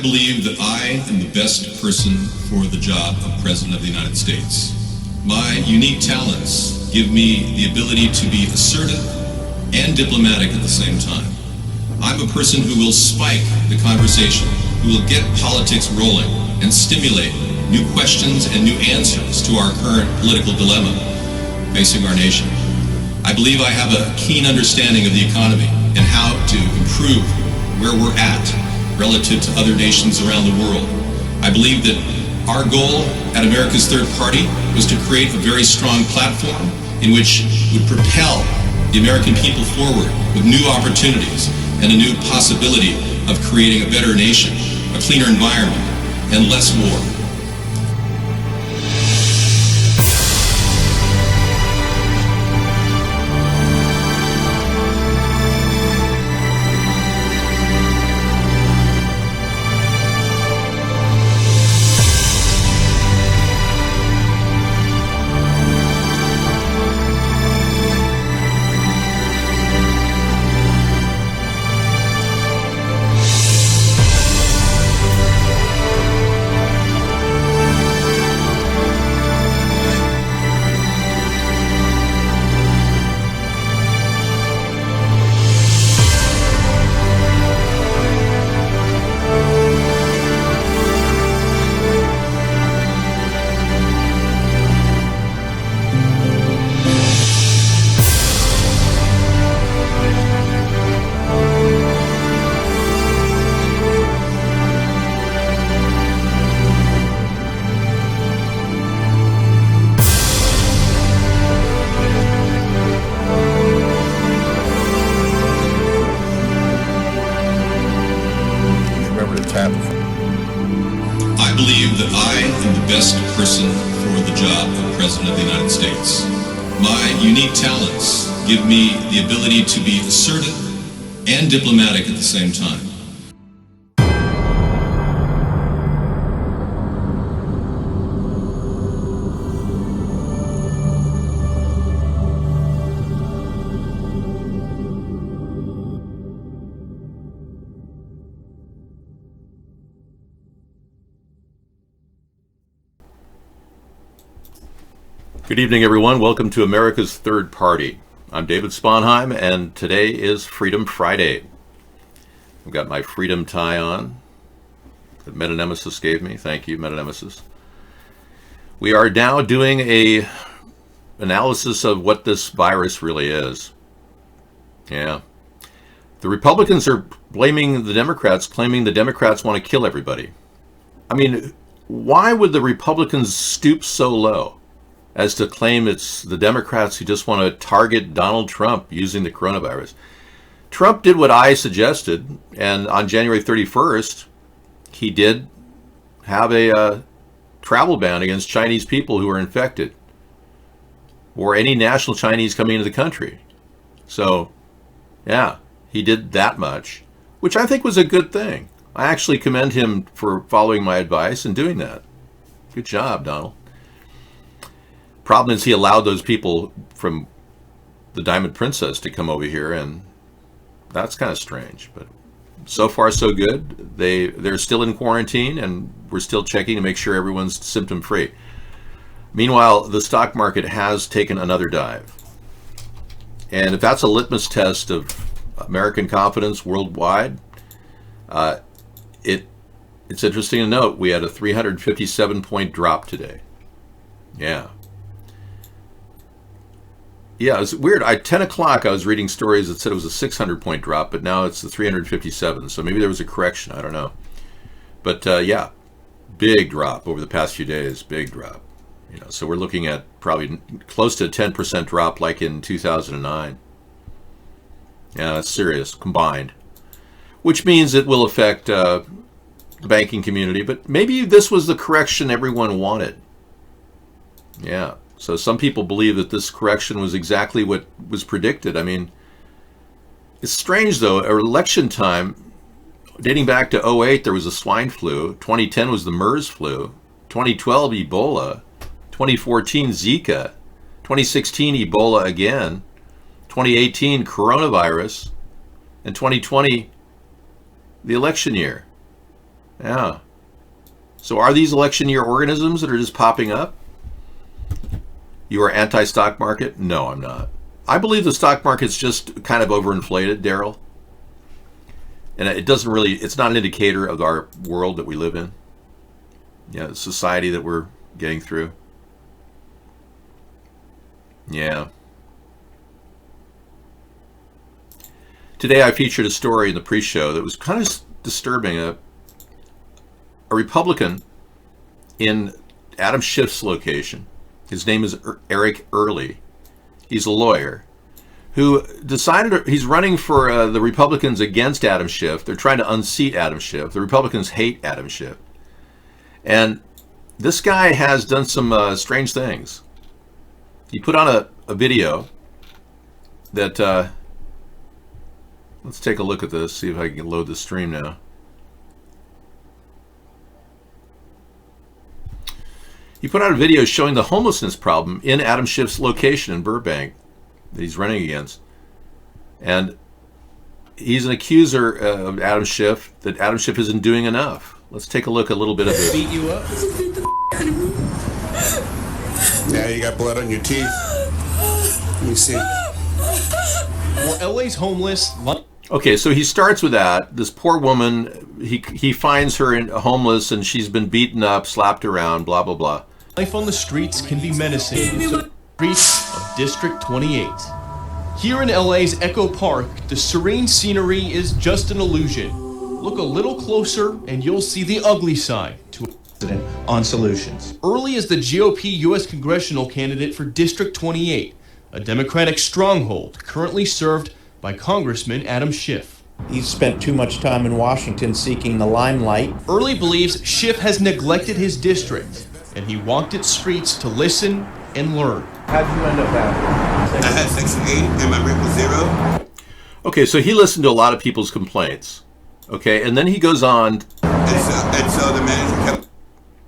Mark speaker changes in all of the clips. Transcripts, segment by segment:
Speaker 1: believe that I am the best person for the job of President of the United States. My unique talents give me the ability to be assertive and diplomatic at the same time. I'm a person who will spike the conversation, who will get politics rolling and stimulate new questions and new answers to our current political dilemma facing our nation. I believe I have a keen understanding of the economy and how to improve where we're at relative to other nations around the world. I believe that our goal at America's Third Party was to create a very strong platform in which would propel the American people forward with new opportunities and a new possibility of creating a better nation, a cleaner environment, and less war. I believe that I am the best person for the job of President of the United States. My unique talents give me the ability to be assertive and diplomatic at the same time.
Speaker 2: Good evening, everyone. Welcome to America's Third Party. I'm David Sponheim, and today is Freedom Friday. I've got my freedom tie on that Meta-Nemesis gave me. Thank you, Meta-Nemesis. We are now doing a analysis of what this virus really is. Yeah. The Republicans are blaming the Democrats, claiming the Democrats want to kill everybody. I mean, why would the Republicans stoop so low as to claim it's the Democrats who just want to target Donald Trump using the coronavirus? Trump did what I suggested, and on January 31st, he did have a travel ban against Chinese people who were infected, or any national Chinese coming into the country. So, yeah, he did that much, which I think was a good thing. I actually commend him for following my advice and doing that. Good job, Donald. Problem is, he allowed those people from the Diamond Princess to come over here, and that's kind of strange. But so far, so good. They're still in quarantine, and we're still checking to make sure everyone's symptom-free. Meanwhile, the stock market has taken another dive. And if that's a litmus test of American confidence worldwide, it's interesting to note we had a 357-point drop today. Yeah. Yeah, it's weird. At 10 o'clock, I was reading stories that said it was a 600-point drop, but now it's the 357. So maybe there was a correction. I don't know. But yeah, big drop over the past few days. Big drop. So we're looking at probably close to a 10% drop like in 2009. Yeah, that's serious, combined. Which means it will affect the banking community. But maybe this was the correction everyone wanted. Yeah. So some people believe that this correction was exactly what was predicted. I mean, it's strange, though. At election time, dating back to 2008, there was a swine flu. 2010 was the MERS flu. 2012, Ebola. 2014, Zika. 2016, Ebola again. 2018, coronavirus. And 2020, the election year. Yeah. So are these election year organisms that are just popping up? You are anti-stock market? No, I'm not. I believe the stock market's just kind of overinflated, Daryl. And it doesn't really, it's not an indicator of our world that we live in. Yeah, the society that we're getting through. Yeah. Today I featured a story in the pre-show that was kind of disturbing. A Republican in Adam Schiff's location, his name is Eric Early, he's a lawyer, who decided he's running for the Republicans against Adam Schiff. They're trying to unseat Adam Schiff. The Republicans hate Adam Schiff. And this guy has done some strange things. He put on a video that, let's take a look at this, see if I can load the stream now. He put out a video showing the homelessness problem in Adam Schiff's location in Burbank that he's running against. And he's an accuser of Adam Schiff, that Adam Schiff isn't doing enough. Let's take a look at a little bit of this.
Speaker 3: Beat you up?
Speaker 4: Now you got blood on your teeth. Let me see.
Speaker 3: Well, LA's homeless.
Speaker 2: Okay, so he starts with that. This poor woman, he finds her homeless and she's been beaten up, slapped around, blah, blah, blah.
Speaker 3: Life on the streets can be menacing. So, streets of District 28. Here in LA's Echo Park, the serene scenery is just an illusion. Look a little closer and you'll see the ugly side to
Speaker 5: on solutions.
Speaker 3: Early is the GOP U.S. congressional candidate for District 28, a Democratic stronghold currently served by Congressman Adam Schiff.
Speaker 5: He's spent too much time in Washington seeking the limelight.
Speaker 3: Early believes Schiff has neglected his district, and he walked its streets to listen and learn.
Speaker 5: How'd you end up out
Speaker 4: I had Section 8 and my rent was 0.
Speaker 2: Okay, so he listened to a lot of people's complaints. Okay, and then he goes on.
Speaker 4: And so the manager kept...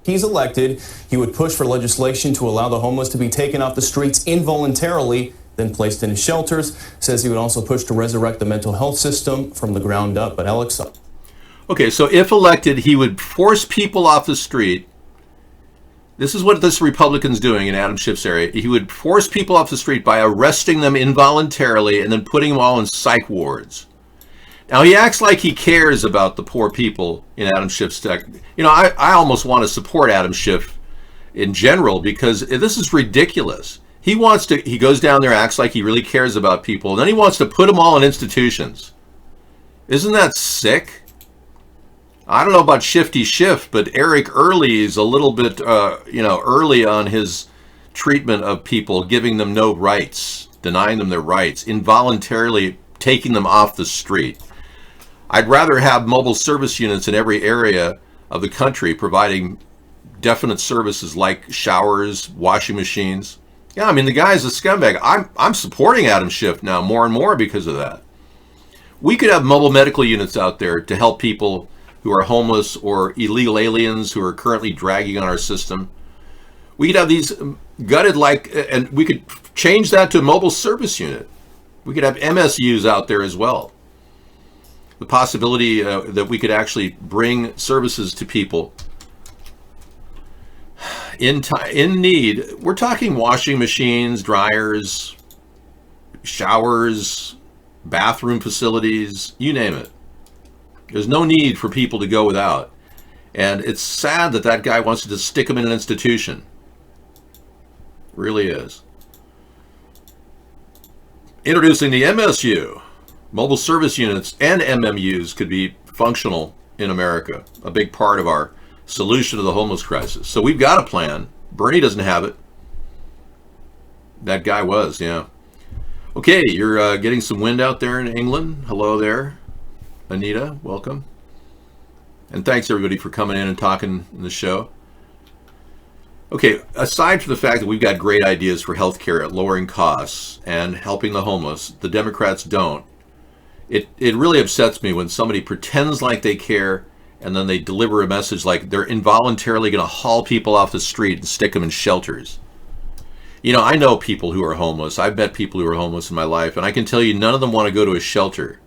Speaker 6: He's elected, he would push for legislation to allow the homeless to be taken off the streets involuntarily, then placed in shelters. Says he would also push to resurrect the mental health system from the ground up. But Alex...
Speaker 2: Okay, so if elected, he would force people off the street. This is what this Republican's doing in Adam Schiff's area. He would force people off the street by arresting them involuntarily and then putting them all in psych wards. Now, he acts like he cares about the poor people in Adam Schiff's tech. You know, I almost want to support Adam Schiff in general because this is ridiculous. He goes down there, acts like he really cares about people, and then he wants to put them all in institutions. Isn't that sick? I don't know about Shifty Schiff, but Eric Early is a little bit, early on his treatment of people, giving them no rights, denying them their rights, involuntarily taking them off the street. I'd rather have mobile service units in every area of the country providing definite services like showers, washing machines. Yeah, I mean, the guy's a scumbag. I'm supporting Adam Schiff now more and more because of that. We could have mobile medical units out there to help people who are homeless or illegal aliens who are currently dragging on our system. We could have these gutted and we could change that to a mobile service unit. We could have MSUs out there as well. The possibility that we could actually bring services to people in need. We're talking washing machines, dryers, showers, bathroom facilities, you name it. There's no need for people to go without. And it's sad that that guy wants to just stick them in an institution. It really is. Introducing the MSU. Mobile service units and MMUs could be functional in America. A big part of our solution to the homeless crisis. So we've got a plan. Bernie doesn't have it. That guy was, yeah. Okay, you're getting some wind out there in England. Hello there. Anita, welcome. And thanks everybody for coming in and talking in the show. Okay, aside from the fact that we've got great ideas for healthcare at lowering costs and helping the homeless, the Democrats don't. It really upsets me when somebody pretends like they care and then they deliver a message like they're involuntarily going to haul people off the street and stick them in shelters. You know, I know people who are homeless. I've met people who are homeless in my life, and I can tell you none of them want to go to a shelter.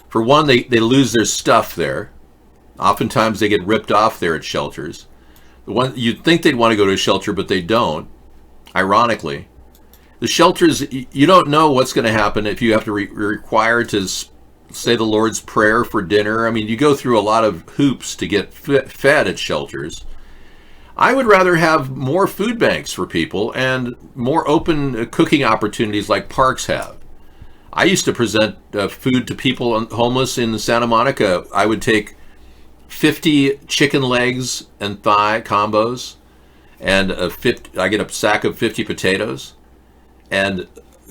Speaker 2: For one, they lose their stuff there. Oftentimes they get ripped off there at shelters. You'd think they'd want to go to a shelter, but they don't, ironically. The shelters, you don't know what's going to happen if you have to require to say the Lord's Prayer for dinner. I mean, you go through a lot of hoops to get fed at shelters. I would rather have more food banks for people and more open cooking opportunities like parks have. I used to present food to people homeless in Santa Monica. I would take 50 chicken legs and thigh combos, and I get a sack of 50 potatoes, and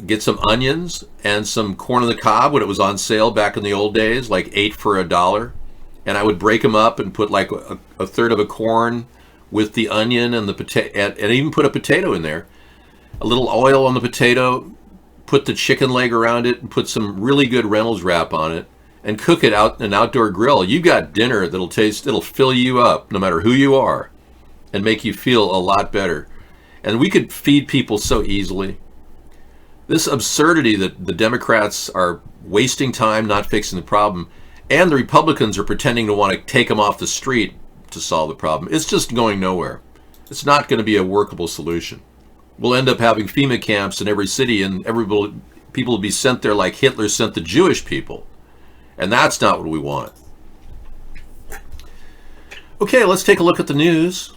Speaker 2: get some onions and some corn on the cob when it was on sale back in the old days, like 8 for $1. And I would break them up and put like a third of a corn with the onion and the potato, and even put a potato in there. A little oil on the potato, put the chicken leg around it, and put some really good Reynolds wrap on it, and cook it out in an outdoor grill. You got dinner that'll fill you up no matter who you are, and make you feel a lot better. And we could feed people so easily. This absurdity that the Democrats are wasting time not fixing the problem, and the Republicans are pretending to want to take them off the street to solve the problem, it's just going nowhere. It's not going to be a workable solution. We'll end up having FEMA camps in every city, and people will be sent there like Hitler sent the Jewish people. And that's not what we want. Okay, let's take a look at the news.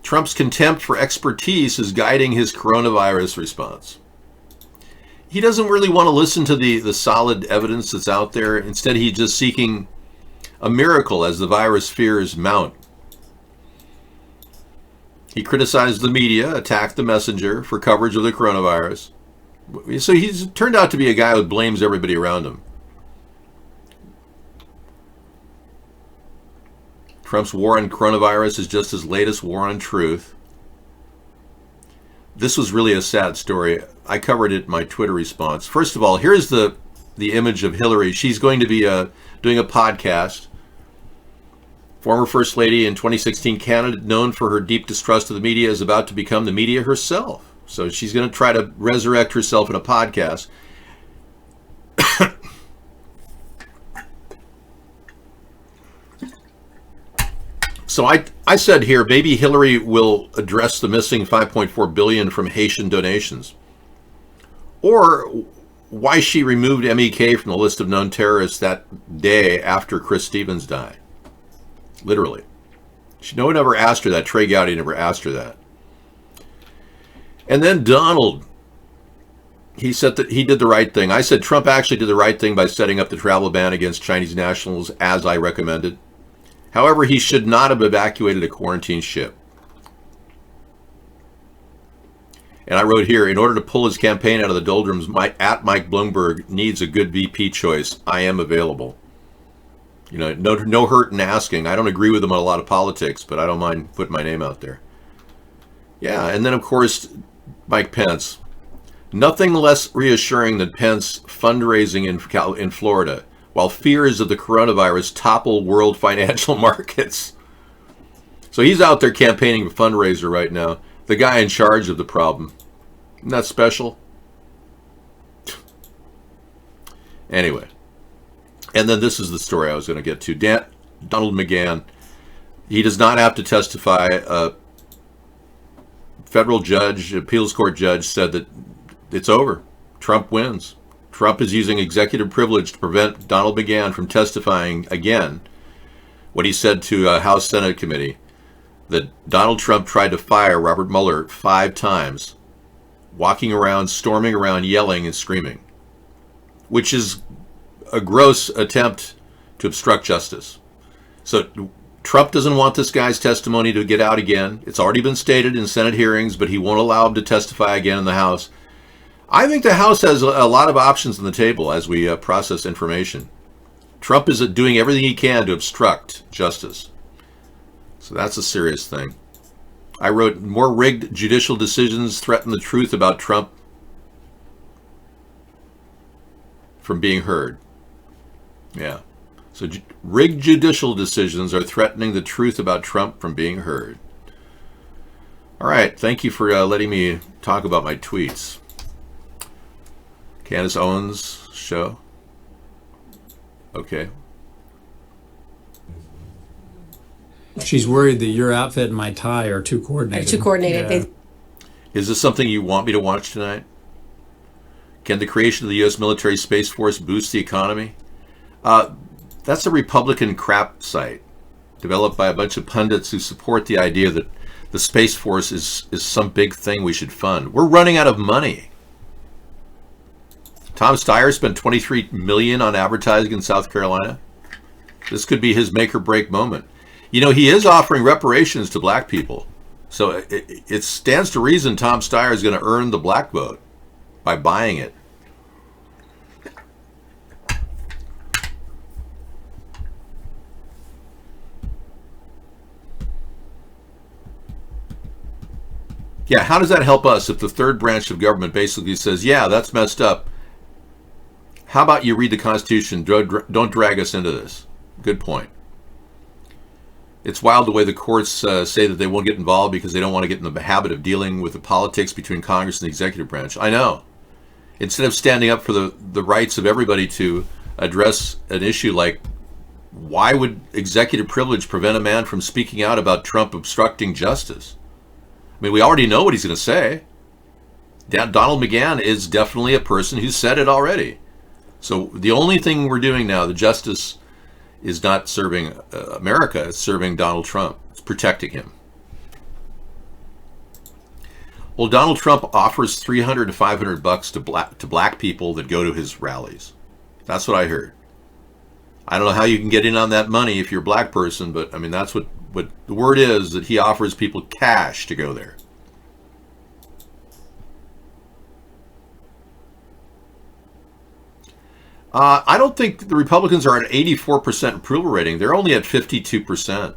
Speaker 2: Trump's contempt for expertise is guiding his coronavirus response. He doesn't really want to listen to the solid evidence that's out there. Instead, he's just seeking a miracle as the virus fears mount. He criticized the media, attacked the messenger for coverage of the coronavirus. So he's turned out to be a guy who blames everybody around him. Trump's war on coronavirus is just his latest war on truth. This was really a sad story. I covered it in my Twitter response. First of all, here's the image of Hillary. She's going to be doing a podcast. Former First Lady in 2016 candidate, known for her deep distrust of the media, is about to become the media herself. So she's going to try to resurrect herself in a podcast. So I said here, maybe Hillary will address the missing $5.4 billion from Haitian donations. Or why she removed MEK from the list of known terrorists that day after Chris Stevens died. Literally. No one ever asked her that. Trey Gowdy never asked her that. And then Donald, he said that he did the right thing. I said Trump actually did the right thing by setting up the travel ban against Chinese nationals as I recommended. However, he should not have evacuated a quarantine ship. And I wrote here, in order to pull his campaign out of the doldrums, Mike Bloomberg needs a good VP choice. I am available. You know, no hurt in asking. I don't agree with him on a lot of politics, but I don't mind putting my name out there. Yeah, and then, of course, Mike Pence. Nothing less reassuring than Pence fundraising in Florida, while fears of the coronavirus topple world financial markets. So he's out there campaigning for fundraiser right now. The guy in charge of the problem. Isn't that special? Anyway. And then this is the story I was going to get to. Donald McGahn. He does not have to testify. A federal judge, appeals court judge, said that it's over. Trump wins. Trump is using executive privilege to prevent Donald McGahn from testifying again what he said to a House Senate committee, that Donald Trump tried to fire Robert Mueller 5 times, walking around, storming around, yelling and screaming, which is a gross attempt to obstruct justice. So Trump doesn't want this guy's testimony to get out again. It's already been stated in Senate hearings, but he won't allow him to testify again in the House. I think the House has a lot of options on the table as we process information. Trump is doing everything he can to obstruct justice. So that's a serious thing. I wrote, more rigged judicial decisions threaten the truth about Trump from being heard. Yeah. So rigged judicial decisions are threatening the truth about Trump from being heard. All right. Thank you for letting me talk about my tweets. Candace Owens show. Okay.
Speaker 7: She's worried that your outfit and my tie are too coordinated.
Speaker 8: They're too coordinated.
Speaker 7: Yeah.
Speaker 2: Is this something you want me to watch tonight? Can the creation of the U.S. military space force boost the economy? That's a Republican crap site developed by a bunch of pundits who support the idea that the Space Force is some big thing we should fund. We're running out of money. Tom Steyer spent $23 million on advertising in South Carolina. This could be his make or break moment. You know, he is offering reparations to black people. So it stands to reason Tom Steyer is going to earn the black vote by buying it. Yeah, how does that help us if the third branch of government basically says, yeah, that's messed up. How about you read the Constitution? Don't drag us into this. Good point. It's wild the way the courts say that they won't get involved because they don't want to get in the habit of dealing with the politics between Congress and the executive branch. I know. Instead of standing up for the rights of everybody to address an issue like, why would executive privilege prevent a man from speaking out about Trump obstructing justice? I mean, we already know what he's going to say. Donald McGahn is definitely a person who said it already. So the only thing we're doing now, the justice is not serving America, it's serving Donald Trump. It's protecting him. Well, Donald Trump offers $300 to $500 to black people that go to his rallies. That's what I heard. I don't know how you can get in on that money if you're a black person, but I mean, that's what the word is, that he offers people cash to go there. I don't think the Republicans are at 84% approval rating. They're only at 52%.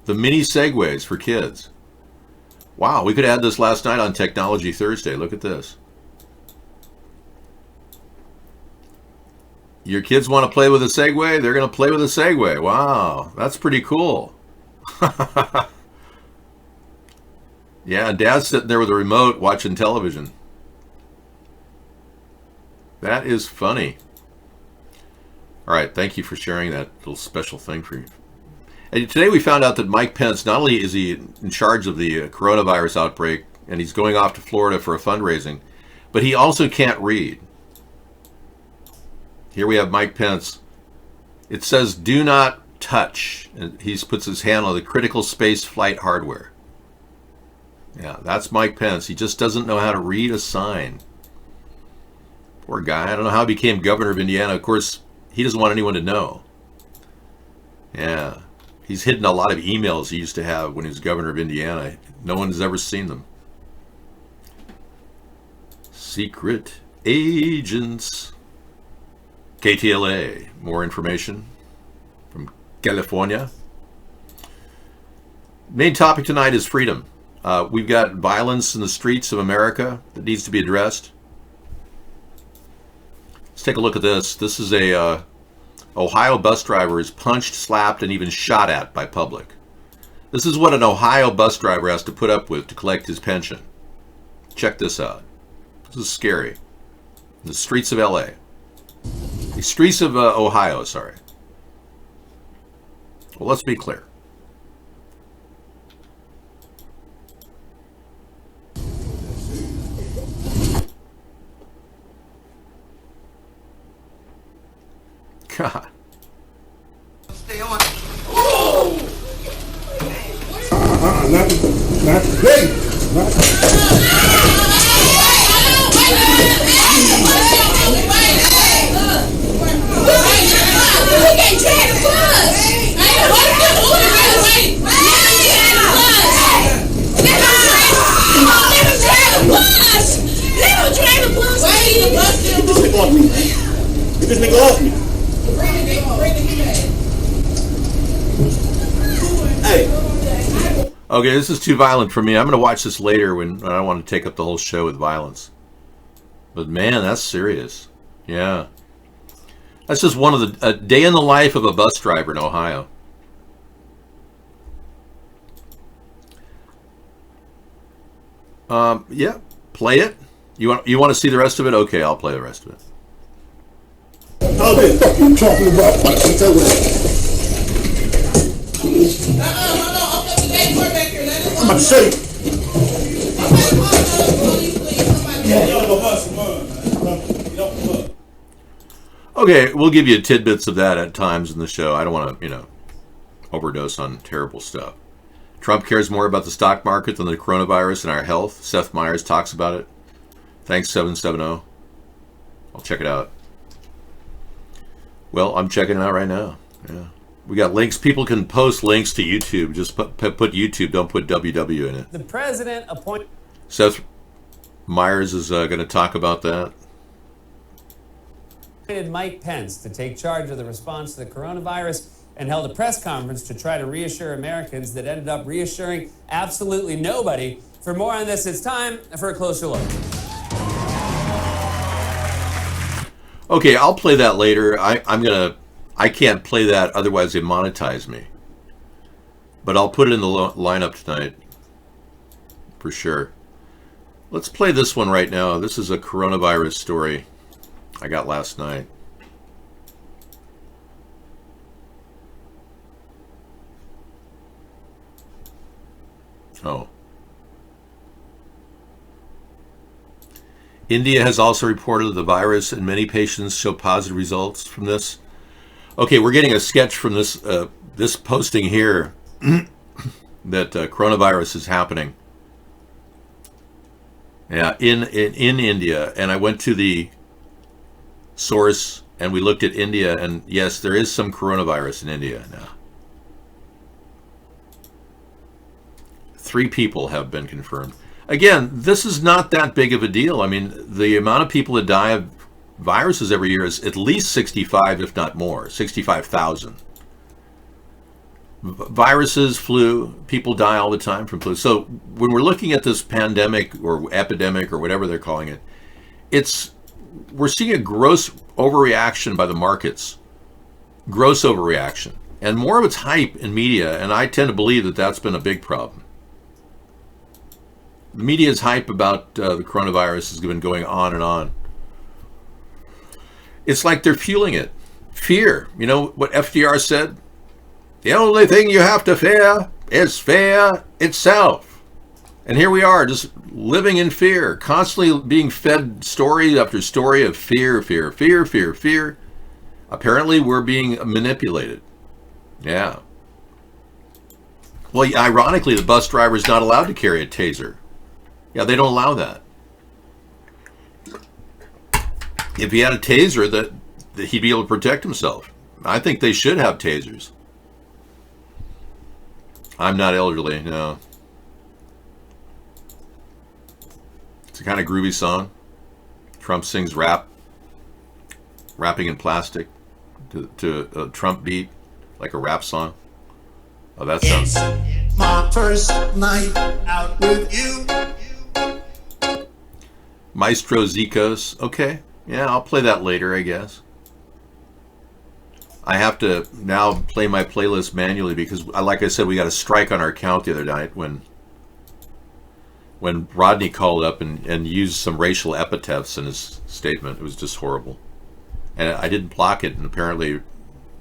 Speaker 2: The mini Segways for kids. Wow, we could add this last night on Technology Thursday. Look at this. Your kids want to play with a Segway? They're going to play with a Segway. Wow, that's pretty cool. Yeah, Dad's sitting there with a remote watching television. That is funny. All right, thank you for sharing that little special thing for you. And today we found out that Mike Pence, not only is he in charge of the coronavirus outbreak, and he's going off to Florida for a fundraising, but he also can't read. Here we have Mike Pence. It says, do not touch. And he puts his hand on the critical space flight hardware. Yeah, that's Mike Pence. He just doesn't know how to read a sign. Poor guy. I don't know how he became governor of Indiana. Of course, he doesn't want anyone to know. Yeah. He's hidden a lot of emails he used to have when he was governor of Indiana. No one has ever seen them. Secret agents. KTLA. More information from California. Main topic tonight is freedom. We've got violence in the streets of America that needs to be addressed. Let's take a look at this. This is a Ohio bus driver is punched, slapped, and even shot at by public. This is what an Ohio bus driver has to put up with to collect his pension. Check this out. This is scary. The streets of LA. The streets of Ohio, sorry. Well, let's be clear. God.
Speaker 9: Stay on.
Speaker 4: Not today.
Speaker 9: We can't drag the bus. Let him drag the bus. Let him drag the bus.
Speaker 4: Get this nigga off me. Get this nigga off me. Hey.
Speaker 2: Okay, this is too violent for me. I'm going to watch this later when I don't want to take up the whole show with violence. But man, that's serious. Yeah. That's just one of a day in the life of a bus driver in Ohio. Yeah, play it. You want to see the rest of it? Okay, I'll play the rest of it.
Speaker 4: How the fuck you talking about? I'm gonna say.
Speaker 2: Okay, we'll give you tidbits of that at times in the show. I don't want to, overdose on terrible stuff. Trump cares more about the stock market than the coronavirus and our health. Seth Meyers talks about it. Thanks, 770. I'll check it out. Well, I'm checking it out right now. Yeah. We got links. People can post links to YouTube. Just put YouTube. Don't put WW in it.
Speaker 8: The president appointed
Speaker 2: Seth Meyers is going to talk about that.
Speaker 8: Mike Pence to take charge of the response to the coronavirus and held a press conference to try to reassure Americans that ended up reassuring absolutely nobody. For more on this, it's time for a closer look.
Speaker 2: Okay, I'll play that later. I can't play that, otherwise they monetize me. But I'll put it in the lineup tonight, for sure. Let's play this one right now. This is a coronavirus story I got last night. Oh. India has also reported the virus, and many patients show positive results from this. Okay, we're getting a sketch from this this posting here that coronavirus is happening. Yeah, in India, and I went to the source and we looked at India, and yes, there is some coronavirus in India now. 3 people have been confirmed. Again, this is not that big of a deal. I mean, the amount of people that die of viruses every year is at least 65, if not more, 65,000. Viruses, flu, people die all the time from flu. So when we're looking at this pandemic or epidemic or whatever they're calling it, we're seeing a gross overreaction by the markets. Gross overreaction. And more of it's hype in media, and I tend to believe that that's been a big problem. The media's hype about the coronavirus has been going on and on. It's like they're fueling it. Fear. You know what FDR said? The only thing you have to fear is fear itself. And here we are, just living in fear, constantly being fed story after story of fear, fear, fear, fear, fear. Apparently, we're being manipulated. Yeah. Well, ironically, the bus driver is not allowed to carry a taser. Yeah, they don't allow that. If he had a taser, that he'd be able to protect himself. I think they should have tasers. I'm not elderly, no. It's a kind of groovy song. Trump sings rapping in plastic to a Trump beat, like a rap song. Oh, that sounds...
Speaker 10: It's my first night out with you.
Speaker 2: Maestro Zikos. Okay. Yeah, I'll play that later, I guess. I have to now play my playlist manually because, like I said, we got a strike on our account the other night when Rodney called up and used some racial epithets in his statement. It was just horrible. And I didn't block it, and apparently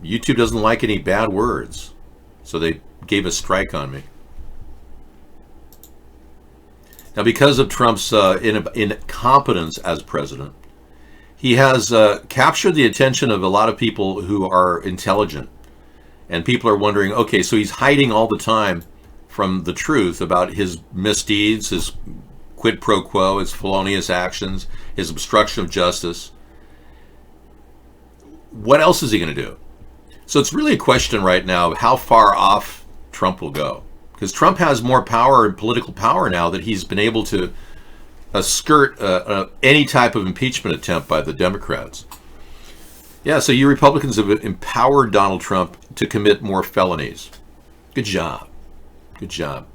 Speaker 2: YouTube doesn't like any bad words. So they gave a strike on me. Now, because of Trump's incompetence as president, he has captured the attention of a lot of people who are intelligent. And people are wondering, okay, so he's hiding all the time from the truth about his misdeeds, his quid pro quo, his felonious actions, his obstruction of justice. What else is he going to do? So it's really a question right now of how far off Trump will go. Because Trump has more power and political power now that he's been able to skirt any type of impeachment attempt by the Democrats. Yeah, so you Republicans have empowered Donald Trump to commit more felonies. Good job. Good job.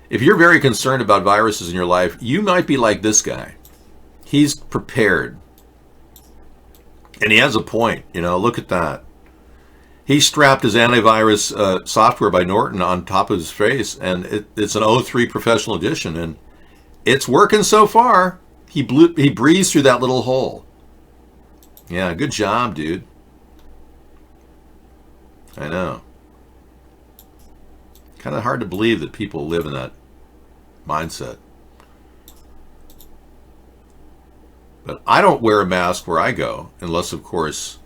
Speaker 2: If you're very concerned about viruses in your life, you might be like this guy. He's prepared. And he has a point. You know, look at that. He strapped his antivirus software by Norton on top of his face, and it's an 03 Professional Edition, and it's working so far. He breezed through that little hole. Yeah, good job, dude. I know. Kind of hard to believe that people live in that mindset. But I don't wear a mask where I go, unless, of course,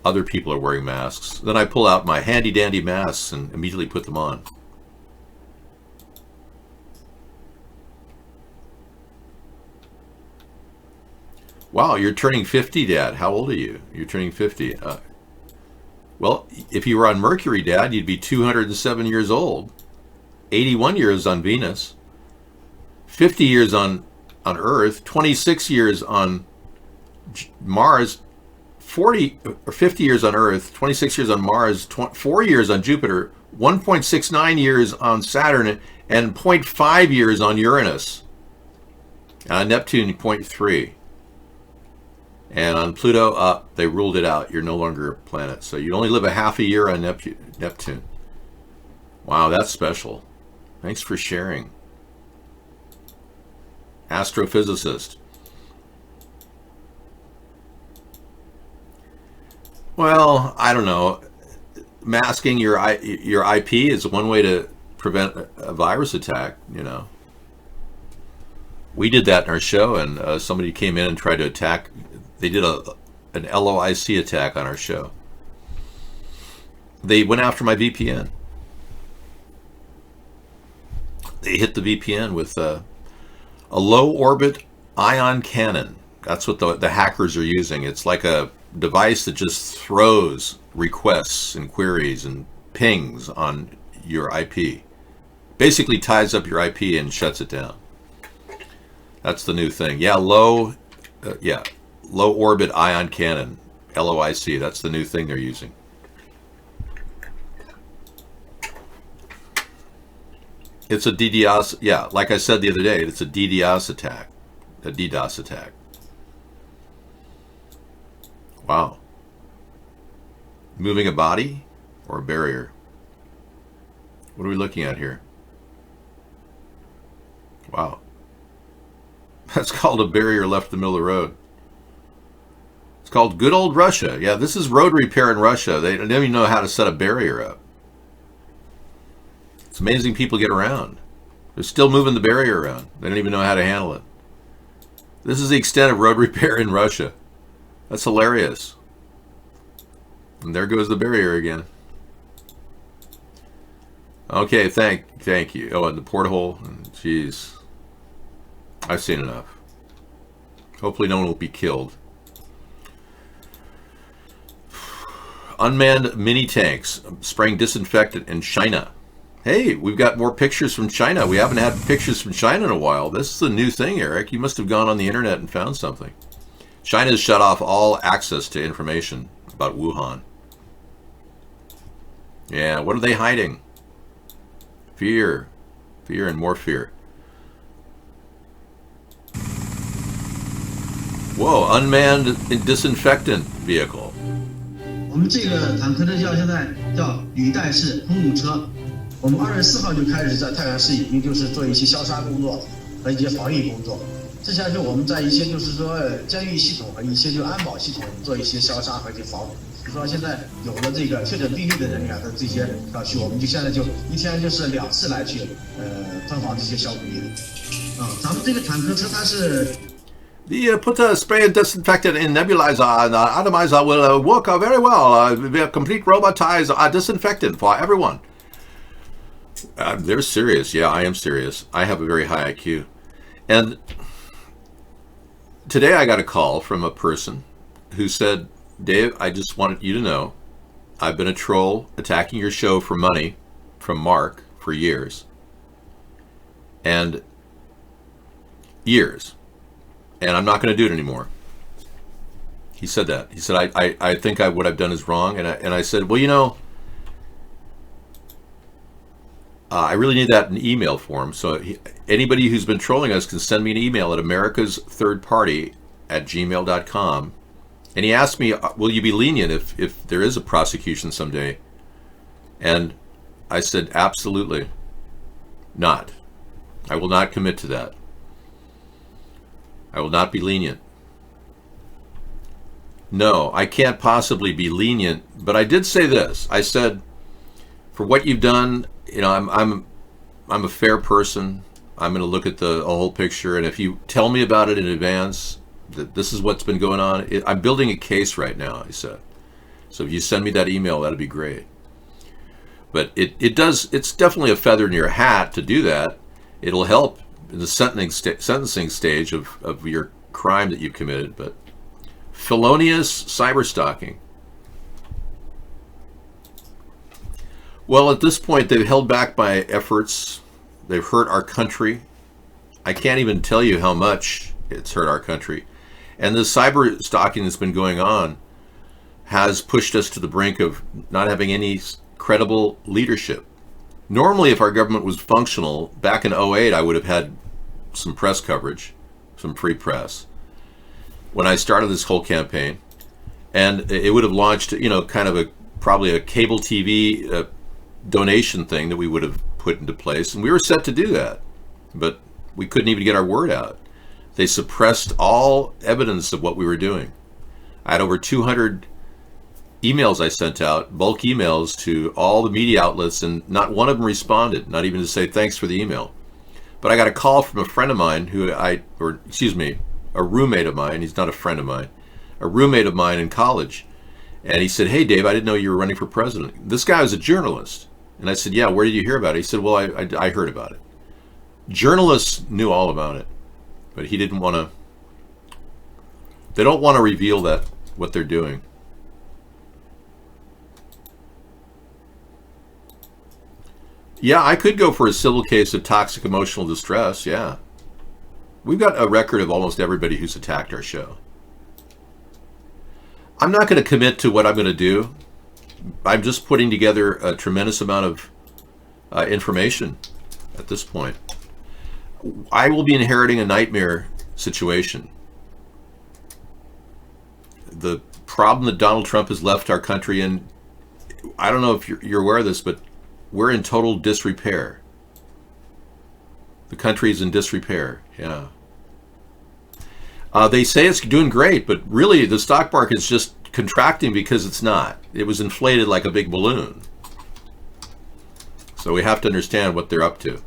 Speaker 2: other people are wearing masks. Then I pull out my handy-dandy masks and immediately put them on. Wow, you're turning 50, Dad. How old are you? You're turning 50. Well, if you were on Mercury, Dad, you'd be 207 years old. 81 years on Venus. 50 years on Earth. 26 years on Mars. 40 or 50 years on Earth. 26 years on Mars. 4 years on Jupiter. 1.69 years on Saturn. And 0.5 years on Uranus. Neptune, 0.3. And on Pluto, they ruled it out. You're no longer a planet. So you only live a half a year on Neptune. Wow, that's special. Thanks for sharing. Astrophysicist. Well, I don't know. Masking your IP is one way to prevent a virus attack, you know. We did that in our show, and somebody came in and tried to attack. They did an LOIC attack on our show. They went after my VPN. They hit the VPN with a low orbit ion cannon. That's what the hackers are using. It's like a device that just throws requests and queries and pings on your IP. Basically ties up your IP and shuts it down. That's the new thing. Yeah, low orbit ion cannon, LOIC. That's the new thing they're using. It's a DDoS. Yeah, like I said the other day, it's a DDoS attack. A DDoS attack. Wow. Moving a body or a barrier? What are we looking at here? Wow. That's called a barrier left in the middle of the road. It's called good old Russia. Yeah, this is road repair in Russia. They don't even know how to set a barrier up. It's amazing people get around. They're still moving the barrier around. They don't even know how to handle it. This is the extent of road repair in Russia. That's hilarious. And there goes the barrier again. Okay, thank you. Oh, and the porthole. Jeez. I've seen enough. Hopefully no one will be killed. Unmanned mini tanks spraying disinfectant in China. Hey, we've got more pictures from China. We haven't had pictures from China in a while. This is a new thing, Eric. You must have gone on the internet and found something. China has shut off all access to information about Wuhan. Yeah, what are they hiding? Fear. Fear and more fear. Whoa, unmanned disinfectant vehicle.
Speaker 10: 我们这个坦克的现在叫履带式喷雾车。我们2月4号就开始在太原市已经就是做一些消杀工作和一些防疫工作。这下就我们在一些就是说监狱系统和一些就安保系统做一些消杀和一些防堵。比如说现在有了这个确诊病例的人员的这些小区，我们就现在就一天就是2次来去喷防这些消毒液。咱们这个坦克车它是。
Speaker 2: The put a spray and disinfectant in nebulizer and atomizer will work very well. We have complete robotized disinfectant for everyone. They're serious. Yeah, I am serious. I have a very high IQ. And today I got a call from a person who said, Dave, I just wanted you to know I've been a troll attacking your show for money from Mark for years. And years. And I'm not going to do it anymore. He said that. He said, I think what I've done is wrong. And I said, well, you know, I really need that in email form. So anybody who's been trolling us can send me an email at americasthirdparty@gmail.com. And he asked me, will you be lenient if there is a prosecution someday? And I said, absolutely not. I will not commit to that. I will not be lenient. No, I can't possibly be lenient, but I did say this. I said, for what you've done, you know, I'm a fair person. I'm going to look at the whole picture, and if you tell me about it in advance, that this is what's been going on, I'm building a case right now, I said. So if you send me that email, that'd be great. But it's definitely a feather in your hat to do that. It'll help in the sentencing stage of your crime that you've committed, but felonious cyberstalking. Well, at this point, they've held back my efforts. They've hurt our country. I can't even tell you how much it's hurt our country. And the cyberstalking that's been going on has pushed us to the brink of not having any credible leadership. Normally, if our government was functional, back in 2008, I would have had some press coverage, some free press, when I started this whole campaign. And it would have launched, you know, kind of probably a cable TV donation thing that we would have put into place. And we were set to do that, but we couldn't even get our word out. They suppressed all evidence of what we were doing. I had over 200 emails I sent out, bulk emails to all the media outlets, and not one of them responded, not even to say thanks for the email. But I got a call from a friend of mine a roommate of mine, he's not a friend of mine, a roommate of mine in college. And he said, "Hey, Dave, I didn't know you were running for president." This guy was a journalist. And I said, "Yeah, where did you hear about it?" He said, "Well, I heard about it." Journalists knew all about it, but he didn't want to, they don't want to reveal what they're doing. Yeah, I could go for a civil case of toxic emotional distress, yeah. We've got a record of almost everybody who's attacked our show. I'm not going to commit to what I'm going to do. I'm just putting together a tremendous amount of information at this point. I will be inheriting a nightmare situation. The problem that Donald Trump has left our country in, I don't know if you're aware of this, but we're in total disrepair. The country is in disrepair, yeah. They say it's doing great, but really the stock market is just contracting because it's not. It was inflated like a big balloon. So we have to understand what they're up to.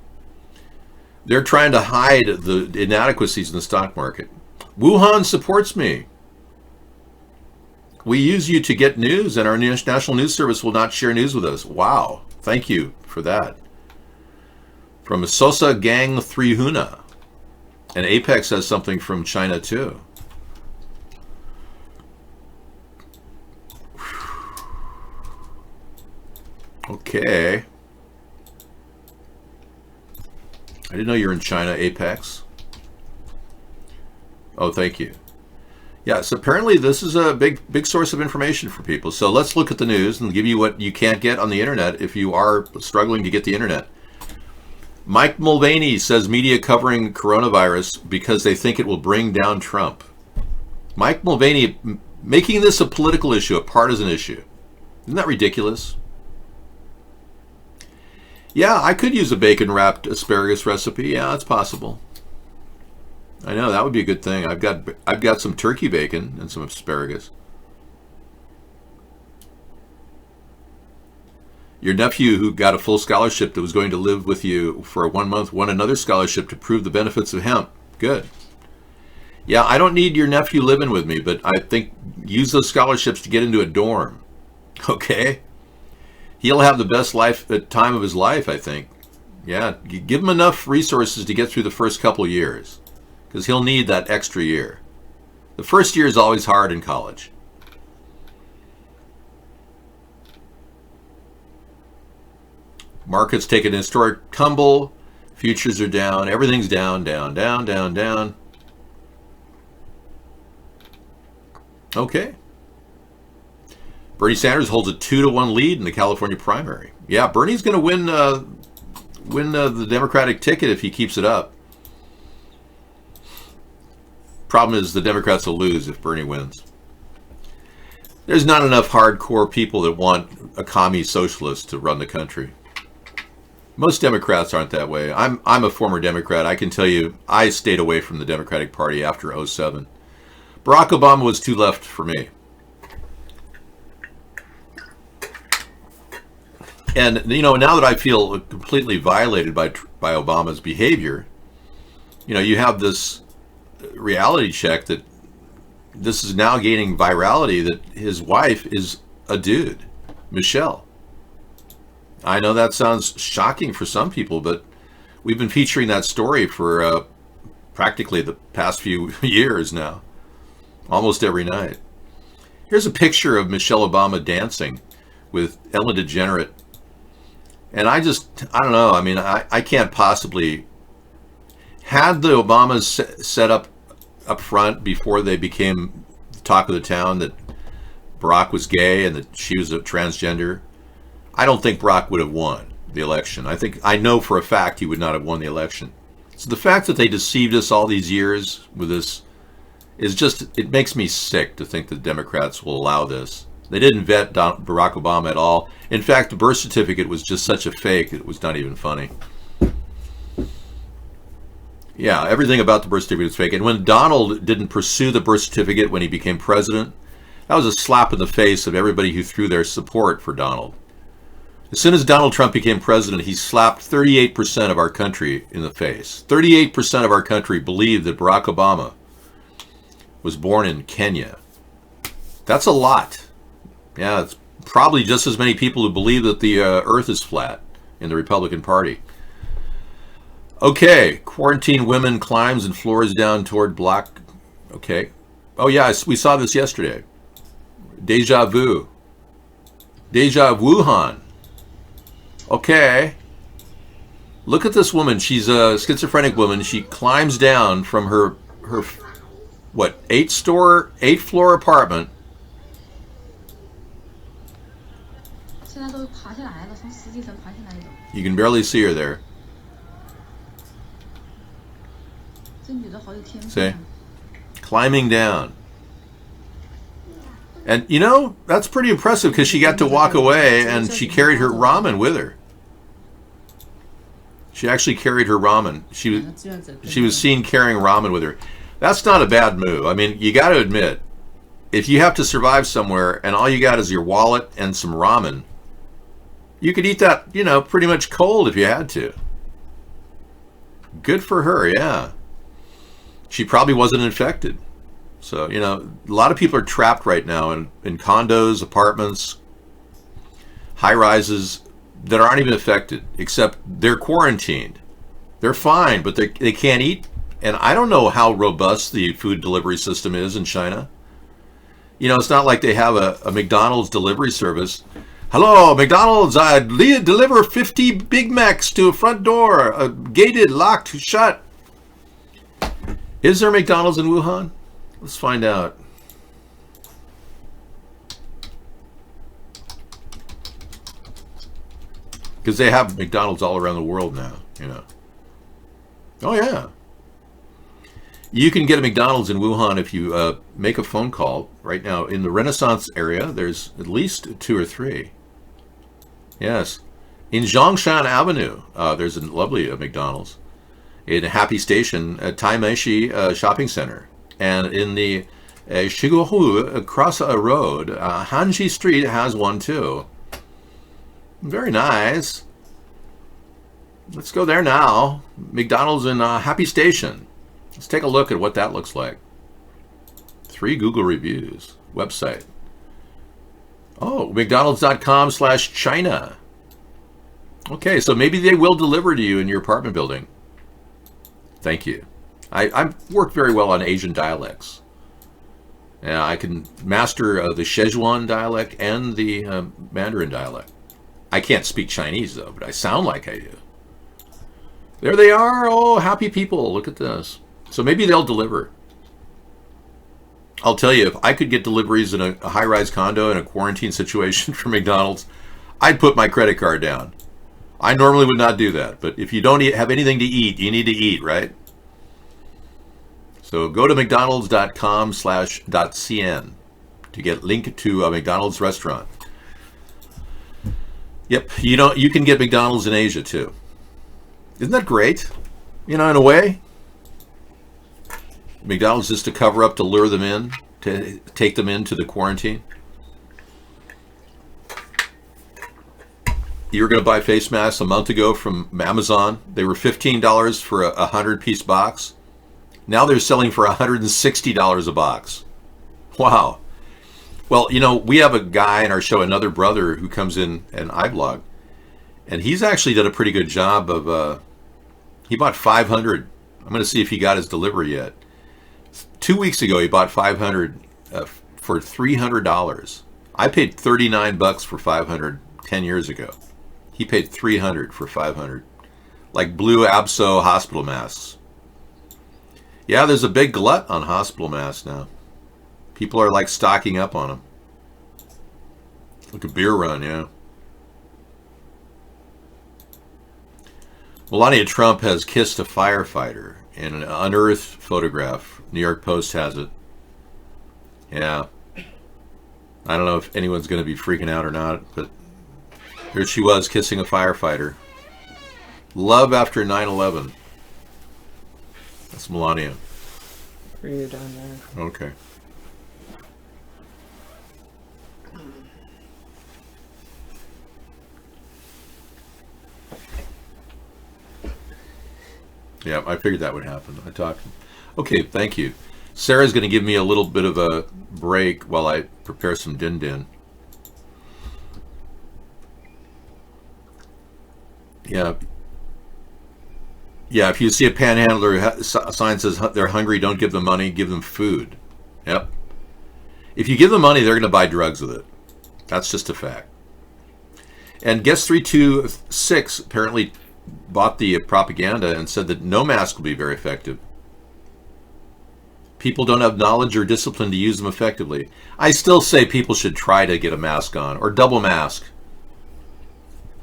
Speaker 2: They're trying to hide the inadequacies in the stock market. Wuhan supports me. We use you to get news, and our national news service will not share news with us. Wow. Thank you for that. From Sosa Gang 3 Huna. And Apex has something from China too. Okay. I didn't know you were in China, Apex. Oh, thank you. Yeah, so apparently this is a big source of information for people. So let's look at the news and give you what you can't get on the internet if you are struggling to get the internet. Mike Mulvaney says media covering coronavirus because they think it will bring down Trump. Mike Mulvaney making this a political issue, a partisan issue. Isn't that ridiculous? Yeah, I could use a bacon-wrapped asparagus recipe. Yeah, it's possible. I know, that would be a good thing. I've got some turkey bacon and some asparagus. Your nephew who got a full scholarship that was going to live with you for 1 month won another scholarship to prove the benefits of hemp. Good. Yeah, I don't need your nephew living with me, but I think use those scholarships to get into a dorm. Okay? He'll have the best time of his life, I think. Yeah, give him enough resources to get through the first couple years, because he'll need that extra year. The first year is always hard in college. Markets take an historic tumble. Futures are down. Everything's down, down, down, down, down. Okay. Bernie Sanders holds a 2-1 lead in the California primary. Yeah, Bernie's going to win the Democratic ticket if he keeps it up. Problem is the Democrats will lose if Bernie wins. There's not enough hardcore people that want a commie socialist to run the country. Most Democrats aren't that way. I'm a former Democrat. I can tell you I stayed away from the Democratic Party after '07. Barack Obama was too left for me. And, you know, now that I feel completely violated by Obama's behavior, you know, you have this reality check that this is now gaining virality, that his wife is a dude, Michelle. I know that sounds shocking for some people, but we've been featuring that story for practically the past few years now, almost every night. Here's a picture of Michelle Obama dancing with Ellen DeGeneres. And I don't know. I mean, I can't possibly. Had the Obamas set up front before they became the talk of the town that Barack was gay and that she was a transgender, I don't think Barack would have won the election. I know for a fact he would not have won the election. So the fact that they deceived us all these years with this is just, it makes me sick to think that Democrats will allow this. They didn't vet Barack Obama at all. In fact, the birth certificate was just such a fake, it was not even funny. Yeah, everything about the birth certificate is fake. And when Donald didn't pursue the birth certificate when he became president, that was a slap in the face of everybody who threw their support for Donald. As soon as Donald Trump became president, he slapped 38% of our country in the face. 38% of our country believed that Barack Obama was born in Kenya. That's a lot. Yeah, it's probably just as many people who believe that the earth is flat in the Republican Party. Okay, quarantine women climbs and floors down toward block. Okay. Oh yeah, we saw this yesterday. Deja vu. Deja Wuhan. Okay. Look at this woman. She's a schizophrenic woman. She climbs down from her what, 8th-floor apartment. You can barely see her there. See? Climbing down. And, you know, that's pretty impressive because she got to walk away and she carried her ramen with her. She actually carried her ramen. She was seen carrying ramen with her. That's not a bad move. I mean, you got to admit, if you have to survive somewhere and all you got is your wallet and some ramen, you could eat that, you know, pretty much cold if you had to. Good for her, yeah. She probably wasn't infected. So, you know, a lot of people are trapped right now in condos, apartments, high-rises that aren't even affected, except they're quarantined. They're fine, but they can't eat. And I don't know how robust the food delivery system is in China. You know, it's not like they have a McDonald's delivery service. Hello, McDonald's, I deliver 50 Big Macs to a front door, gated, locked, shut. Is there McDonald's in Wuhan? Let's find out. Because they have McDonald's all around the world now, you know. Oh, yeah. You can get a McDonald's in Wuhan if you make a phone call. Right now, in the Renaissance area, there's at least 2 or 3. Yes. In Zhongshan Avenue, there's a lovely McDonald's. In Happy Station, Taimeishi Shopping Center. And in the Shiguohu across a road, Hanji Street has one too. Very nice. Let's go there now. McDonald's in Happy Station. Let's take a look at what that looks like. 3 Google reviews. Website. Oh, mcdonalds.com/China. Okay, so maybe they will deliver to you in your apartment building. Thank you. I work very well on Asian dialects. Yeah, I can master the Szechuan dialect and the Mandarin dialect. I can't speak Chinese, though, but I sound like I do. There they are. Oh, happy people. Look at this. So maybe they'll deliver. I'll tell you, if I could get deliveries in a high-rise condo in a quarantine situation for McDonald's, I'd put my credit card down. I normally would not do that, but if you don't have anything to eat, you need to eat, right? So go to mcdonalds.com/.cn to get link to a McDonald's restaurant. Yep, you can get McDonald's in Asia too. Isn't that great? You know, in a way. McDonald's just to cover up, to lure them in, to take them into the quarantine. You were going to buy face masks a month ago from Amazon. They were $15 for a 100-piece box. Now they're selling for $160 a box. Wow. Well, you know, we have a guy in our show, another brother, who comes in and iBlog, and he's actually done a pretty good job of, he bought 500. I'm going to see if he got his delivery yet. 2 weeks ago, he bought 500 for $300. I paid $39 for 500 10 years ago. He paid $300 for 500. Like blue Abso hospital masks. Yeah, there's a big glut on hospital masks now. People are like stocking up on them. Like a beer run, yeah. Melania Trump has kissed a firefighter in an unearthed photograph. New York Post has it. Yeah. I don't know if anyone's going to be freaking out or not, but here she was kissing a firefighter. Love after 9/11. That's Melania.
Speaker 11: For you down there.
Speaker 2: Okay. Yeah, I figured that would happen. I talked. Okay, thank you. Sarah's going to give me a little bit of a break while I prepare some din din. Yeah. Yeah, if you see a panhandler, sign says they're hungry, don't give them money, give them food. Yep. If you give them money, they're going to buy drugs with it. That's just a fact. And Guest 326 apparently bought the propaganda and said that no mask will be very effective. People don't have knowledge or discipline to use them effectively. I still say people should try to get a mask on, or double mask.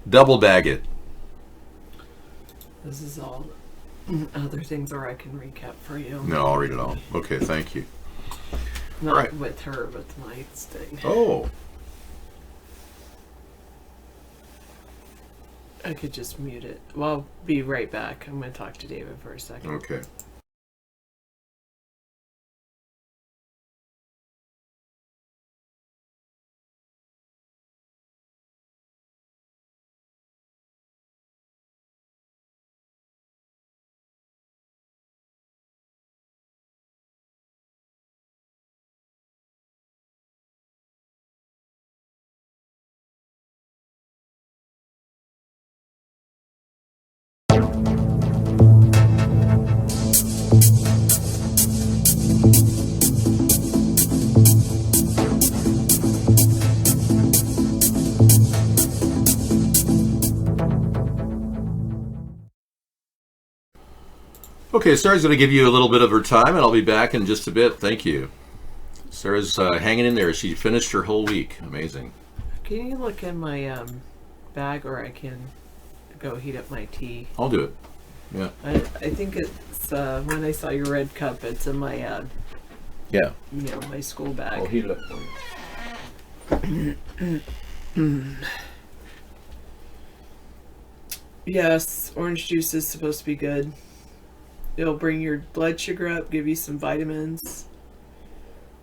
Speaker 2: Double bag it.
Speaker 11: This is all other things, or I can recap for you.
Speaker 2: No, I'll read it all. Okay, thank you.
Speaker 11: Not
Speaker 2: right.
Speaker 11: with her, with my thing.
Speaker 2: Oh.
Speaker 11: I could just mute it. Well, I'll be right back. I'm going to talk to David for a second.
Speaker 2: Okay. Okay, Sarah's going to give you a little bit of her time, and I'll be back in just a bit. Thank you. Sarah's hanging in there. She finished her whole week. Amazing.
Speaker 11: Can you look in my bag, or I can go heat up my tea?
Speaker 2: I'll do it. Yeah.
Speaker 11: I think it's when I saw your red cup. It's in my
Speaker 2: yeah.
Speaker 11: You know, my school bag.
Speaker 2: I'll heat it up for you.
Speaker 11: Yes, orange juice is supposed to be good. It'll bring your blood sugar up, give you some vitamins.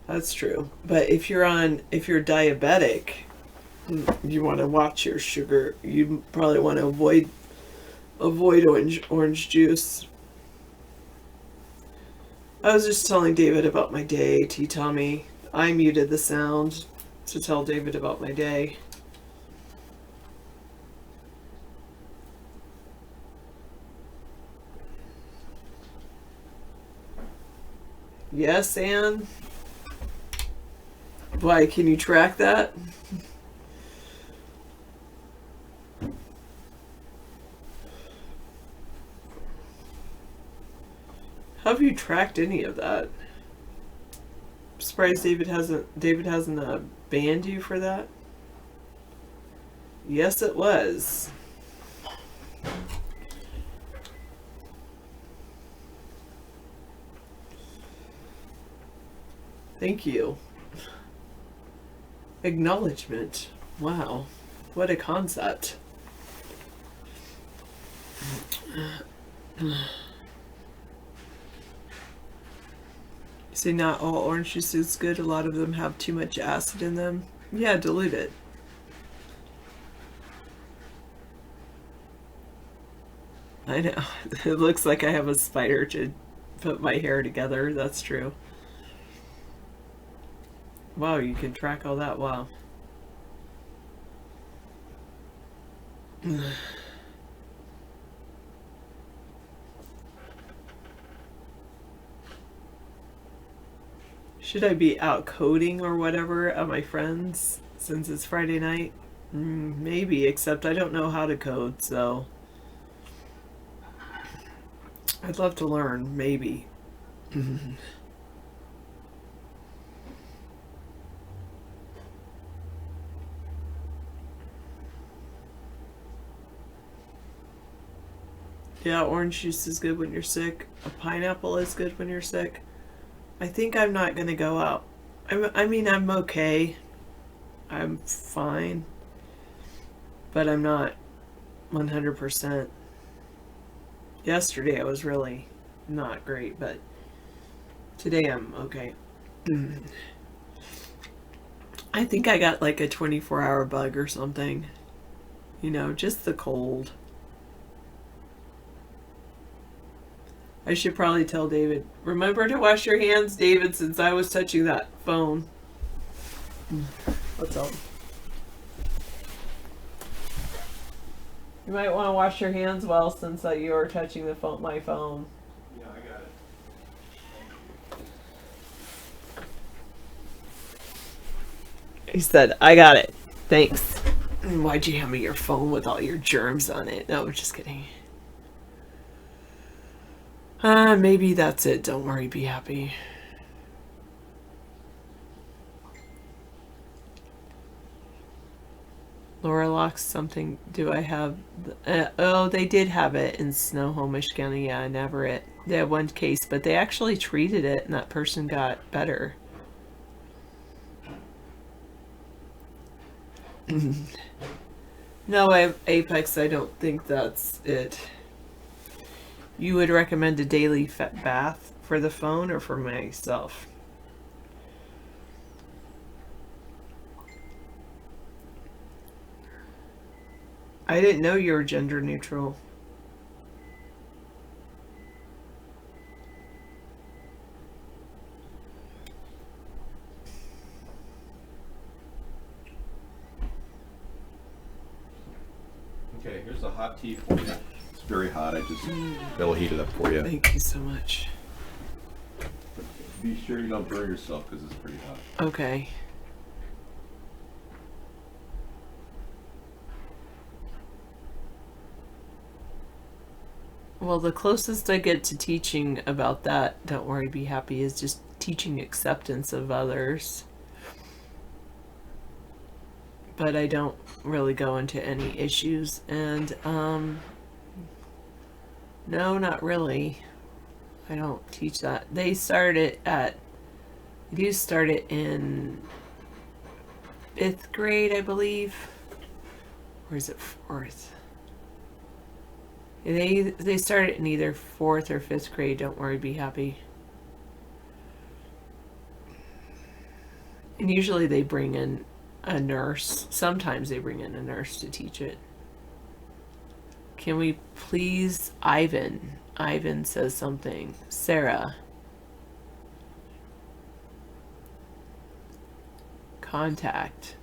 Speaker 11: That's true. But if you're diabetic, you want to watch your sugar. You probably want to avoid orange juice. I was just telling David about my day. Tea Tommy. I muted the sound to tell David about my day. Yes, Anne? Why, can you track that? How have you tracked any of that? I'm surprised David hasn't banned you for that. Yes, it was. Thank you. Acknowledgement. Wow. What a concept. See, not all orange juice is good. A lot of them have too much acid in them. Yeah, dilute it. I know. It looks like I have a spider to put my hair together. That's true. Wow, you can track all that. Wow. Should I be out coding or whatever at my friends since it's Friday night? Maybe, except I don't know how to code, so I'd love to learn, maybe. Yeah, orange juice is good when you're sick. A pineapple is good when you're sick. I think I'm not going to go out. I mean, I'm okay. I'm fine. But I'm not 100%. Yesterday I was really not great, but today I'm okay. I think I got like a 24-hour bug or something. You know, just the cold. I should probably tell David, remember to wash your hands, David, since I was touching that phone. What's up? You might want to wash your hands well since you were touching the phone, my phone.
Speaker 3: Yeah, I got it.
Speaker 11: He said, I got it. Thanks. Why'd you hand me your phone with all your germs on it? No, just kidding. Maybe that's it. Don't worry, be happy. Laura Locks something. Do I have? Oh, they did have it in Snohomish County. Yeah, Navarrete. They had one case, but they actually treated it, and that person got better. No, Apex. I don't think that's it. You would recommend a daily bath for the phone or for myself? I didn't know you were gender neutral.
Speaker 2: Okay, here's a hot tea for you. It's very hot. It'll heat it up for you.
Speaker 11: Thank you so much.
Speaker 2: Be sure you don't burn yourself because it's pretty hot.
Speaker 11: Okay. Well, the closest I get to teaching about that, don't worry, be happy, is just teaching acceptance of others. But I don't really go into any issues. And, no, not really. I don't teach that. They start it in 5th grade, I believe. Or is it 4th? They start it in either 4th or 5th grade. Don't worry, be happy. And usually they bring in a nurse. Sometimes they bring in a nurse to teach it. Can we please, Ivan? Ivan says something. Sarah. Contact.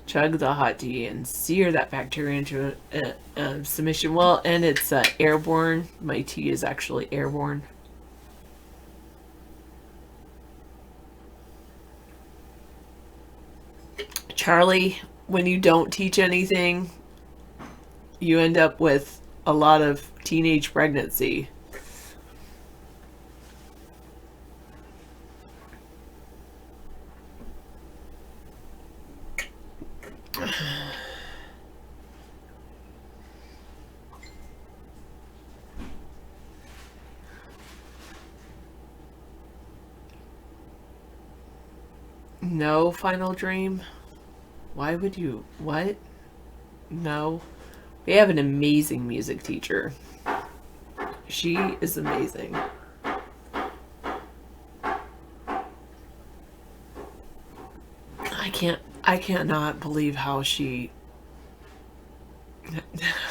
Speaker 11: Chug the hot tea and sear that bacteria into submission. Well, and it's airborne. My tea is actually airborne. Charlie, when you don't teach anything, you end up with a lot of teenage pregnancy. No final dream. Why would you? What? No. We have an amazing music teacher. She is amazing. I can't not believe how she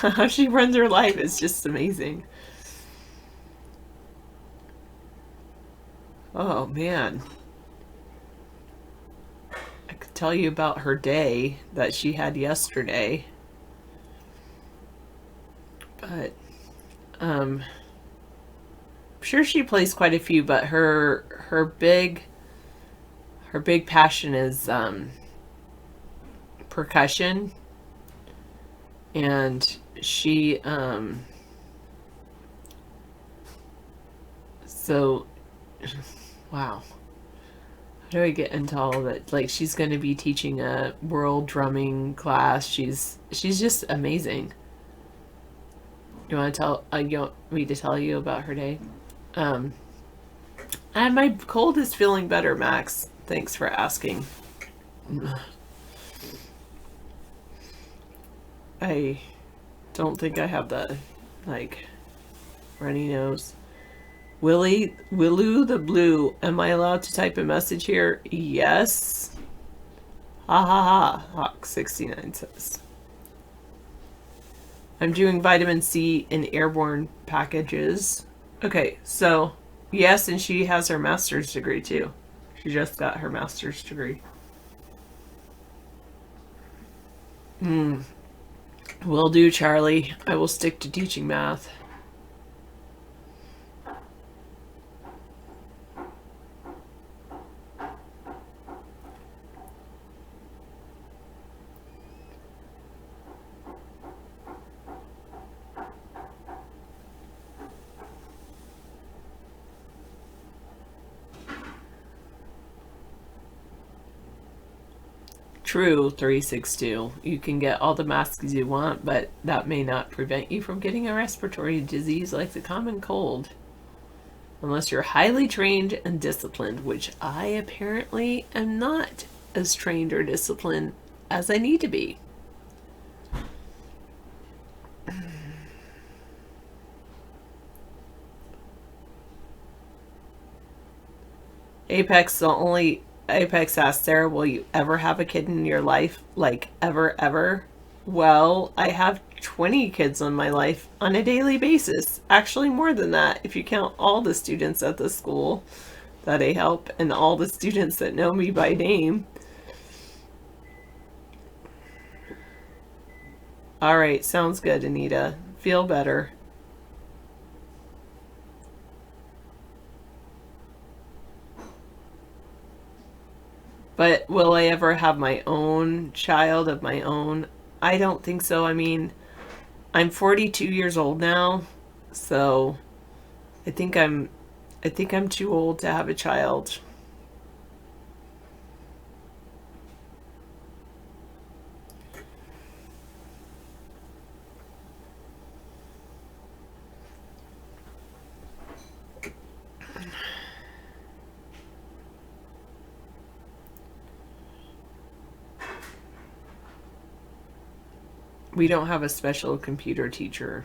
Speaker 11: runs her life. It's just amazing. Oh man. I could tell you about her day that she had yesterday. But I'm sure she plays quite a few, but her big passion is percussion, and she so wow, how do I get into all of it? Like, she's going to be teaching a world drumming class. She's just amazing. You want to tell you want me to tell you about her day? And my cold is feeling better, Max. Thanks for asking. I don't think I have the, like, runny nose. Willoo the Blue. Am I allowed to type a message here? Yes. Ha ha ha. Hawk69 says. I'm doing vitamin C in airborne packages. Okay, so yes, and she has her master's degree too. She just got her master's degree. Will do, Charlie. I will stick to teaching math. True, 362. You can get all the masks you want, but that may not prevent you from getting a respiratory disease like the common cold. Unless you're highly trained and disciplined, which I apparently am not as trained or disciplined as I need to be. Apex asks, Sarah, will you ever have a kid in your life? Like, ever? Well, I have 20 kids on my life on a daily basis. Actually, more than that, if you count all the students at the school that I help and all the students that know me by name. All right, sounds good, Anita. Feel better. But will I ever have my own child of my own? I don't think so. I mean, I'm 42 years old now, so I think I'm too old to have a child. We don't have a special computer teacher.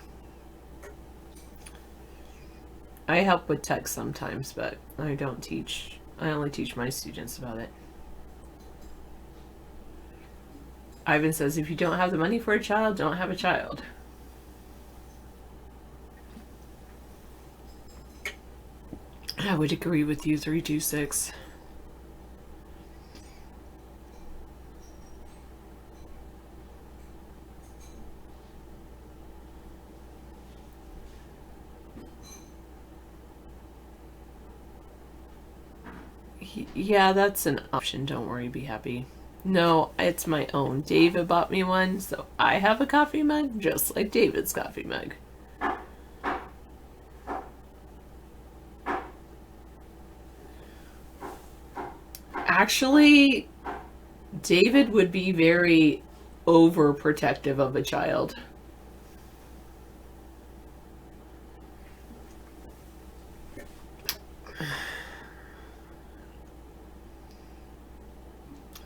Speaker 11: I help with tech sometimes, but I don't teach. I only teach my students about it. Ivan says, if you don't have the money for a child, don't have a child. I would agree with you, 326. Yeah, that's an option. Don't worry, be happy. No, it's my own. David bought me one, so I have a coffee mug just like David's coffee mug. Actually, David would be very overprotective of a child.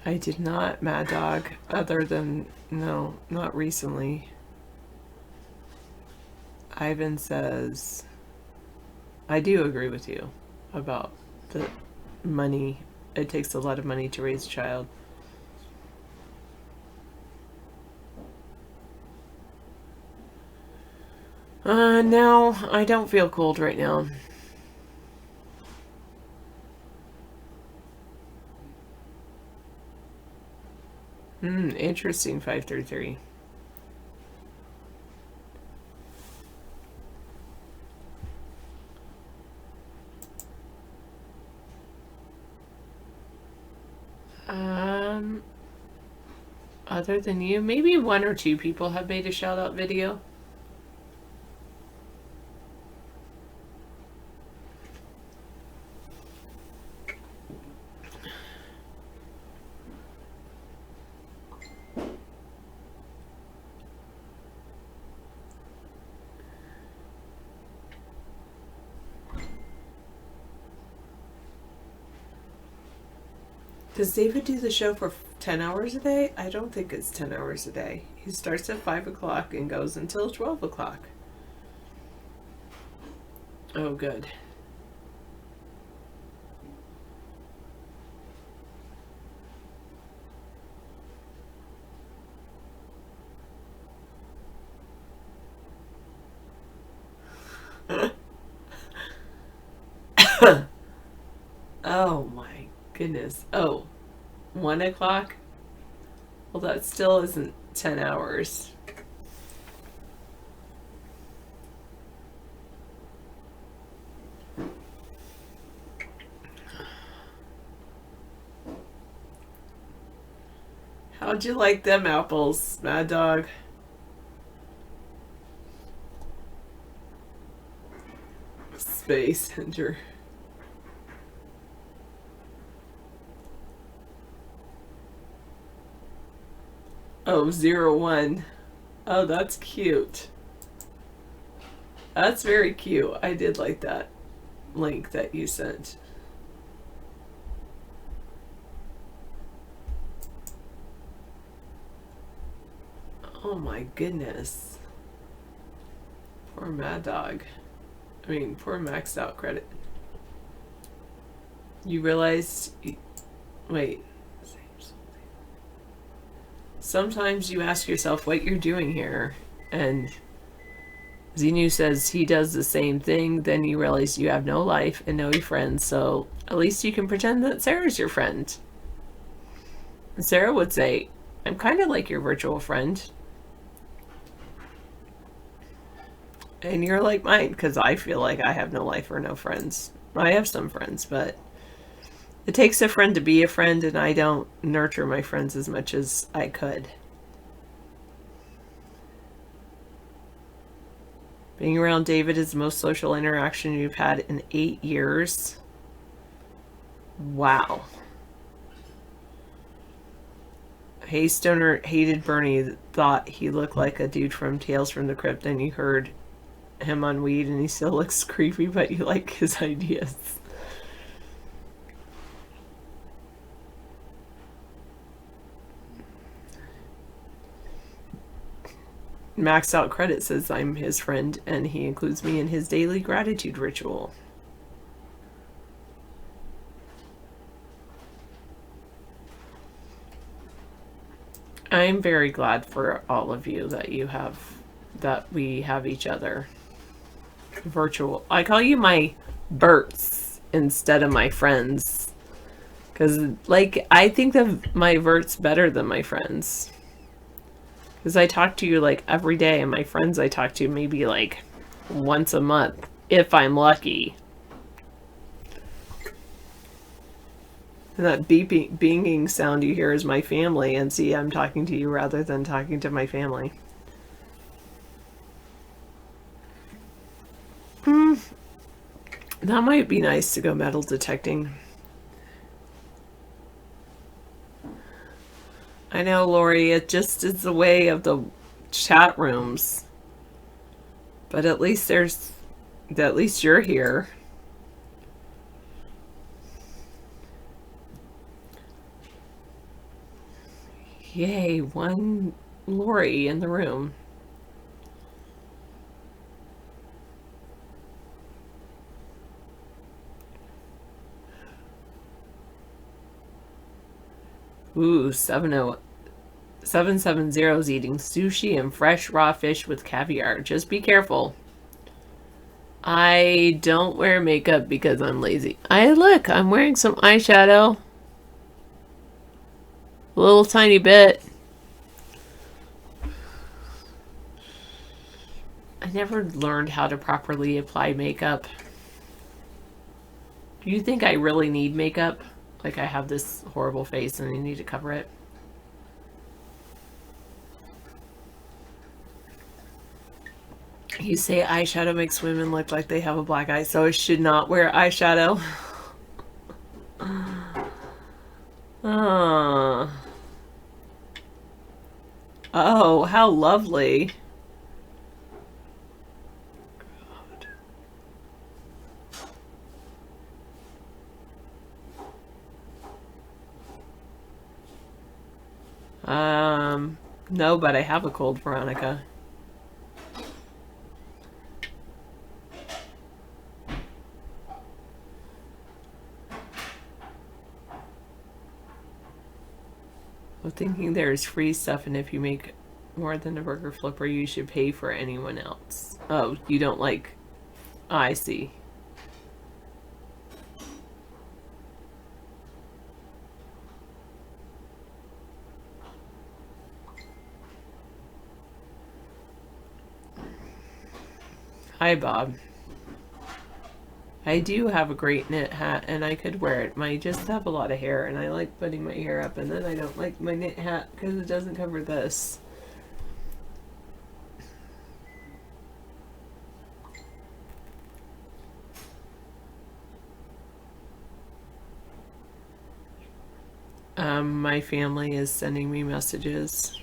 Speaker 11: I did not, Mad Dog, other than, no, not recently. Ivan says, I do agree with you about the money. It takes a lot of money to raise a child. No, I don't feel cold right now. Interesting, 533. Other than you, maybe one or two people have made a shout out video. Does David do the show for 10 hours a day? I don't think it's 10 hours a day. He starts at 5 o'clock and goes until 12 o'clock. Oh, good. Oh my goodness. Oh, 1 o'clock? Well, that still isn't 10 hours. How'd you like them apples, Mad Dog? Space Hunter. Oh, 01. Oh, that's cute. That's very cute. I did like that link that you sent. Oh my goodness. Poor Mad Dog. I mean, poor maxed out credit. You realized... Wait. Sometimes you ask yourself what you're doing here, and Xenu says he does the same thing. Then you realize you have no life and no friends, so at least you can pretend that Sarah's your friend. And Sarah would say, I'm kind of like your virtual friend. And you're like mine, because I feel like I have no life or no friends. I have some friends, but it takes a friend to be a friend, and I don't nurture my friends as much as I could. Being around David is the most social interaction you've had in 8 years. Wow. Hey Stoner hated Bernie, thought he looked like a dude from Tales from the Crypt, and you heard him on weed and he still looks creepy, but you like his ideas. Maxed Out Credit says I'm his friend and he includes me in his daily gratitude ritual. I'm very glad for all of you that we have each other. Virtual. I call you my Verts instead of my friends. Because, like, I think of my Verts better than my friends. Because I talk to you, like, every day, and my friends I talk to maybe, like, once a month, if I'm lucky. And that beeping, binging sound you hear is my family, and see, I'm talking to you rather than talking to my family. That might be nice to go metal detecting. I know, Lori, it just is the way of the chat rooms. But at least you're here. Yay, one Lori in the room. Ooh, 770 is eating sushi and fresh raw fish with caviar. Just be careful. I don't wear makeup because I'm lazy. Look, I'm wearing some eyeshadow. A little tiny bit. I never learned how to properly apply makeup. Do you think I really need makeup? Like I have this horrible face and I need to cover it? You say eyeshadow makes women look like they have a black eye, so I should not wear eyeshadow. Oh, how lovely. No, but I have a cold, Veronica. I'm thinking there's free stuff, and if you make more than a burger flipper, you should pay for anyone else. Oh, you don't like... I see. Hi, Bob. I do have a great knit hat, and I could wear it. I just have a lot of hair, and I like putting my hair up, and then I don't like my knit hat because it doesn't cover this. My family is sending me messages.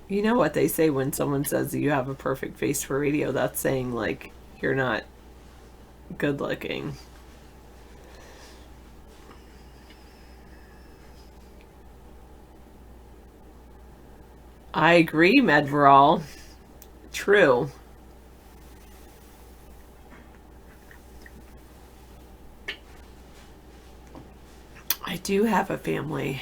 Speaker 11: You know what they say when someone says you have a perfect face for radio? That's saying, like, you're not good looking. I agree, Medveral. True. I do have a family.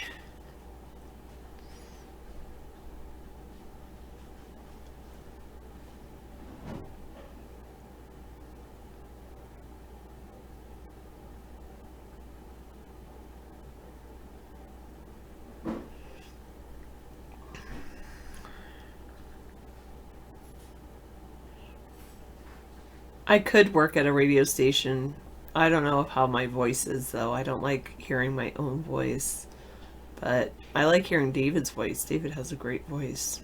Speaker 11: I could work at a radio station. I don't know how my voice is, though. I don't like hearing my own voice. But I like hearing David's voice. David has a great voice.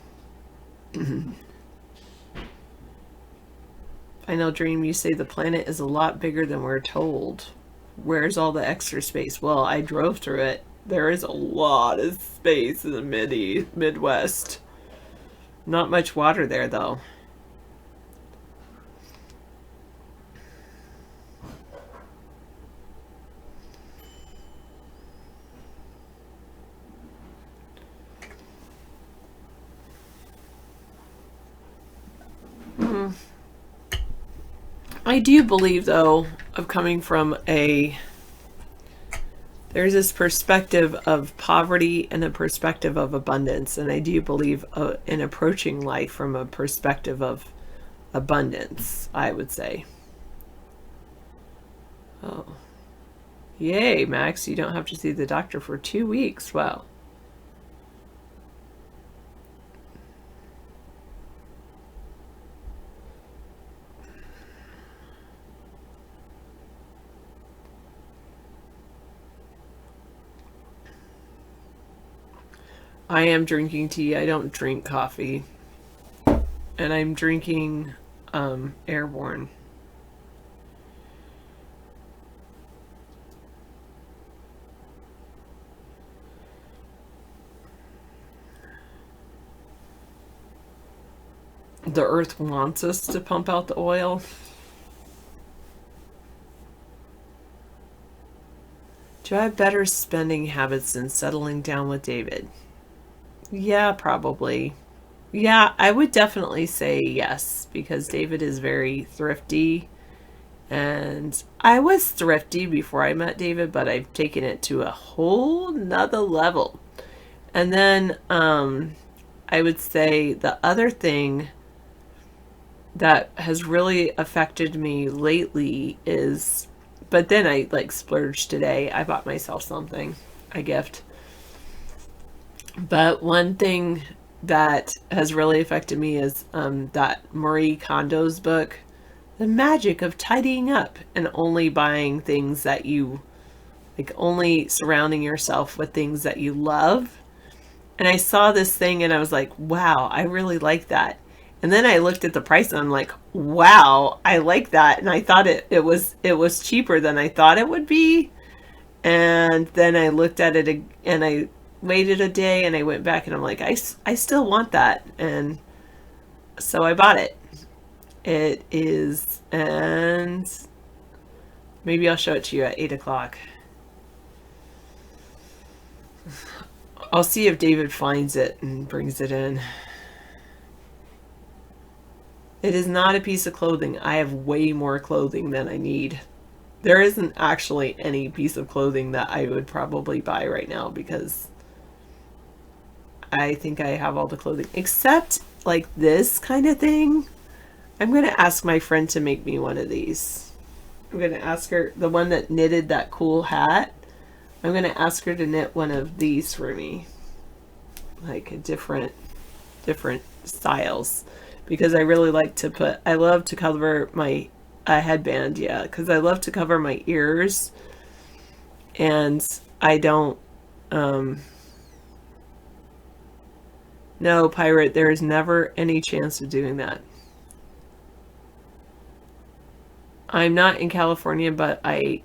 Speaker 11: Final Dream, you say the planet is a lot bigger than we're told. Where's all the extra space? Well, I drove through it. There is a lot of space in the Midwest. Not much water there, though. I do believe, though, of coming from there's this perspective of poverty and a perspective of abundance, and I do believe in approaching life from a perspective of abundance, I would say. Oh. Yay, Max, you don't have to see the doctor for 2 weeks. Wow. I am drinking tea. I don't drink coffee. And I'm drinking Airborne. The earth wants us to pump out the oil. Do I have better spending habits than settling down with David? Yeah, probably. Yeah, I would definitely say yes, because David is very thrifty. And I was thrifty before I met David, but I've taken it to a whole nother level. And then I would say the other thing that has really affected me lately is, but then I like splurged today. I bought myself something, a gift. But one thing that has really affected me is that Marie Kondo's book, The Magic of Tidying Up and Only Buying Things that you like, only surrounding yourself with things that you love. And I saw this thing and I was like, wow, I really like that. And then I looked at the price and I'm like, wow, I like that. And I thought it was cheaper than I thought it would be. And then I looked at it and I waited a day and I went back and I'm like, I still want that. And so I bought it. It is, and maybe I'll show it to you at 8 o'clock. I'll see if David finds it and brings it in. It is not a piece of clothing. I have way more clothing than I need. There isn't actually any piece of clothing that I would probably buy right now because I think I have all the clothing. Except like this kind of thing. I'm going to ask my friend to make me one of these. I'm going to ask her, the one that knitted that cool hat. I'm going to ask her to knit one of these for me. Like a different styles. Because I really like to I love to cover my headband, yeah. Because I love to cover my ears. And I don't, no, Pirate, there is never any chance of doing that. I'm not in California, but I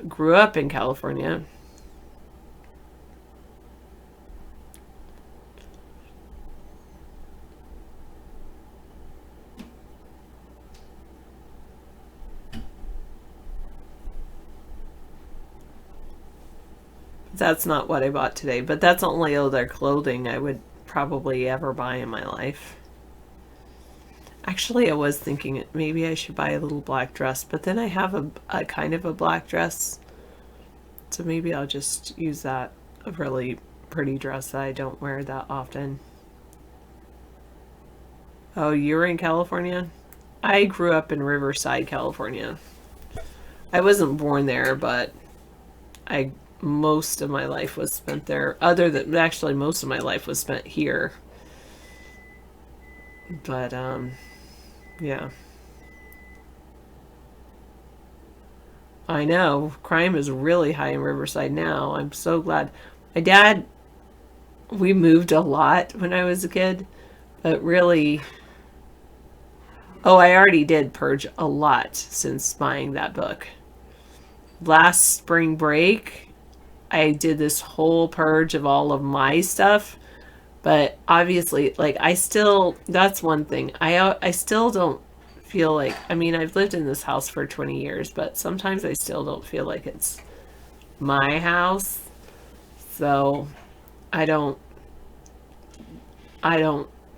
Speaker 11: grew up in California. That's not what I bought today, but that's only other clothing I would probably ever buy in my life. Actually, I was thinking maybe I should buy a little black dress, but then I have a kind of a black dress. So maybe I'll just use that, a really pretty dress that I don't wear that often. Oh, you're in California? I grew up in Riverside, California. I wasn't born there, but most of my life was spent there. Actually, most of my life was spent here. But, yeah. I know. Crime is really high in Riverside now. I'm so glad. My dad, we moved a lot when I was a kid. But really... Oh, I already did purge a lot since buying that book. Last spring break, I did this whole purge of all of my stuff. But obviously, like, that's one thing. I still don't feel like, I mean, I've lived in this house for 20 years, but sometimes I still don't feel like it's my house. So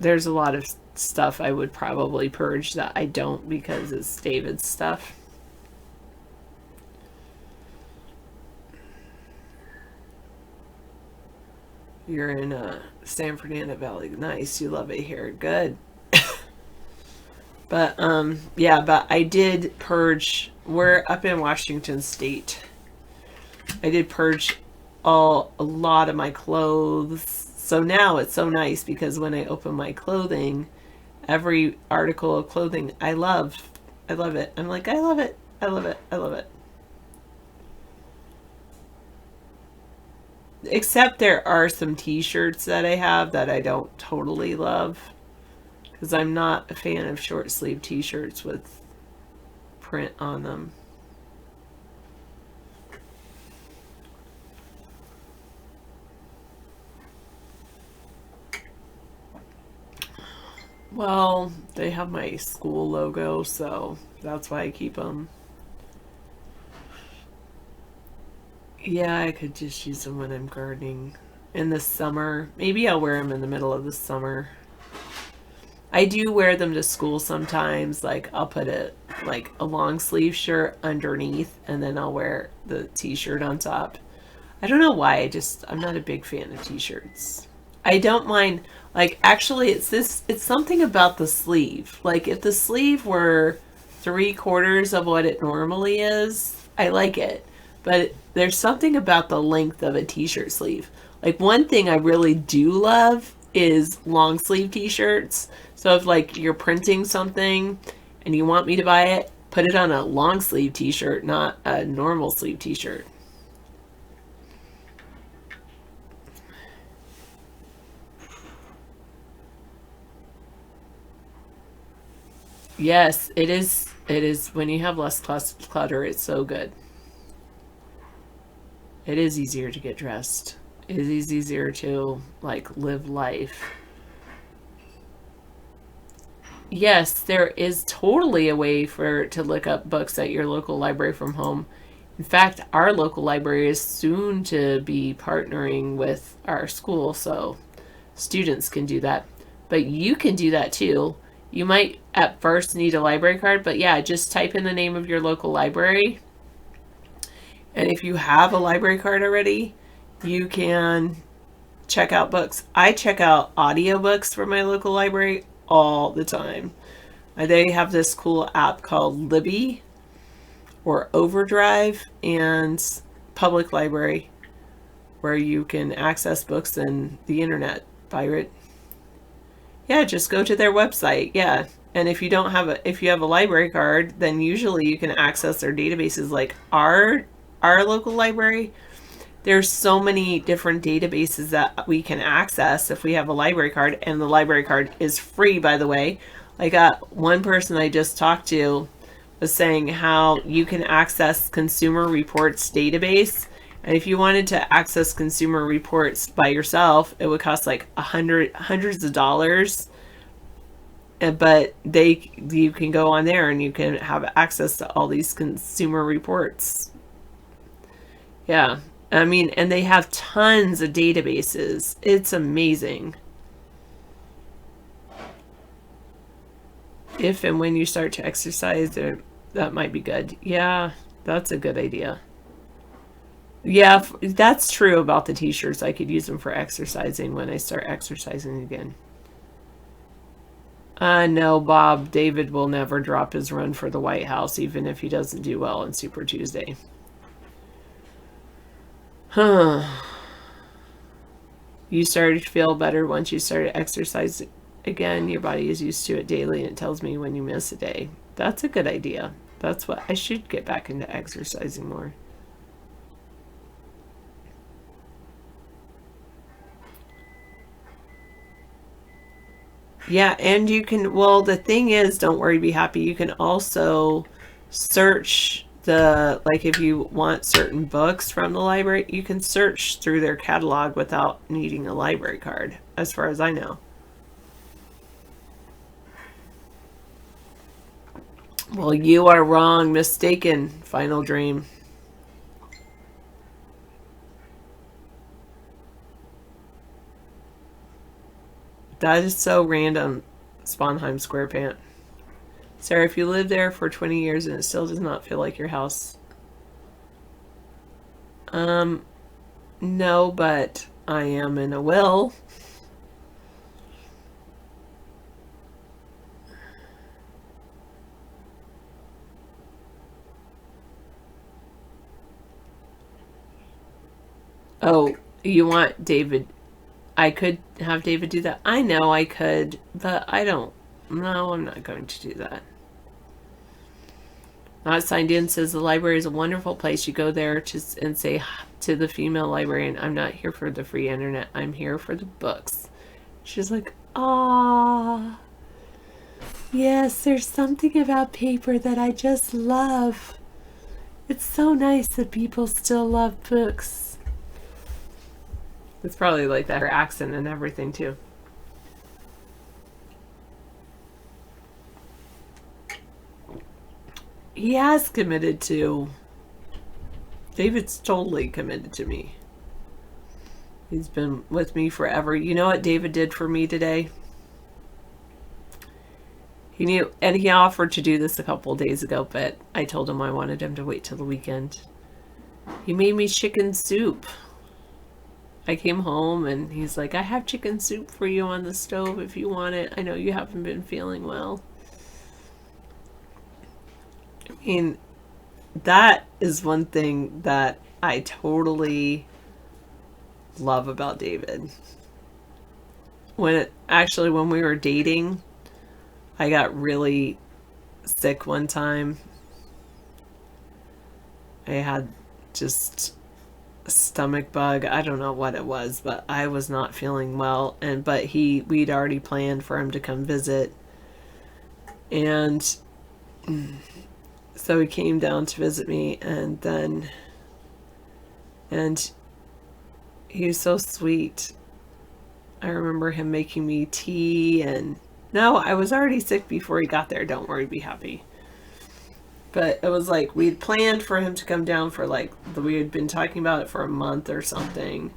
Speaker 11: there's a lot of stuff I would probably purge that I don't because it's David's stuff. You're in San Fernando Valley. Nice. You love it here. Good. But, yeah, but I did purge. We're up in Washington State. I did purge a lot of my clothes. So now it's so nice because when I open my clothing, every article of clothing I love it. I'm like, I love it. I love it. I love it. Except there are some t-shirts that I have that I don't totally love. Because I'm not a fan of short sleeve t-shirts with print on them. Well, they have my school logo, so that's why I keep them. Yeah, I could just use them when I'm gardening. In the summer. Maybe I'll wear them in the middle of the summer. I do wear them to school sometimes. Like I'll put a long sleeve shirt underneath and then I'll wear the t-shirt on top. I don't know why. I'm not a big fan of t-shirts. I don't mind, like, actually it's something about the sleeve. Like if the sleeve were 3/4 of what it normally is, I like it. But there's something about the length of a t-shirt sleeve. Like one thing I really do love is long sleeve t-shirts. So if like you're printing something and you want me to buy it, put it on a long sleeve t-shirt, not a normal sleeve t-shirt. Yes, it is. It is when you have less clutter, it's so good. It is easier to get dressed. It is easier to like live life. Yes, there is totally a way to look up books at your local library from home. In fact, our local library is soon to be partnering with our school, so students can do that. But you can do that too. You might at first need a library card, but yeah, just type in the name of your local library. And if you have a library card already, you can check out books. I check out audiobooks for my local library all the time. They have this cool app called Libby or Overdrive and Public Library where you can access books and the internet, pirate. Yeah, just go to their website. Yeah. And if you have a library card, then usually you can access their databases like our local library. There's so many different databases that we can access if we have a library card, and the library card is free, by the way. Like one person I just talked to was saying how you can access Consumer Reports database, and if you wanted to access Consumer Reports by yourself, it would cost like hundreds of dollars. But you can go on there and you can have access to all these Consumer Reports. Yeah. I mean, and they have tons of databases. It's amazing. If and when you start to exercise, that might be good. Yeah, that's a good idea. Yeah, that's true about the t-shirts. I could use them for exercising when I start exercising again. No, Bob, David will never drop his run for the White House, even if he doesn't do well on Super Tuesday. You started to feel better once you started exercising again. Your body is used to it daily and it tells me when you miss a day. That's a good idea. That's what I should get back into exercising more. Yeah, and you can, well, the thing is, don't worry, be happy. You can also search like if you want certain books from the library, you can search through their catalog without needing a library card, as far as I know. Well, you are wrong, mistaken, Final Dream. That is so random, Sponheim SquarePant. Sarah, if you live there for 20 years and it still does not feel like your house. No, but I am in a will. Oh, you want David? I could have David do that. I know I could, but I don't. No, I'm not going to do that. Not signed in says the library is a wonderful place. You go there and say to the female librarian, I'm not here for the free internet. I'm here for the books. She's like, ah, yes, there's something about paper that I just love. It's so nice that people still love books. It's probably like that, her accent and everything too. He has committed to David's totally committed to me. He's been with me forever. You know what David did for me today? He knew, and he offered to do this a couple of days ago, but I told him I wanted him to wait till the weekend. He made me chicken soup. I came home and he's like, I have chicken soup for you on the stove if you want it. I know you haven't been feeling well. I mean, that is one thing that I totally love about David. When we were dating, I got really sick one time. I had just a stomach bug. I don't know what it was, but I was not feeling well. But we'd already planned for him to come visit. And so he came down to visit me, and he was so sweet. I remember him making me tea, and no, I was already sick before he got there. Don't worry, be happy. But it was like we'd planned for him to come down for we had been talking about it for a month or something.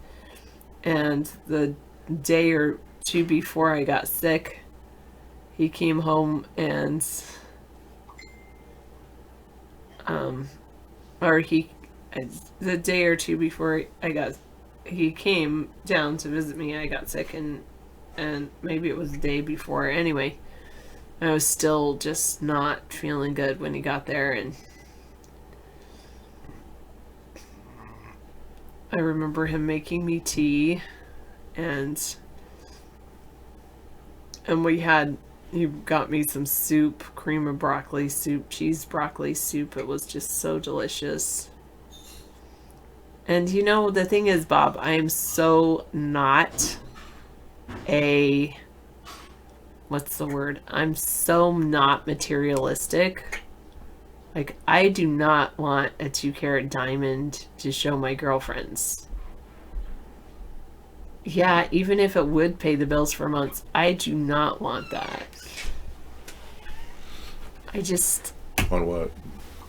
Speaker 11: And the day or two before I got sick, he came home and the day or two before he came down to visit me, I got sick, and maybe it was the day before. Anyway, I was still just not feeling good when he got there, and I remember him making me tea, and he got me some soup, cream of broccoli soup, cheese broccoli soup. It was just so delicious. And the thing is, Bob, I am so not I'm so not materialistic. Like, I do not want a 2-carat diamond to show my girlfriends. Yeah, even if it would pay the bills for months, I do not want that.
Speaker 2: On what?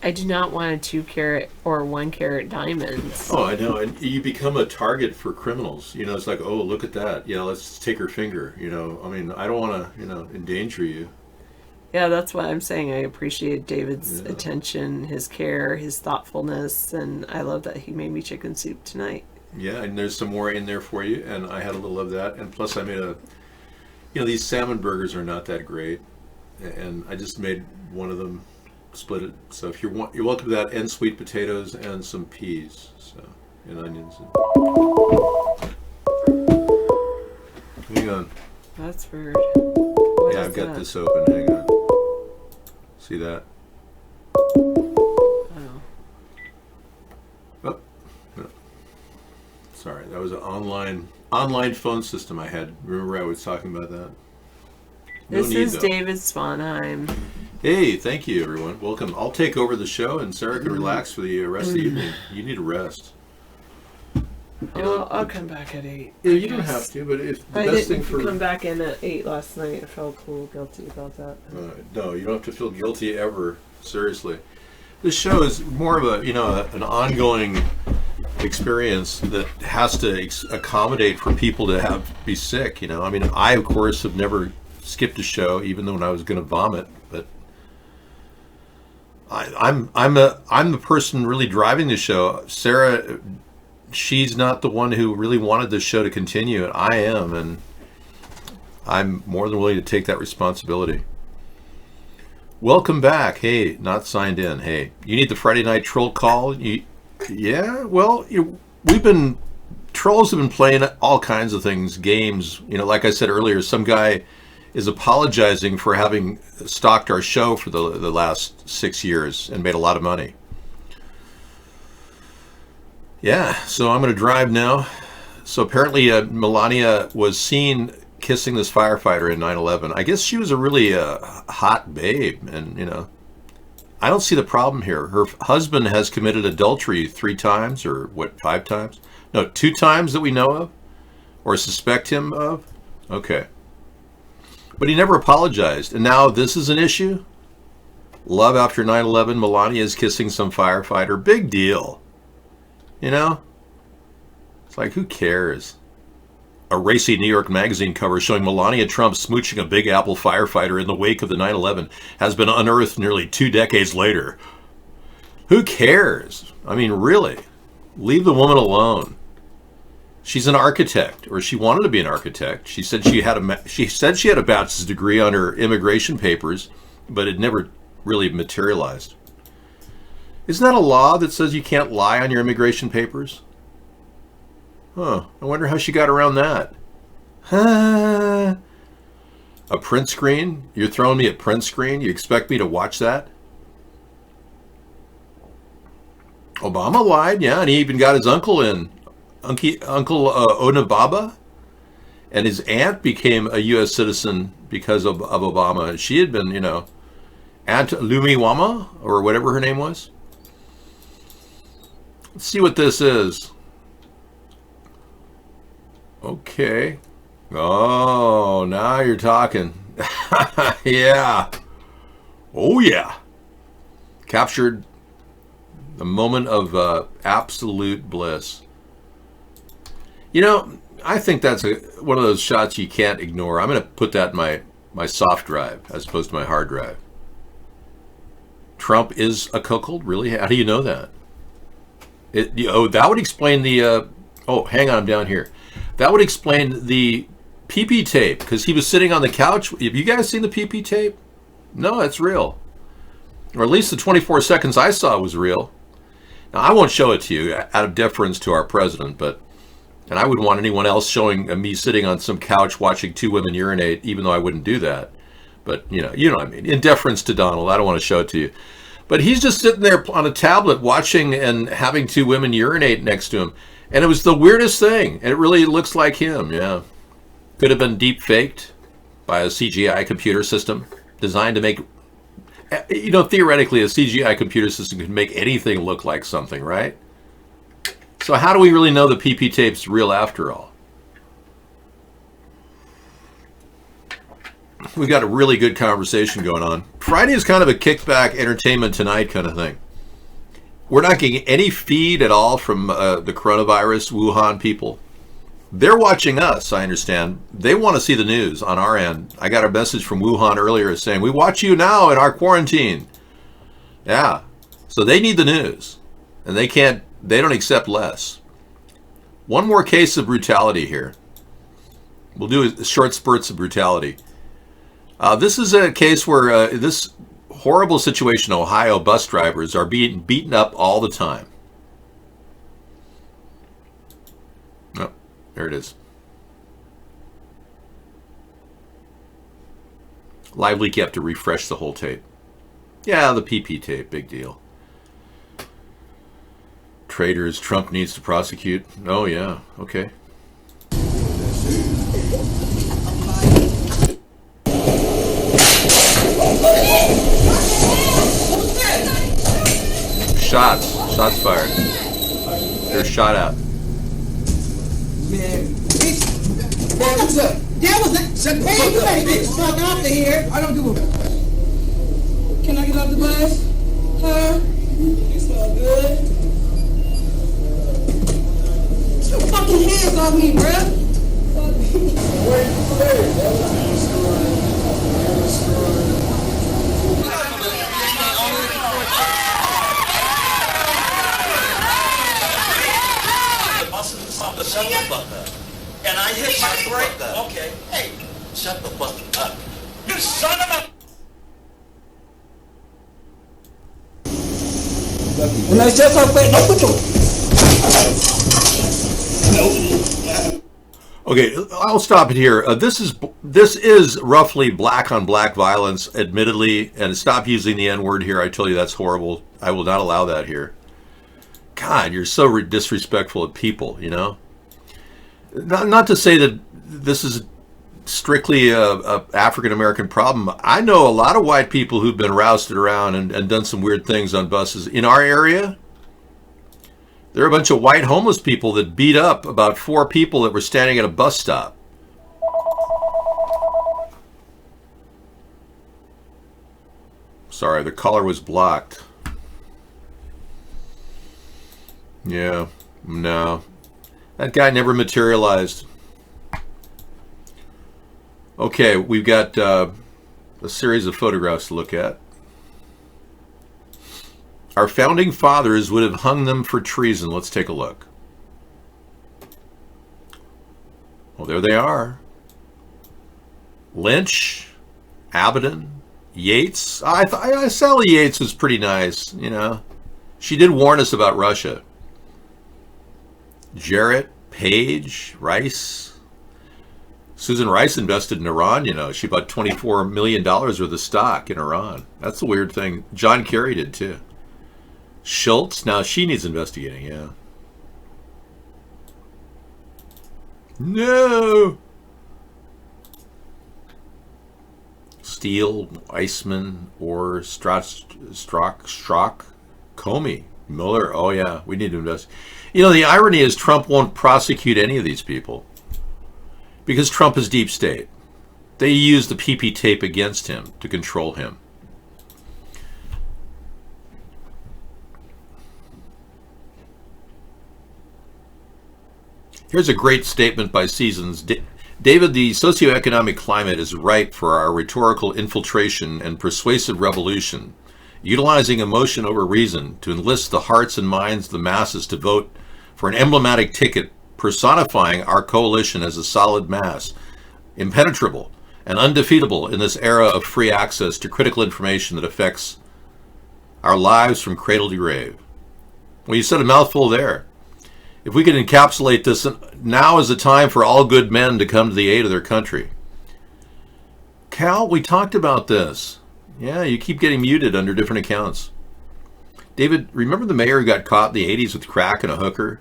Speaker 11: I do not want a 2-carat or 1-carat diamonds.
Speaker 2: Oh, I know. And you become a target for criminals. It's like, oh, look at that. Yeah, let's take her finger. I mean, I don't want to, endanger you.
Speaker 11: Yeah, that's what I'm saying. I appreciate David's attention, his care, his thoughtfulness, and I love that he made me chicken soup tonight.
Speaker 2: Yeah, and there's some more in there for you, and I had a little of that. And plus I made these salmon burgers are not that great, and I just made one of them, split it. So if you're welcome to that, and sweet potatoes and some peas, and onions. Hang on.
Speaker 11: That's weird. What
Speaker 2: I've got this open. Hang on. See that?
Speaker 11: Oh.
Speaker 2: Oh. No. Sorry, that was an online phone system I had. Remember I was talking about that?
Speaker 11: This is David Sponheim.
Speaker 2: Hey, thank you, everyone. Welcome. I'll take over the show, and Sarah can relax for the rest of the evening. You need a rest.
Speaker 11: I'll come back at 8.
Speaker 2: Yeah, you don't have to, but it's the best thing for...
Speaker 11: I didn't come back in at 8 last night. I felt a little guilty about that.
Speaker 2: No, you don't have to feel guilty ever. Seriously. This show is more of an ongoing experience that has to accommodate for people to be sick. I mean, I, of course, have never skipped a show, even though when I was going to vomit, but I'm the person really driving the show. Sarah, she's not the one who really wanted the show to continue. I am, and I'm more than willing to take that responsibility. Welcome back. Hey, not signed in. Hey, you need the Friday night troll call? Yeah, well, trolls have been playing all kinds of things, games. Like I said earlier, some guy is apologizing for having stalked our show for the last 6 years and made a lot of money. Yeah, so I'm going to drive now. So apparently Melania was seen kissing this firefighter in 9/11. I guess she was a really hot babe, and I don't see the problem here. Her husband has committed adultery 3 times, or 5 times? No, 2 times that we know of, or suspect him of. Okay. But he never apologized, and now this is an issue? Love after 9/11, Melania is kissing some firefighter. Big deal. You know? It's like, who cares? A racy New York Magazine cover showing Melania Trump smooching a Big Apple firefighter in the wake of the 9/11 has been unearthed nearly 2 decades later. Who cares? I mean, really? Leave the woman alone. She's an architect, or she wanted to be an architect. She said she had a bachelor's degree on her immigration papers, but it never really materialized. Isn't that a law that says you can't lie on your immigration papers? Huh, I wonder how she got around that. A print screen? You're throwing me a print screen? You expect me to watch that? Obama lied, yeah, and he even got his uncle in. Uncle Onababa, and his aunt became a U.S. citizen because of Obama. She had been, you know, Aunt Lumiwama, or whatever her name was. Let's see what this is. Okay. Oh, now you're talking. Yeah. Oh, yeah. Captured a moment of absolute bliss. You know, I think that's one of those shots you can't ignore. I'm going to put that in my soft drive as opposed to my hard drive. Trump is a cuckold? Really? How do you know that? That would explain the... oh, hang on, I'm down here. That would explain the PP tape, because he was sitting on the couch. Have you guys seen the PP tape? No, that's real. Or at least the 24 seconds I saw was real. Now, I won't show it to you out of deference to our president, but... And I wouldn't want anyone else showing me sitting on some couch watching 2 women urinate, even though I wouldn't do that. But, you know what I mean. In deference to Donald, I don't want to show it to you. But he's just sitting there on a tablet watching and having 2 women urinate next to him. And it was the weirdest thing. And it really looks like him, yeah. Could have been deep faked by a CGI computer system designed to make... You know, theoretically, a CGI computer system could make anything look like something, right? So how do we really know the PP tape's real after all? We've got a really good conversation going on. Friday is kind of a kickback entertainment tonight kind of thing. We're not getting any feed at all from the coronavirus Wuhan people. They're watching us, I understand. They want to see the news on our end. I got a message from Wuhan earlier saying, we watch you now in our quarantine. Yeah. So they need the news. And they don't accept less. One more case of brutality here. We'll do short spurts of brutality. This is a case where this horrible situation, Ohio bus drivers are being beaten up all the time. Oh, there it is. Lively have to refresh the whole tape. Yeah, the PP tape, big deal. Traitors Trump needs to prosecute. Oh, yeah. Okay. Shots fired. They're shot out.
Speaker 9: Man, what's up? That was it. Man, you better get the fuck out of here. I don't give a... Can I get off the bus? Huh? You smell good. Get your fucking hands off me, bruh.
Speaker 12: Shut the fuck up. And I hit my brake. Okay. Hey, shut the fuck up. You son of a...
Speaker 9: When I just up there, no put
Speaker 2: Okay, I'll stop it here. This is roughly black on black violence, admittedly, and stop using the N-word here. I tell you that's horrible. I will not allow that here. God, you're so disrespectful of people, you know? Not to say that this is strictly a African-American problem. I know a lot of white people who've been rousted around and done some weird things on buses. In our area, there are a bunch of white homeless people that beat up about 4 people that were standing at a bus stop. Sorry, the caller was blocked. Yeah. No. That guy never materialized. Okay, we've got a series of photographs to look at. Our founding fathers would have hung them for treason. Let's take a look. Well, there they are. Lynch, Abaddon, Yates. Sally Yates was pretty nice, you know. She did warn us about Russia. Jarrett, Page, Rice. Susan Rice invested in Iran, you know. She bought $24 million worth of stock in Iran. That's a weird thing. John Kerry did too. Schultz, now she needs investigating, yeah. No! Steele, Weissman, Orr, Strzok, Comey, Mueller. Oh yeah, we need to invest. You know, the irony is Trump won't prosecute any of these people because Trump is deep state. They use the PP tape against him to control him. Here's a great statement by Seasons. David, the socioeconomic climate is ripe for our rhetorical infiltration and persuasive revolution, utilizing emotion over reason to enlist the hearts and minds of the masses to vote for an emblematic ticket personifying our coalition as a solid mass, impenetrable and undefeatable in this era of free access to critical information that affects our lives from cradle to grave. Well, you said a mouthful there. If we can encapsulate this, now is the time for all good men to come to the aid of their country. Cal, we talked about this. Yeah, you keep getting muted under different accounts. David, remember the mayor who got caught in the 80s with crack and a hooker?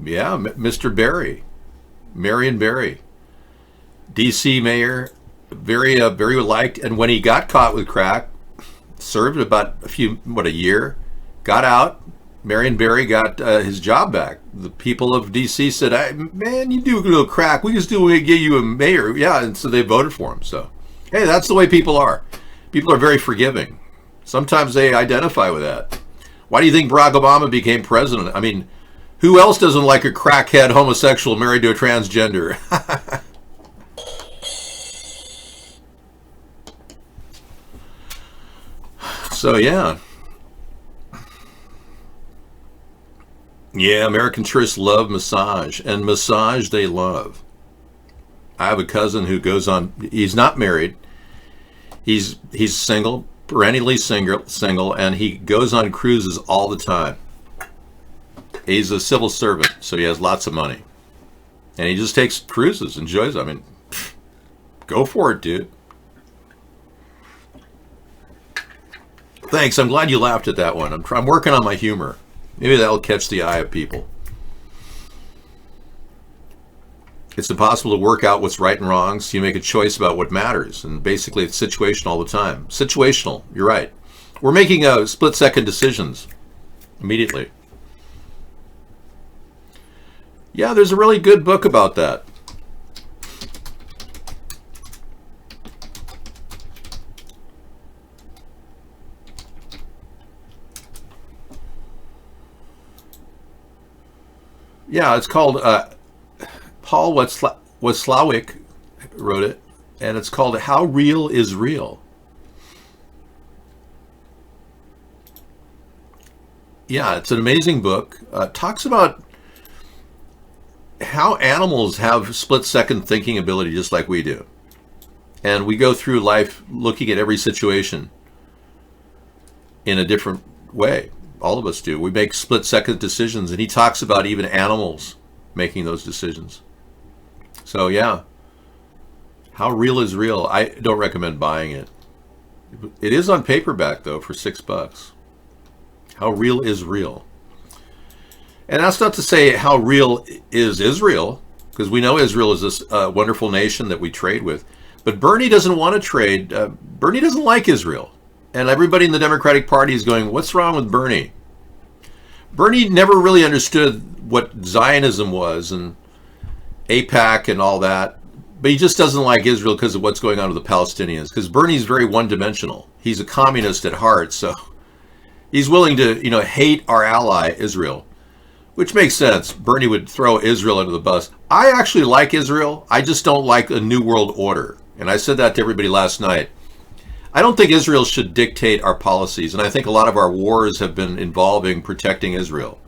Speaker 2: Yeah, Mr. Barry. Marion Barry. D.C. mayor, very liked. And when he got caught with crack, served about a year, got out. Marion Barry got his job back. The people of D.C. said, hey, man, you do a little crack. We just do give you a mayor. Yeah, and so they voted for him. So, hey, that's the way people are. People are very forgiving. Sometimes they identify with that. Why do you think Barack Obama became president? I mean, who else doesn't like a crackhead homosexual married to a transgender? So, yeah. Yeah, American tourists love massage, and massage they love. I have a cousin who goes on, he's not married, he's single, perennially single, and he goes on cruises all the time. He's a civil servant, so he has lots of money. And he just takes cruises, enjoys it. I mean, go for it, dude. Thanks, I'm glad you laughed at that one. I'm working on my humor. Maybe that'll catch the eye of people. It's impossible to work out what's right and wrong, so you make a choice about what matters. And basically, it's situational all the time. Situational, you're right. We're making split-second decisions immediately. Yeah, there's a really good book about that. Yeah, it's called, Paul Watzlawick wrote it, and it's called How Real is Real. Yeah, it's an amazing book. Talks about how animals have split-second thinking ability just like we do. And we go through life looking at every situation in a different way. All of us do. We make split-second decisions, and he talks about even animals making those decisions. So, yeah. How Real is Real. I don't recommend buying it. It is on paperback, though, for $6. How Real is Real. And that's not to say how real is Israel, because we know Israel is this wonderful nation that we trade with. But Bernie doesn't want to trade. Bernie doesn't like Israel. And everybody in the Democratic Party is going, what's wrong with Bernie? Bernie never really understood what Zionism was and AIPAC and all that. But he just doesn't like Israel because of what's going on with the Palestinians. Because Bernie's very one-dimensional. He's a communist at heart, so he's willing to, hate our ally, Israel. which makes sense. Bernie would throw Israel under the bus. I actually like Israel. I just don't like a new world order. And I said that to everybody last night. I don't think Israel should dictate our policies, and I think a lot of our wars have been involving protecting Israel.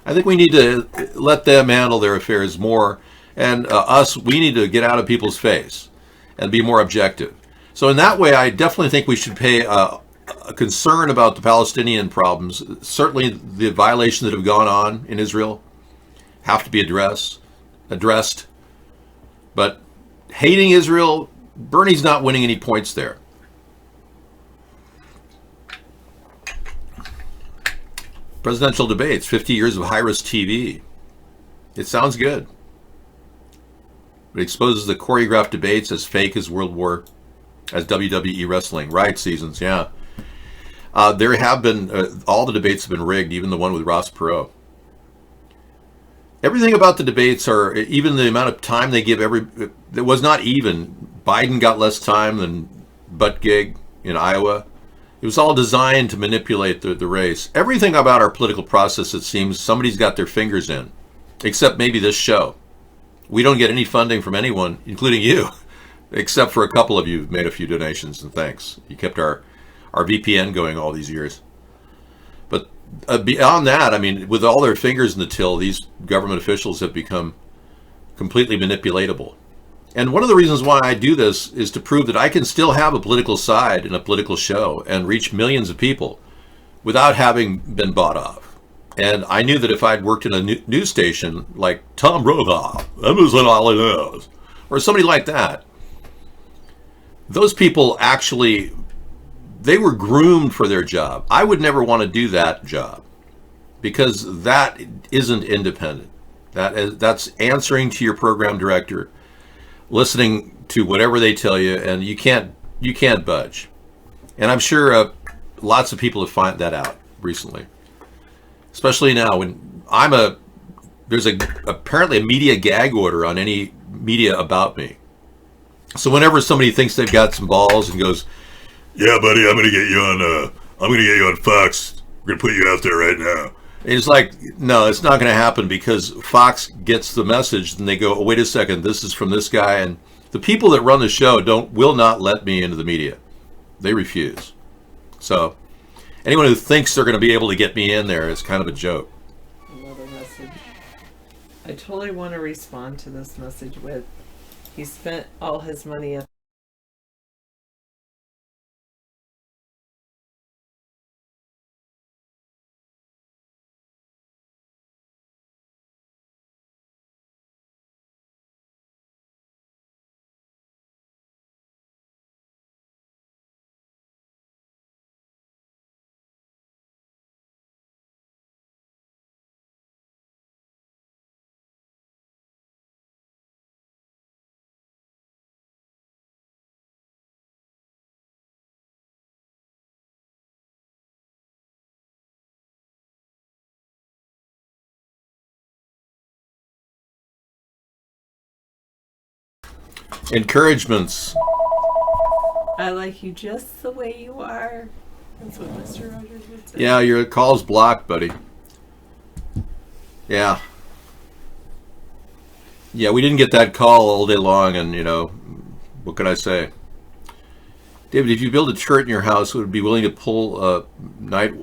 Speaker 2: I think we need to let them handle their affairs more, and we need to get out of people's face and be more objective. So in that way, I definitely think we should pay a concern about the Palestinian problems. Certainly the violations that have gone on in Israel have to be addressed. But hating Israel, Bernie's not winning any points there. Presidential debates, 50 years of high-risk TV. It sounds good. It exposes the choreographed debates as fake as as WWE wrestling. Riot seasons, yeah. There have been, all the debates have been rigged, even the one with Ross Perot. Everything about the debates even the amount of time they give it was not even. Biden got less time than Buttigieg in Iowa. It was all designed to manipulate the race. Everything about our political process, it seems, somebody's got their fingers in, except maybe this show. We don't get any funding from anyone, including you, except for a couple of you who've made a few donations, and thanks. You kept our VPN going all these years. But beyond that, I mean, with all their fingers in the till, these government officials have become completely manipulatable. And one of the reasons why I do this is to prove that I can still have a political side in a political show and reach millions of people without having been bought off. And I knew that if I'd worked in a news station like Tom Brokaw, Amazon All News, or somebody like that, those people actually, they were groomed for their job. I would never want to do that job because that isn't independent. That's answering to your program director, listening to whatever they tell you, and you can't budge. And I'm sure lots of people have found that out recently, especially now when there's apparently a media gag order on any media about me. So whenever somebody thinks they've got some balls and goes, "Yeah, buddy, I'm gonna get you on Fox. We're gonna put you out there right now." It's like, no, it's not going to happen because Fox gets the message and they go, "Oh, wait a second, this is from this guy." And the people that run the show will not let me into the media. They refuse. So anyone who thinks they're going to be able to get me in there is kind of a joke.
Speaker 11: Another message. I totally want to respond to this message with, he spent all his money at
Speaker 2: Encouragements.
Speaker 11: I like you just the way you are. That's what Mr. Rogers would say.
Speaker 2: Yeah, your call's blocked, buddy. Yeah. Yeah, we didn't get that call all day long, and, what can I say? David, if you build a turret in your house, would be willing to pull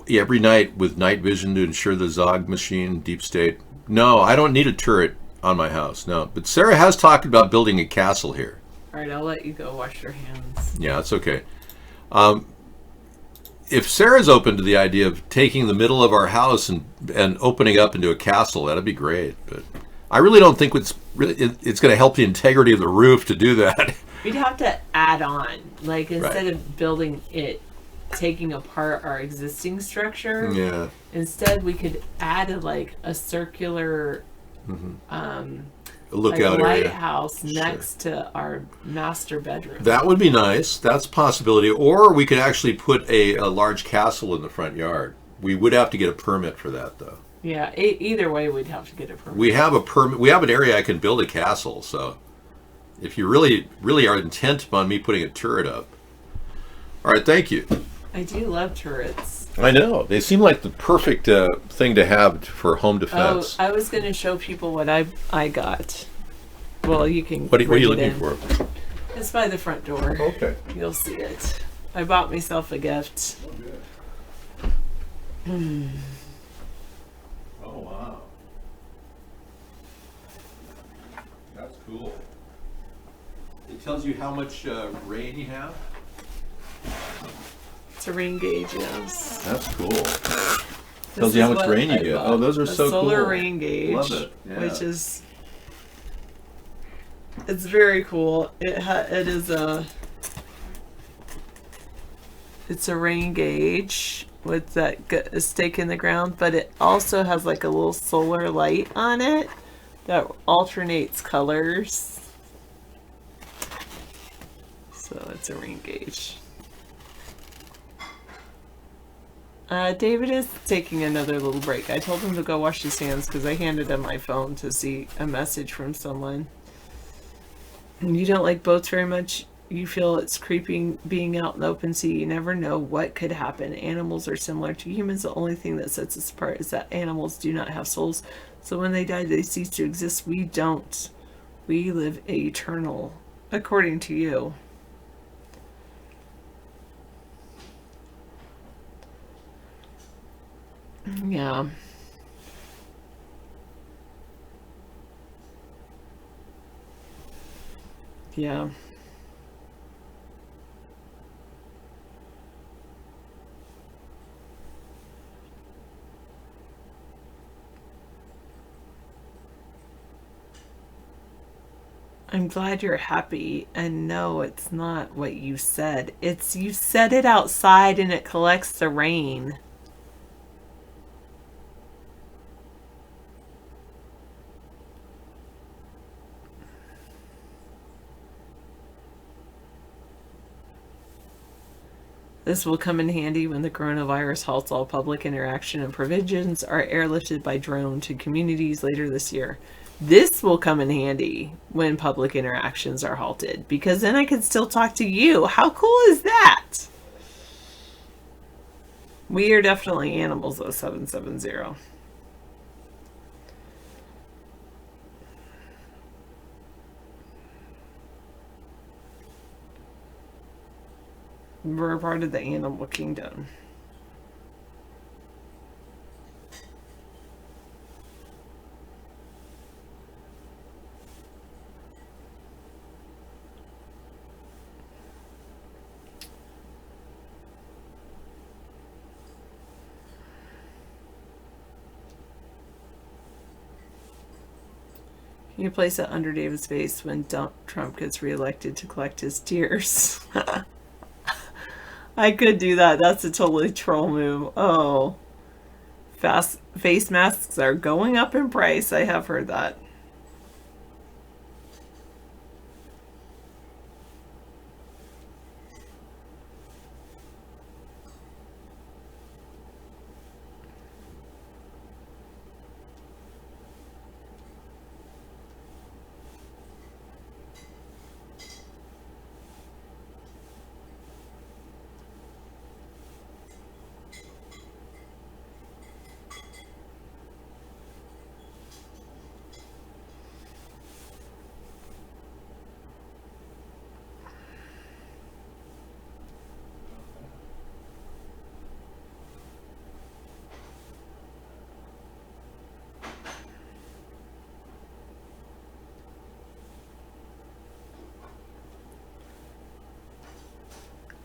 Speaker 2: every night with night vision to ensure the Zog machine, deep state? No, I don't need a turret on my house, no. But Sarah has talked about building a castle here.
Speaker 11: All right, I'll let you go wash your hands.
Speaker 2: Yeah, it's okay. If Sarah's open to the idea of taking the middle of our house and opening up into a castle, that'd be great. But I really don't think it's going to help the integrity of the roof to do that.
Speaker 11: We'd have to add on, like instead of building it, taking apart our existing structure.
Speaker 2: Yeah.
Speaker 11: Instead, we could add a circular.
Speaker 2: A lookout area.
Speaker 11: Lighthouse next to our master bedroom.
Speaker 2: That would be nice. That's a possibility. Or we could actually put a large castle in the front yard. We would have to get a permit for that, though.
Speaker 11: Yeah, either way, we'd have to get a permit.
Speaker 2: We have a permit. We have an area I can build a castle. So, if you really, really are intent on me putting a turret up, all right. Thank you.
Speaker 11: I do love turrets.
Speaker 2: I know. They seem like the perfect thing to have for home defense.
Speaker 11: Oh, I was going to show people what I got. Well, you can.
Speaker 2: What are you looking
Speaker 11: in.
Speaker 2: for?
Speaker 11: It's by the front door.
Speaker 2: Okay.
Speaker 11: You'll see it. I bought myself a gift.
Speaker 2: Oh, wow. That's cool. It tells you how much rain you have?
Speaker 11: It's a rain gauge, yes.
Speaker 2: That's cool. Tells you how much rain you get. Oh, those are so cool.
Speaker 11: A solar rain gauge.
Speaker 2: Love it. Yeah.
Speaker 11: Which is... It's very cool. It is a... It's a rain gauge with that stake in the ground, but it also has like a little solar light on it that alternates colors. So it's a rain gauge. David is taking another little break. I told him to go wash his hands because I handed him my phone to see a message from someone. And you don't like boats very much. You feel it's creeping being out in the open sea. You never know what could happen. Animals are similar to humans. The only thing that sets us apart is that animals do not have souls. So when they die, they cease to exist. We don't. We live eternal, according to you. Yeah. Yeah. I'm glad you're happy, and no, it's not what you said. It's you set it outside and it collects the rain. This will come in handy when the coronavirus halts all public interaction and provisions are airlifted by drone to communities later this year. This will come in handy when public interactions are halted, because then I can still talk to you. How cool is that? We are definitely animals, though, 770. We're a part of the animal kingdom. You place it under David's face when Trump gets reelected to collect his tears. I could do that. That's a totally troll move. Oh. Face masks are going up in price. I have heard that.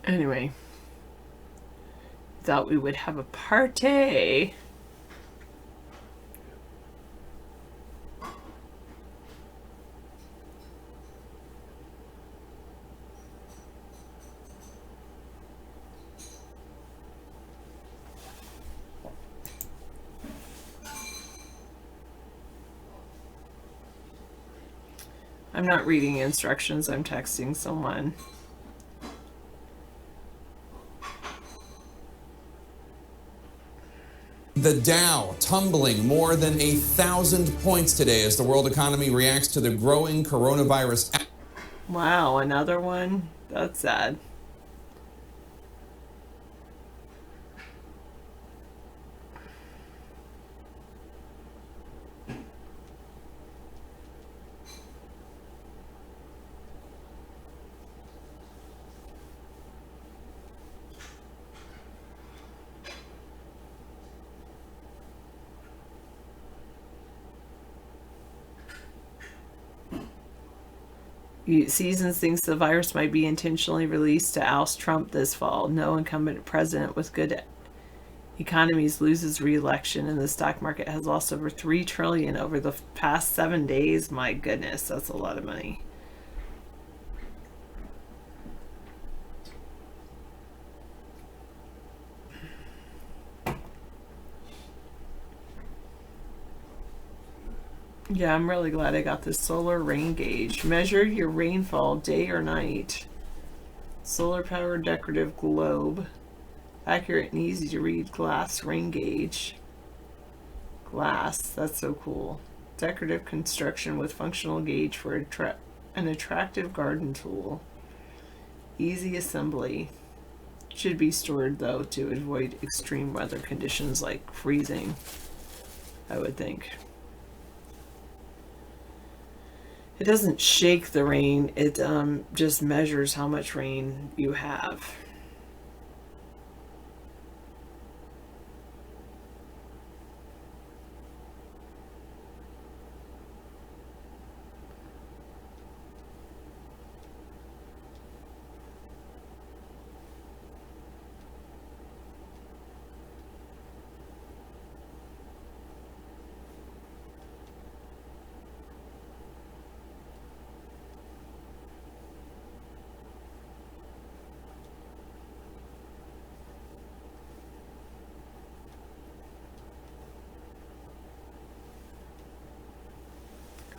Speaker 11: Anyway, thought we would have a party. I'm not reading instructions, I'm texting someone.
Speaker 13: The Dow tumbling more than 1,000 points today as the world economy reacts to the growing coronavirus.
Speaker 11: Wow, another one? That's sad. Seasons thinks the virus might be intentionally released to oust Trump this fall. No incumbent president with good economies loses re-election, and the stock market has lost over $3 trillion over the past 7 days. My goodness, that's a lot of money. Yeah, I'm really glad I got this solar rain gauge. Measure your rainfall day or night. Solar powered decorative globe. Accurate and easy to read glass rain gauge. Glass, that's so cool. Decorative construction with functional gauge for an attractive garden tool. Easy assembly. Should be stored though to avoid extreme weather conditions like freezing, I would think. It doesn't shake the rain, it just measures how much rain you have.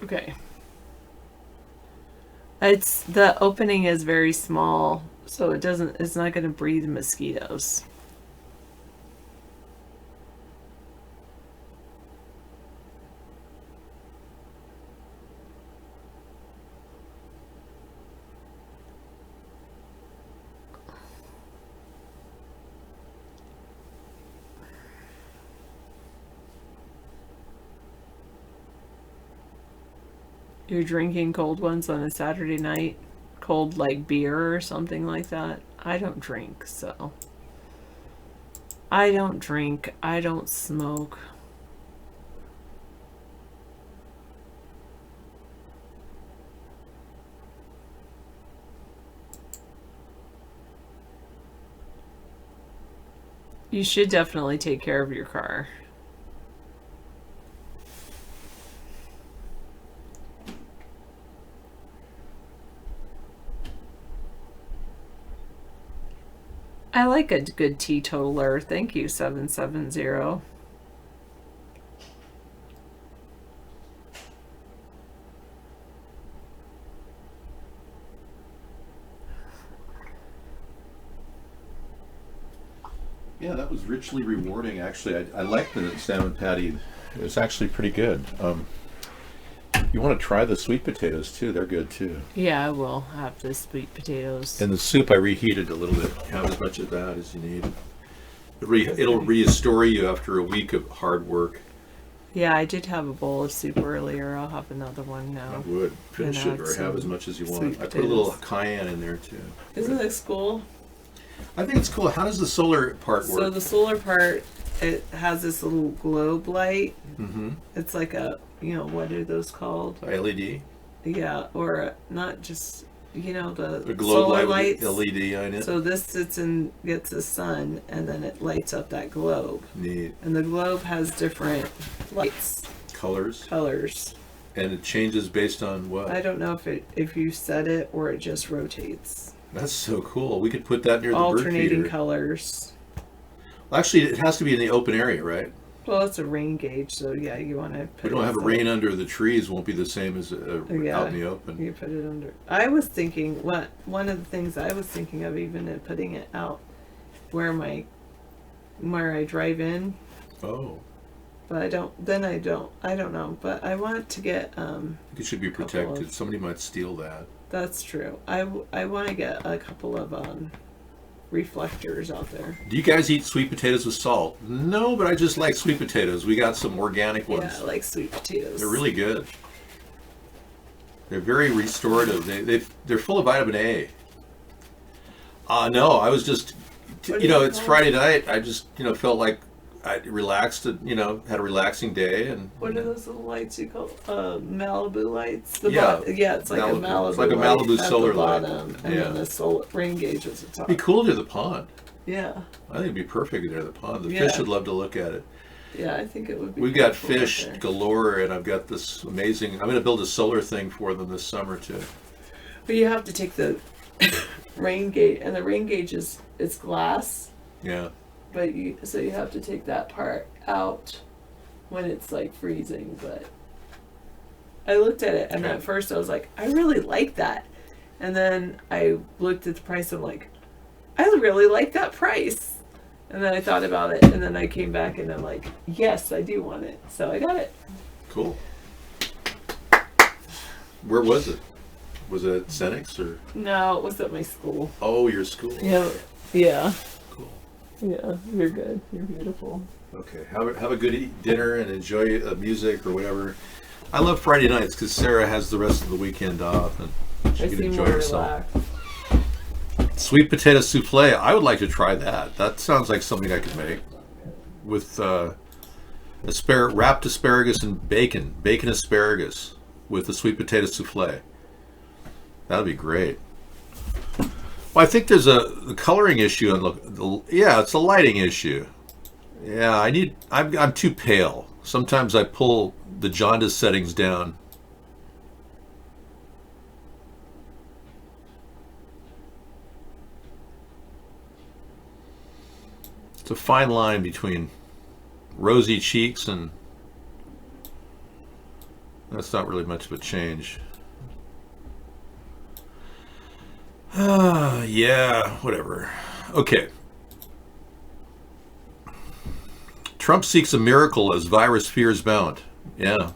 Speaker 11: Okay. The opening is very small, so it's not going to breed mosquitoes. You're drinking cold ones on a Saturday night? Cold like beer or something like that? I don't drink, so. I don't drink. I don't smoke. You should definitely take care of your car. I like a good teetotaler. Thank you, 770.
Speaker 2: Yeah, that was richly rewarding, actually. I like the salmon patty. It was actually pretty good. You want to try the sweet potatoes, too. They're good, too.
Speaker 11: Yeah, I will have the sweet potatoes.
Speaker 2: And the soup I reheated a little bit. Have as much of that as you need. It'll restore you after a week of hard work.
Speaker 11: Yeah, I did have a bowl of soup earlier. I'll have another one now.
Speaker 2: I would. Finish it or have as much as you want. I put a little cayenne in there, too.
Speaker 11: Isn't this cool?
Speaker 2: I think it's cool. How does the solar part work?
Speaker 11: So the solar part, it has this little globe light.
Speaker 2: Mm-hmm.
Speaker 11: It's like a, what are those called?
Speaker 2: LED?
Speaker 11: Yeah, or not just, the
Speaker 2: globe
Speaker 11: solar
Speaker 2: light
Speaker 11: lights.
Speaker 2: with LED on it.
Speaker 11: So this sits and gets the sun, and then it lights up that globe.
Speaker 2: Neat.
Speaker 11: And the globe has different lights.
Speaker 2: Colors?
Speaker 11: Colors.
Speaker 2: And it changes based on what?
Speaker 11: I don't know if you set it or it just rotates.
Speaker 2: That's so cool. We could put that near the bird feeder.
Speaker 11: Alternating colors.
Speaker 2: Well, actually, it has to be in the open area, right?
Speaker 11: Well, it's a rain gauge, so yeah, you want to put
Speaker 2: We don't have rain under the trees. Won't be the same as out in the open.
Speaker 11: You put it under. I was thinking, one of the things I was thinking of even at putting it out where I drive in.
Speaker 2: Oh.
Speaker 11: But I don't know. But I want to get
Speaker 2: It should be protected. Somebody might steal that.
Speaker 11: That's true. I want to get a couple of reflectors out there.
Speaker 2: Do you guys eat sweet potatoes with salt? No, but I just like sweet potatoes. We got some organic ones.
Speaker 11: Yeah, I like sweet potatoes.
Speaker 2: They're really good. They're very restorative. They're full of vitamin A. No, I was just, it's Friday night. I just, felt like I relaxed, you know, had a relaxing day, and
Speaker 11: What are those little lights you call Malibu lights?
Speaker 2: Yeah.
Speaker 11: Yeah, it's like a Malibu.
Speaker 2: It's like a
Speaker 11: light
Speaker 2: Malibu
Speaker 11: at
Speaker 2: solar
Speaker 11: the
Speaker 2: light.
Speaker 11: bottom, and
Speaker 2: Yeah.
Speaker 11: then the solar rain gauge was at the top.
Speaker 2: It'd be cool near the pond.
Speaker 11: Yeah,
Speaker 2: I think it'd be perfect near the pond. The
Speaker 11: Yeah.
Speaker 2: fish would love to look at it.
Speaker 11: yeah, I think it would be.
Speaker 2: We've got
Speaker 11: pretty cool out
Speaker 2: fish
Speaker 11: there.
Speaker 2: galore, and I've got this amazing. I'm going to build a solar thing for them this summer too.
Speaker 11: But you have to take the rain gauge, and the rain gauge is it's glass,
Speaker 2: Yeah.
Speaker 11: but you have to take that part out when it's like freezing. But I looked at it, and
Speaker 2: Okay.
Speaker 11: at first I was like, I really like that, and then I looked at the price. I'm like, I really like that price. And then I thought about it, and then I came back, and I'm like, yes, I do want it. So I got it.
Speaker 2: Cool. Where was it? Was it at Senex or?
Speaker 11: No, it was at my school.
Speaker 2: Oh, your school.
Speaker 11: Yeah. Yeah.
Speaker 2: Cool.
Speaker 11: Yeah. You're good. You're beautiful.
Speaker 2: Okay. Have a good dinner and enjoy music or whatever. I love Friday nights because Sarah has the rest of the weekend off and she
Speaker 11: I
Speaker 2: can
Speaker 11: seem
Speaker 2: enjoy
Speaker 11: more
Speaker 2: herself.
Speaker 11: relaxed.
Speaker 2: Sweet potato souffle. I would like to try that. That sounds like something I could make with wrapped asparagus and bacon asparagus with the sweet potato souffle. That'd be great. Well, I think there's a coloring issue on yeah, it's a lighting issue. Yeah, I'm too pale. Sometimes I pull the jaundice settings down. It's a fine line between rosy cheeks and that's not really much of a change. Yeah, whatever. Okay. Trump seeks a miracle as virus fears mount. Yeah.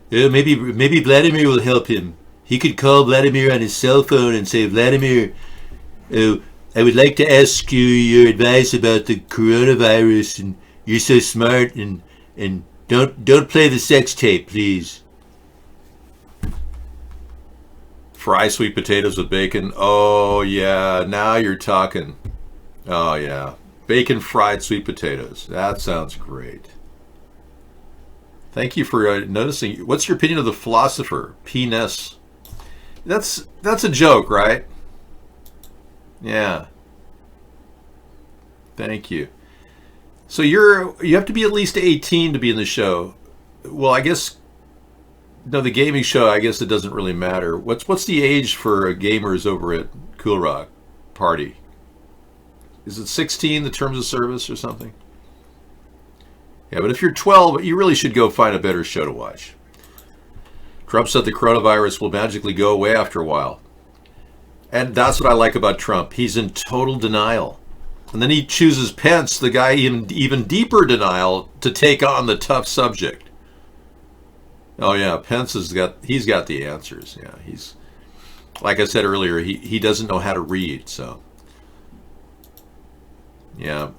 Speaker 2: Maybe Vladimir will help him. He could call Vladimir on his cell phone and say, Vladimir, I would like to ask you your advice about the coronavirus, and you're so smart, and don't play the sex tape, please. Fry sweet potatoes with bacon. Oh yeah, now you're talking. Oh yeah, bacon fried sweet potatoes. That sounds great. Thank you for noticing. What's your opinion of the philosopher P. Ness? That's a joke, right? Yeah. Thank you. So you have to be at least 18 to be in the show. Well, I guess no, the gaming show, I guess it doesn't really matter. What's the age for gamers over at Cool Rock Party? Is it 16, the terms of service or something? Yeah, but if you're 12, you really should go find a better show to watch. Trump said the coronavirus will magically go away after a while. And that's what I like about Trump. He's in total denial. And then he chooses Pence, the guy in even deeper denial, to take on the tough subject. Oh yeah, Pence he's got the answers. Yeah, he's, like I said earlier, he doesn't know how to read, so. Yeah.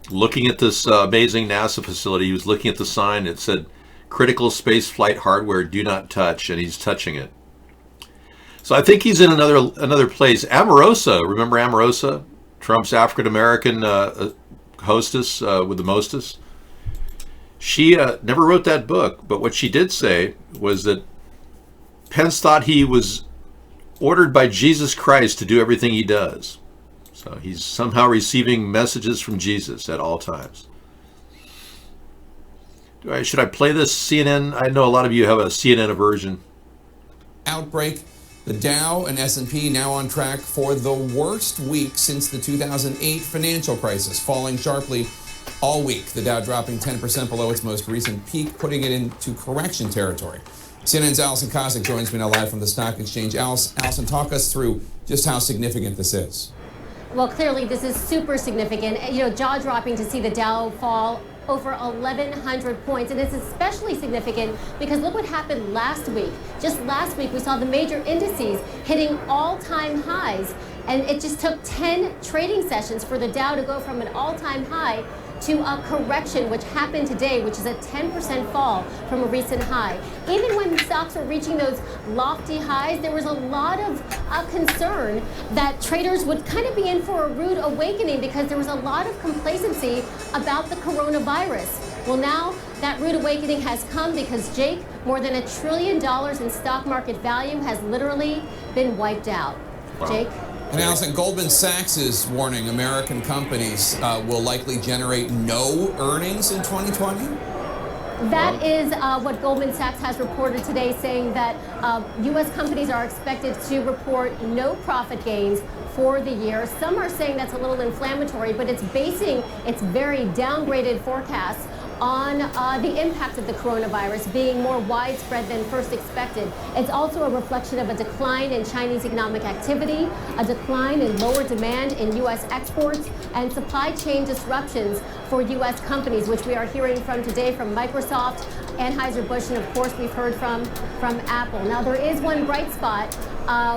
Speaker 2: Looking at this amazing NASA facility, he was looking at the sign that said, critical space flight hardware, do not touch, and he's touching it. So I think he's in another place. Omarosa, remember Omarosa? Trump's African-American hostess with the mostest? She never wrote that book, but what she did say was that Pence thought he was ordered by Jesus Christ to do everything he does. So he's somehow receiving messages from Jesus at all times. Should I play this CNN? I know a lot of you have a CNN aversion.
Speaker 13: Outbreak. The Dow and S&P now on track for the worst week since the 2008 financial crisis, falling sharply all week. The Dow dropping 10% below its most recent peak, putting it into correction territory. CNN's Allison Kosik joins me now live from the stock exchange. Allison, talk us through just how significant this is.
Speaker 14: Well, clearly this is super significant. You know, jaw-dropping to see the Dow fall over 1,100 points. And it's especially significant because look what happened last week. Just last week, we saw the major indices hitting all-time highs. And it just took 10 trading sessions for the Dow to go from an all-time high to a correction which happened today, which is a 10% fall from a recent high. Even when stocks were reaching those lofty highs, there was a lot of concern that traders would kind of be in for a rude awakening because there was a lot of complacency about the coronavirus. Well, now that rude awakening has come because, Jake, more than $1 trillion in stock market value has literally been wiped out.
Speaker 2: Wow.
Speaker 14: Jake?
Speaker 13: And Allison, Goldman Sachs is warning American companies will likely generate no earnings in 2020.
Speaker 14: That is what Goldman Sachs has reported today, saying that U.S. companies are expected to report no profit gains for the year. Some are saying that's a little inflammatory, but it's basing its very downgraded forecasts on the impact of the coronavirus being more widespread than first expected. It's also a reflection of a decline in Chinese economic activity, a decline in lower demand in U.S. exports, and supply chain disruptions for U.S. companies, which we are hearing from today from Microsoft, Anheuser-Busch, and of course we've heard from Apple. Now there is one bright spot.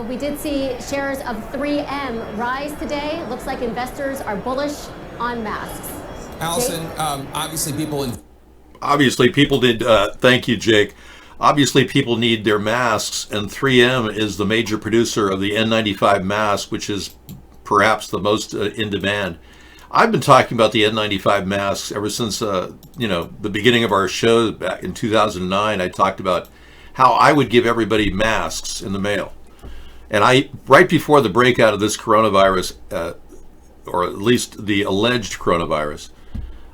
Speaker 14: We did see shares of 3M rise today. It looks like investors are bullish on masks.
Speaker 13: Allison,
Speaker 2: obviously people did. Thank you, Jake. Obviously, people need their masks, and 3M is the major producer of the N95 mask, which is perhaps the most in demand. I've been talking about the N95 masks ever since the beginning of our show back in 2009. I talked about how I would give everybody masks in the mail, and right before the breakout of this coronavirus, or at least the alleged coronavirus,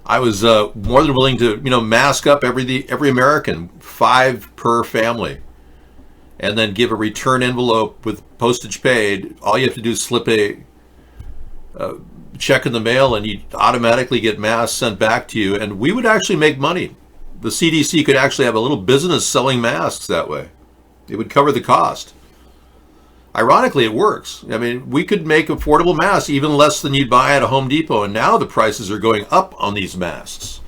Speaker 2: I was more than willing to, mask up every American, 5 per family, and then give a return envelope with postage paid. All you have to do is slip a check in the mail, and you automatically get masks sent back to you. And we would actually make money. The CDC could actually have a little business selling masks that way. It would cover the cost. Ironically, it works. I mean, we could make affordable masks even less than you'd buy at a Home Depot, and now the prices are going up on these masks.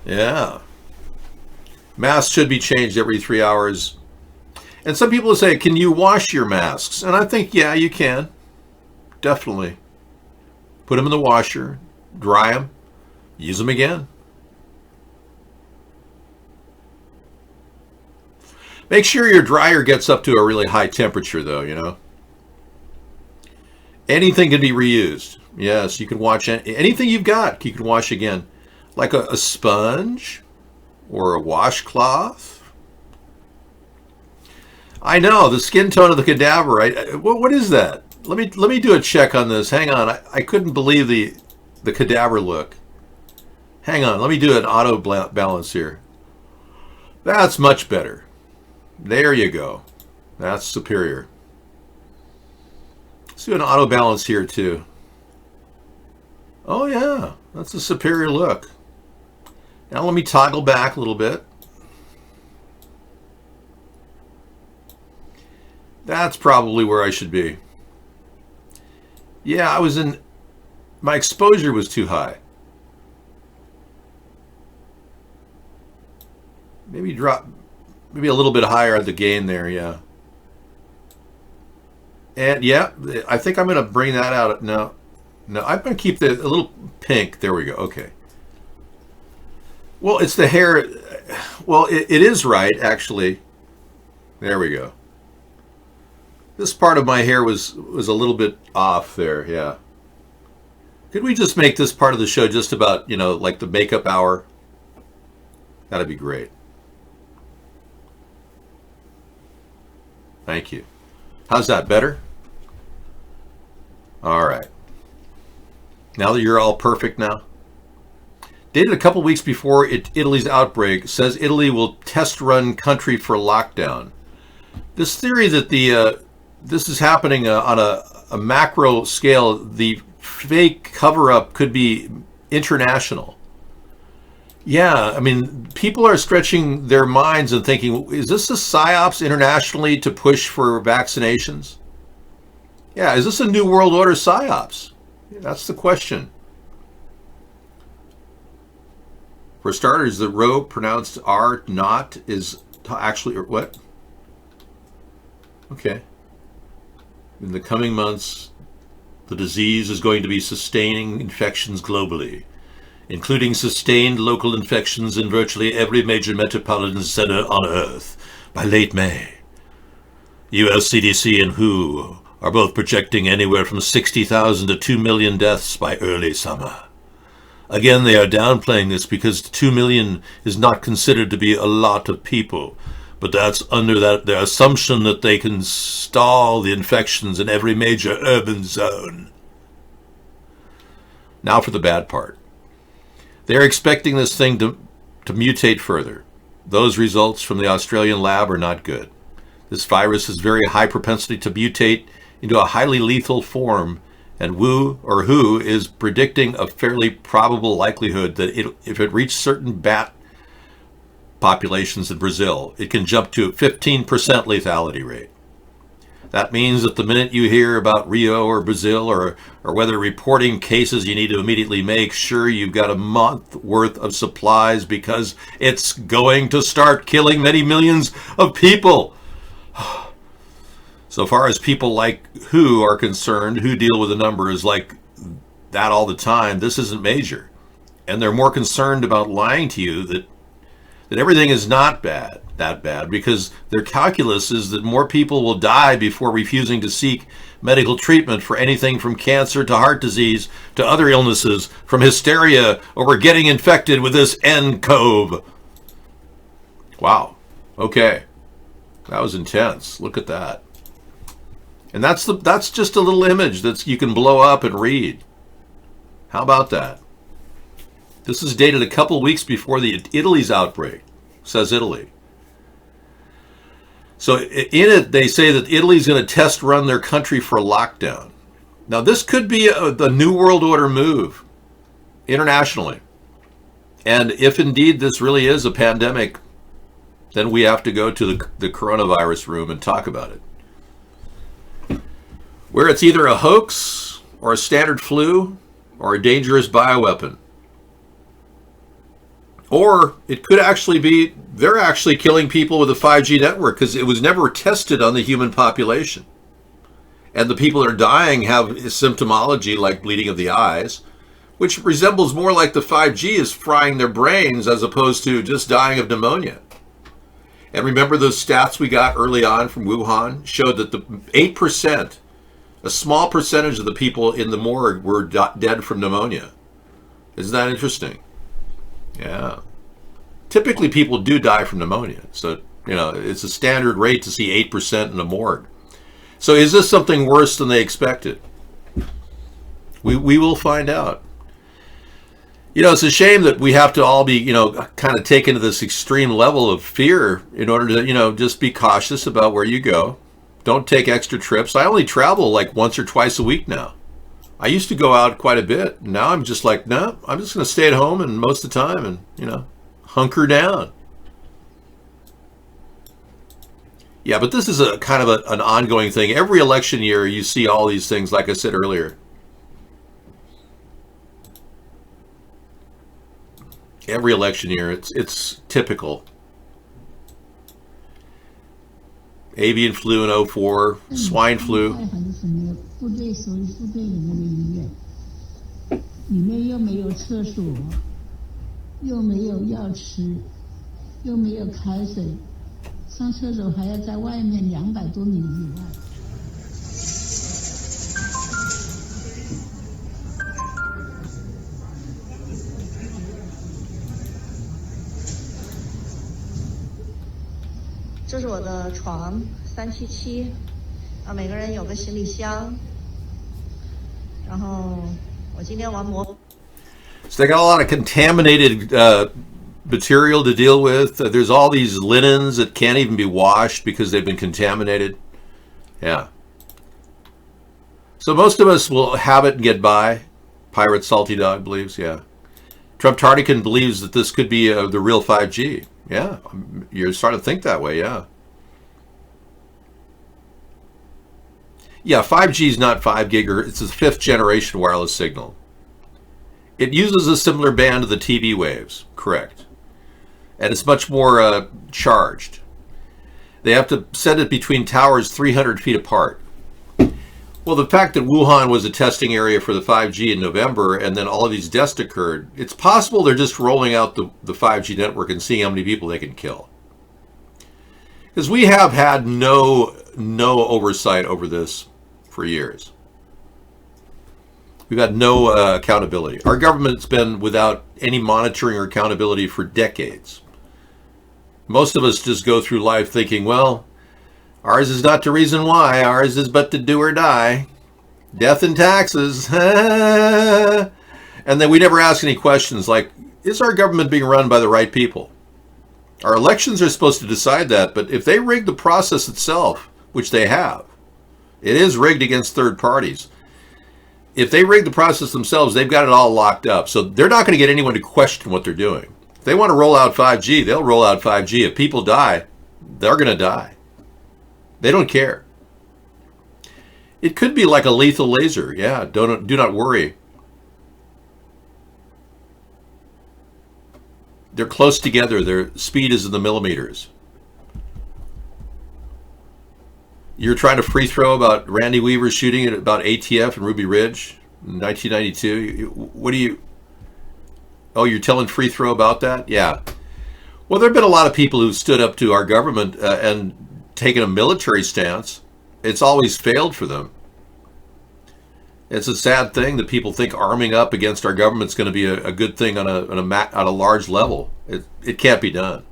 Speaker 2: Yeah. Masks should be changed every 3 hours. And some people say, can you wash your masks? And I think, yeah, you can. Definitely. Put them in the washer, dry them, use them again. Make sure your dryer gets up to a really high temperature, though, Anything can be reused. Yes, you can wash anything you've got. You can wash again. Like a sponge or a washcloth. I know, the skin tone of the cadaver. What is that? Let me do a check on this. Hang on. I couldn't believe the cadaver look. Hang on. Let me do an auto balance here. That's much better. There you go. That's superior. Let's do an auto balance here too. Oh yeah, that's a superior look. Now let me toggle back a little bit. That's probably where I should be. Yeah, my exposure was too high. Maybe a little bit higher at the gain there, yeah. And yeah, I think I'm going to bring that out. No, I'm going to keep a little pink. There we go. Okay. Well, it's the hair. Well, it is right, actually. There we go. This part of my hair was a little bit off there, yeah. Could we just make this part of the show just about, like the makeup hour? That'd be great. Thank you. How's that, better? All right. Now that you're all perfect now. Dated a couple weeks before Italy's outbreak, says Italy will test run country for lockdown. This theory that this is happening on a macro scale, the fake cover-up could be international. Yeah, I mean, people are stretching their minds and thinking, is this a psyops internationally to push for vaccinations? Yeah, is this a New World Order psyops? That's the question. For starters, the rho pronounced R not is actually, or what? Okay. In the coming months, the disease is going to be sustaining infections globally. including sustained local infections in virtually every major metropolitan center on Earth by late May. US CDC and WHO are both projecting anywhere from 60,000 to 2 million deaths by early summer. Again, they are downplaying this because 2 million is not considered to be a lot of people, but that's under their assumption that they can stall the infections in every major urban zone. Now for the bad part. They're expecting this thing to mutate further. Those results from the Australian lab are not good. This virus has very high propensity to mutate into a highly lethal form, and WHO is predicting a fairly probable likelihood that if it reached certain bat populations in Brazil, it can jump to a 15% lethality rate. That means that the minute you hear about Rio or Brazil or whether reporting cases, you need to immediately make sure you've got a month worth of supplies because it's going to start killing many millions of people. So far as people like WHO are concerned, who deal with the numbers like that all the time, this isn't major. And they're more concerned about lying to you that everything is not that bad, because their calculus is that more people will die before refusing to seek medical treatment for anything from cancer to heart disease to other illnesses, from hysteria over getting infected with this nCoV. Wow. Okay. That was intense. Look at that. And that's just a little image that you can blow up and read. How about that? This is dated a couple weeks before Italy's outbreak, says Italy. So in it, they say that Italy's going to test run their country for a lockdown. Now, this could be the New World Order move internationally. And if indeed this really is a pandemic, then we have to go to the coronavirus room and talk about it. Where it's either a hoax or a standard flu or a dangerous bioweapon. Or it could actually be they're actually killing people with a 5G network because it was never tested on the human population. And the people that are dying have symptomology like bleeding of the eyes, which resembles more like the 5G is frying their brains as opposed to just dying of pneumonia. And remember those stats we got early on from Wuhan showed that the 8%, a small percentage of the people in the morgue were dead from pneumonia. Isn't that interesting? Yeah. Typically people do die from pneumonia. So, it's a standard rate to see 8% in the morgue. So is this something worse than they expected? We will find out. It's a shame that we have to all be, kind of taken to this extreme level of fear in order to, just be cautious about where you go. Don't take extra trips. I only travel like once or twice a week now. I used to go out quite a bit. Now I'm just like, no, I'm just going to stay at home and most of the time and, hunker down. Yeah, but this is a kind of an ongoing thing. Every election year you see all these things, like I said earlier. Every election year, it's typical. Avian flu in 2004, swine flu.
Speaker 15: 里面又没有厕所，又没有药吃，又没有开水，上厕所还要在外面200多米以外。
Speaker 16: 这是我的床377，每个人有个行李箱，然后我今天玩模。
Speaker 2: So they got a lot of contaminated material to deal with. There's all these linens that can't even be washed because they've been contaminated. Yeah. So most of us will have it and get by. Pirate Salty Dog believes, yeah. Trump Tardican believes that this could be the real 5G. Yeah, you're starting to think that way, yeah. Yeah, 5G is not 5 gigahertz. It's a 5th generation wireless signal. It uses a similar band to the TV waves, correct. And it's much more charged. They have to send it between towers 300 feet apart. Well, the fact that Wuhan was a testing area for the 5G in November and then all of these deaths occurred, it's possible they're just rolling out the 5G network and seeing how many people they can kill. Because we have had no oversight over this for years. We've had no accountability. Our government's been without any monitoring or accountability for decades. Most of us just go through life thinking, well, ours is not the reason why. Ours is but to do or die. Death and taxes. And then we never ask any questions like, is our government being run by the right people? Our elections are supposed to decide that, but if they rig the process itself, which they have, it is rigged against third parties. If they rig the process themselves, they've got it all locked up. So they're not going to get anyone to question what they're doing. If they want to roll out 5G, they'll roll out 5G. If people die, they're going to die. They don't care. It could be like a lethal laser. Yeah, do not worry. They're close together. Their speed is in the millimeters. You're trying to free throw about Randy Weaver shooting at about ATF in Ruby Ridge in 1992. What do you... Oh, you're telling free throw about that? Yeah. Well, there have been a lot of people who stood up to our government and taken a military stance. It's always failed for them. It's a sad thing that people think arming up against our government is going to be a good thing on a large level. It can't be done.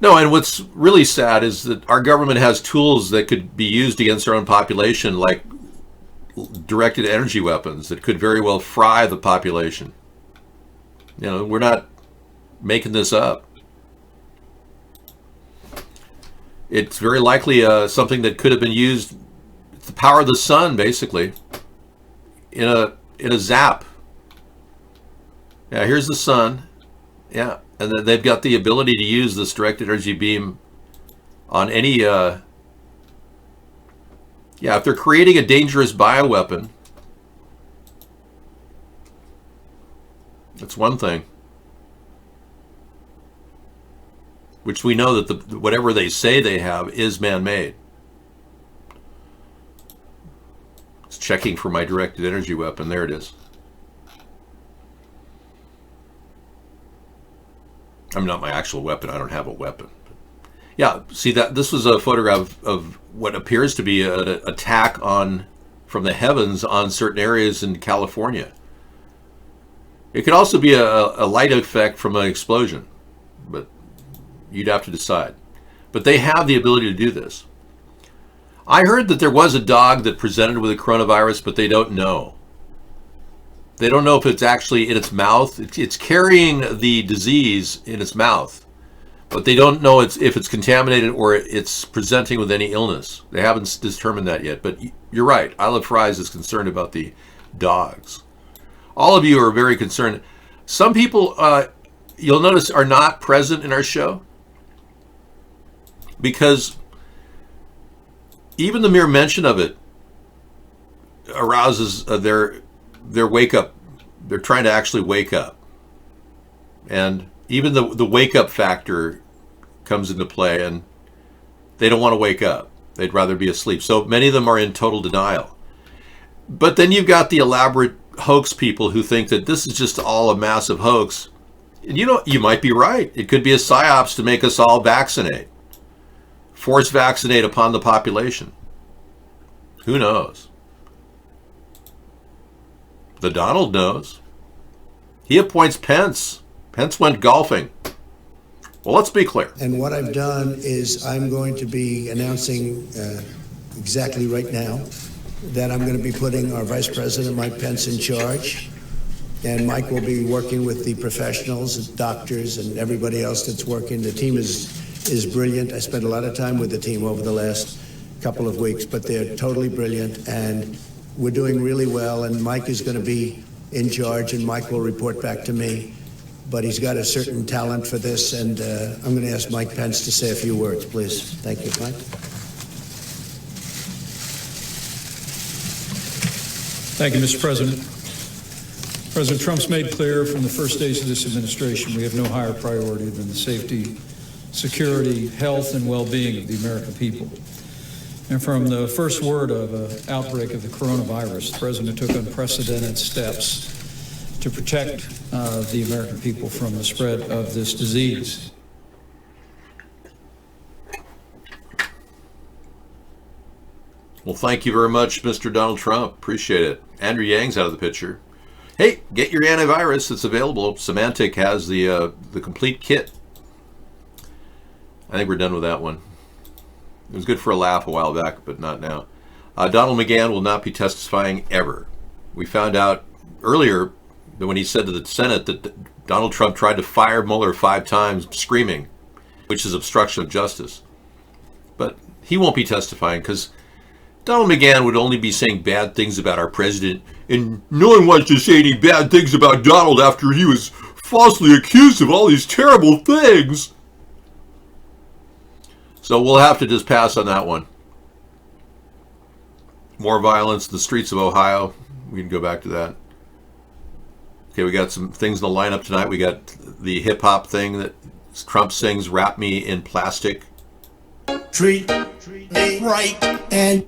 Speaker 2: No, and what's really sad is that our government has tools that could be used against our own population, like directed energy weapons that could very well fry the population. You know, we're not making this up. It's very likely something that could have been used, the power of the sun, basically, in a zap. Yeah, here's the sun. Yeah, and then they've got the ability to use this directed energy beam on any... yeah, if they're creating a dangerous bioweapon, that's one thing. Which we know that whatever they say they have is man-made. It's checking for my directed energy weapon. There it is. I'm not my actual weapon. I don't have a weapon. Yeah, see that this was a photograph of what appears to be an attack from the heavens on certain areas in California. It could also be a light effect from an explosion, but you'd have to decide. But they have the ability to do this. I heard that there was a dog that presented with a coronavirus, but they don't know. They don't know if it's actually in its mouth. It's carrying the disease in its mouth, but they don't know if it's contaminated or it's presenting with any illness. They haven't determined that yet, but you're right. I Love Fries is concerned about the dogs. All of you are very concerned. Some people, you'll notice, are not present in our show because even the mere mention of it arouses their wake up. They're trying to actually wake up. And even the wake up factor comes into play, and they don't want to wake up. They'd rather be asleep. So many of them are in total denial. But then you've got the elaborate hoax people who think that this is just all a massive hoax. And you know, you might be right. It could be a psyops to make us all vaccinate. Force vaccinate upon the population. Who knows? The Donald knows. He appoints Pence. Pence went golfing. Well, let's be clear.
Speaker 17: And what I've done is I'm going to be announcing exactly right now that I'm going to be putting our Vice President, Mike Pence, in charge. And Mike will be working with the professionals, doctors, and everybody else that's working. The team is brilliant. I spent a lot of time with the team over the last couple of weeks, but they're totally brilliant, and we're doing really well. And Mike is going to be in charge, and Mike will report back to me. But he's got a certain talent for this, and I'm going to ask Mike Pence to say a few words, please. Thank you, Mike.
Speaker 18: Thank you, Mr. President. President Trump's made clear from the first days of this administration we have no higher priority than the safety, security, health, and well-being of the American people. And from the first word of an outbreak of the coronavirus, the President took unprecedented steps to protect the American people from the spread of this disease.
Speaker 2: Well, thank you very much, Mr. Donald Trump. Appreciate it. Andrew Yang's out of the picture. Hey, get your antivirus. It's available. Symantec has the complete kit. I think we're done with that one. It was good for a laugh a while back, but not now. Donald McGahn will not be testifying ever. We found out earlier that when he said to the Senate that Donald Trump tried to fire Mueller 5 times, screaming, which is obstruction of justice. But he won't be testifying because Donald McGahn would only be saying bad things about our president, and no one wants to say any bad things about Donald after he was falsely accused of all these terrible things. So we'll have to just pass on that one. More violence in the streets of Ohio. We can go back to that. Okay, we got some things in the lineup tonight. We got the hip-hop thing that Trump sings, "Wrap Me in Plastic."
Speaker 17: Treat me right and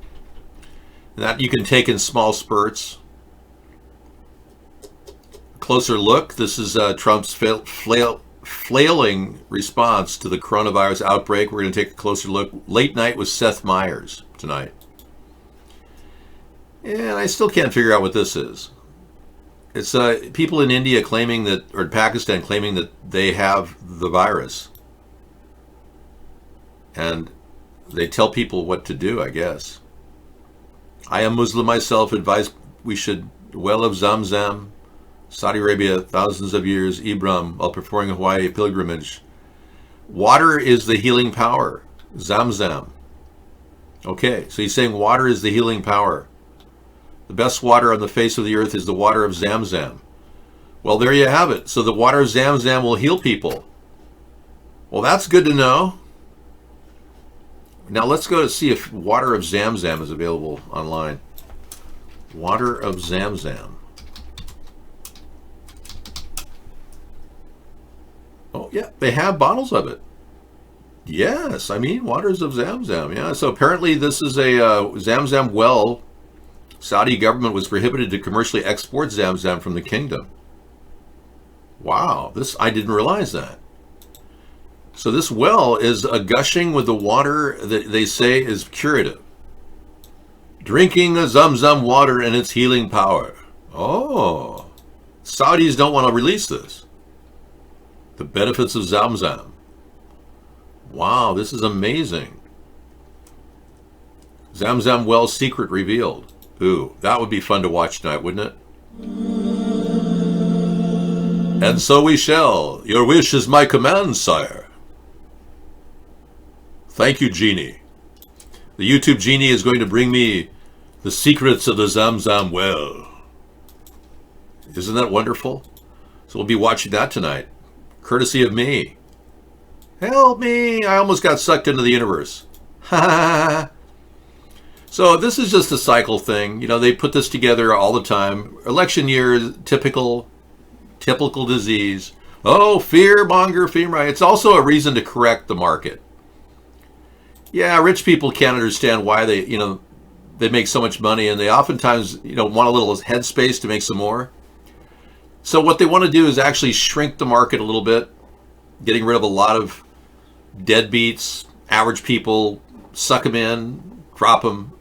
Speaker 2: that you can take in small spurts. Closer look. This is Trump's flailing response to the coronavirus outbreak. We're going to take a closer look. Late Night with Seth Meyers tonight. And I still can't figure out what this is. It's people in India claiming that, or Pakistan claiming that they have the virus. And they tell people what to do, I guess. I am Muslim myself, advise we should well of Zamzam. Saudi Arabia, thousands of years, Ibrahim, while performing a Hawaii pilgrimage. Water is the healing power. Zamzam. Okay, so he's saying water is the healing power. The best water on the face of the earth is the water of Zamzam. Well, there you have it. So the water of Zamzam will heal people. Well, that's good to know. Now let's go to see if water of Zamzam is available online. Water of Zamzam. Oh, yeah, they have bottles of it. Yes, I mean, waters of Zamzam. Yeah, so apparently this is a Zamzam well. Saudi government was prohibited to commercially export Zamzam from the kingdom. Wow, I didn't realize that. So this well is gushing with the water that they say is curative. Drinking the Zamzam water and its healing power. Oh, Saudis don't want to release this. The benefits of Zamzam. Wow, this is amazing. Zamzam well secret revealed. Ooh, that would be fun to watch tonight, wouldn't it? And so we shall. Your wish is my command, sire. Thank you, Genie. The YouTube Genie is going to bring me the secrets of the Zamzam well. Isn't that wonderful? So we'll be watching that tonight. Courtesy of me. Help me! I almost got sucked into the universe. Ha ha ha! So this is just a cycle thing. You know, they put this together all the time. Election year, typical disease. Oh, fear monger, fear. It's also a reason to correct the market. Yeah, rich people can't understand why they make so much money, and they oftentimes, want a little headspace to make some more. So what they want to do is actually shrink the market a little bit, getting rid of a lot of deadbeats, average people, suck them in, drop them,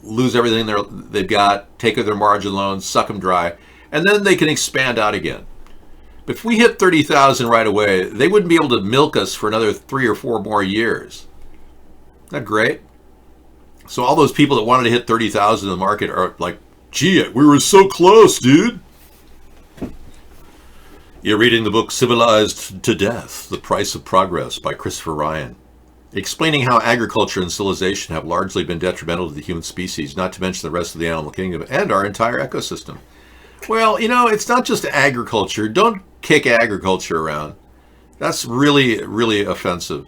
Speaker 2: lose everything they've got, take their margin loans, suck them dry, and then they can expand out again. But if we hit 30,000 right away, they wouldn't be able to milk us for another 3 or 4 more years. Isn't that great? So all those people that wanted to hit 30,000 in the market are like, gee, we were so close, dude. You're reading the book Civilized to Death, The Price of Progress by Christopher Ryan, explaining how agriculture and civilization have largely been detrimental to the human species, not to mention the rest of the animal kingdom and our entire ecosystem. Well, it's not just agriculture. Don't kick agriculture around. That's really, really offensive.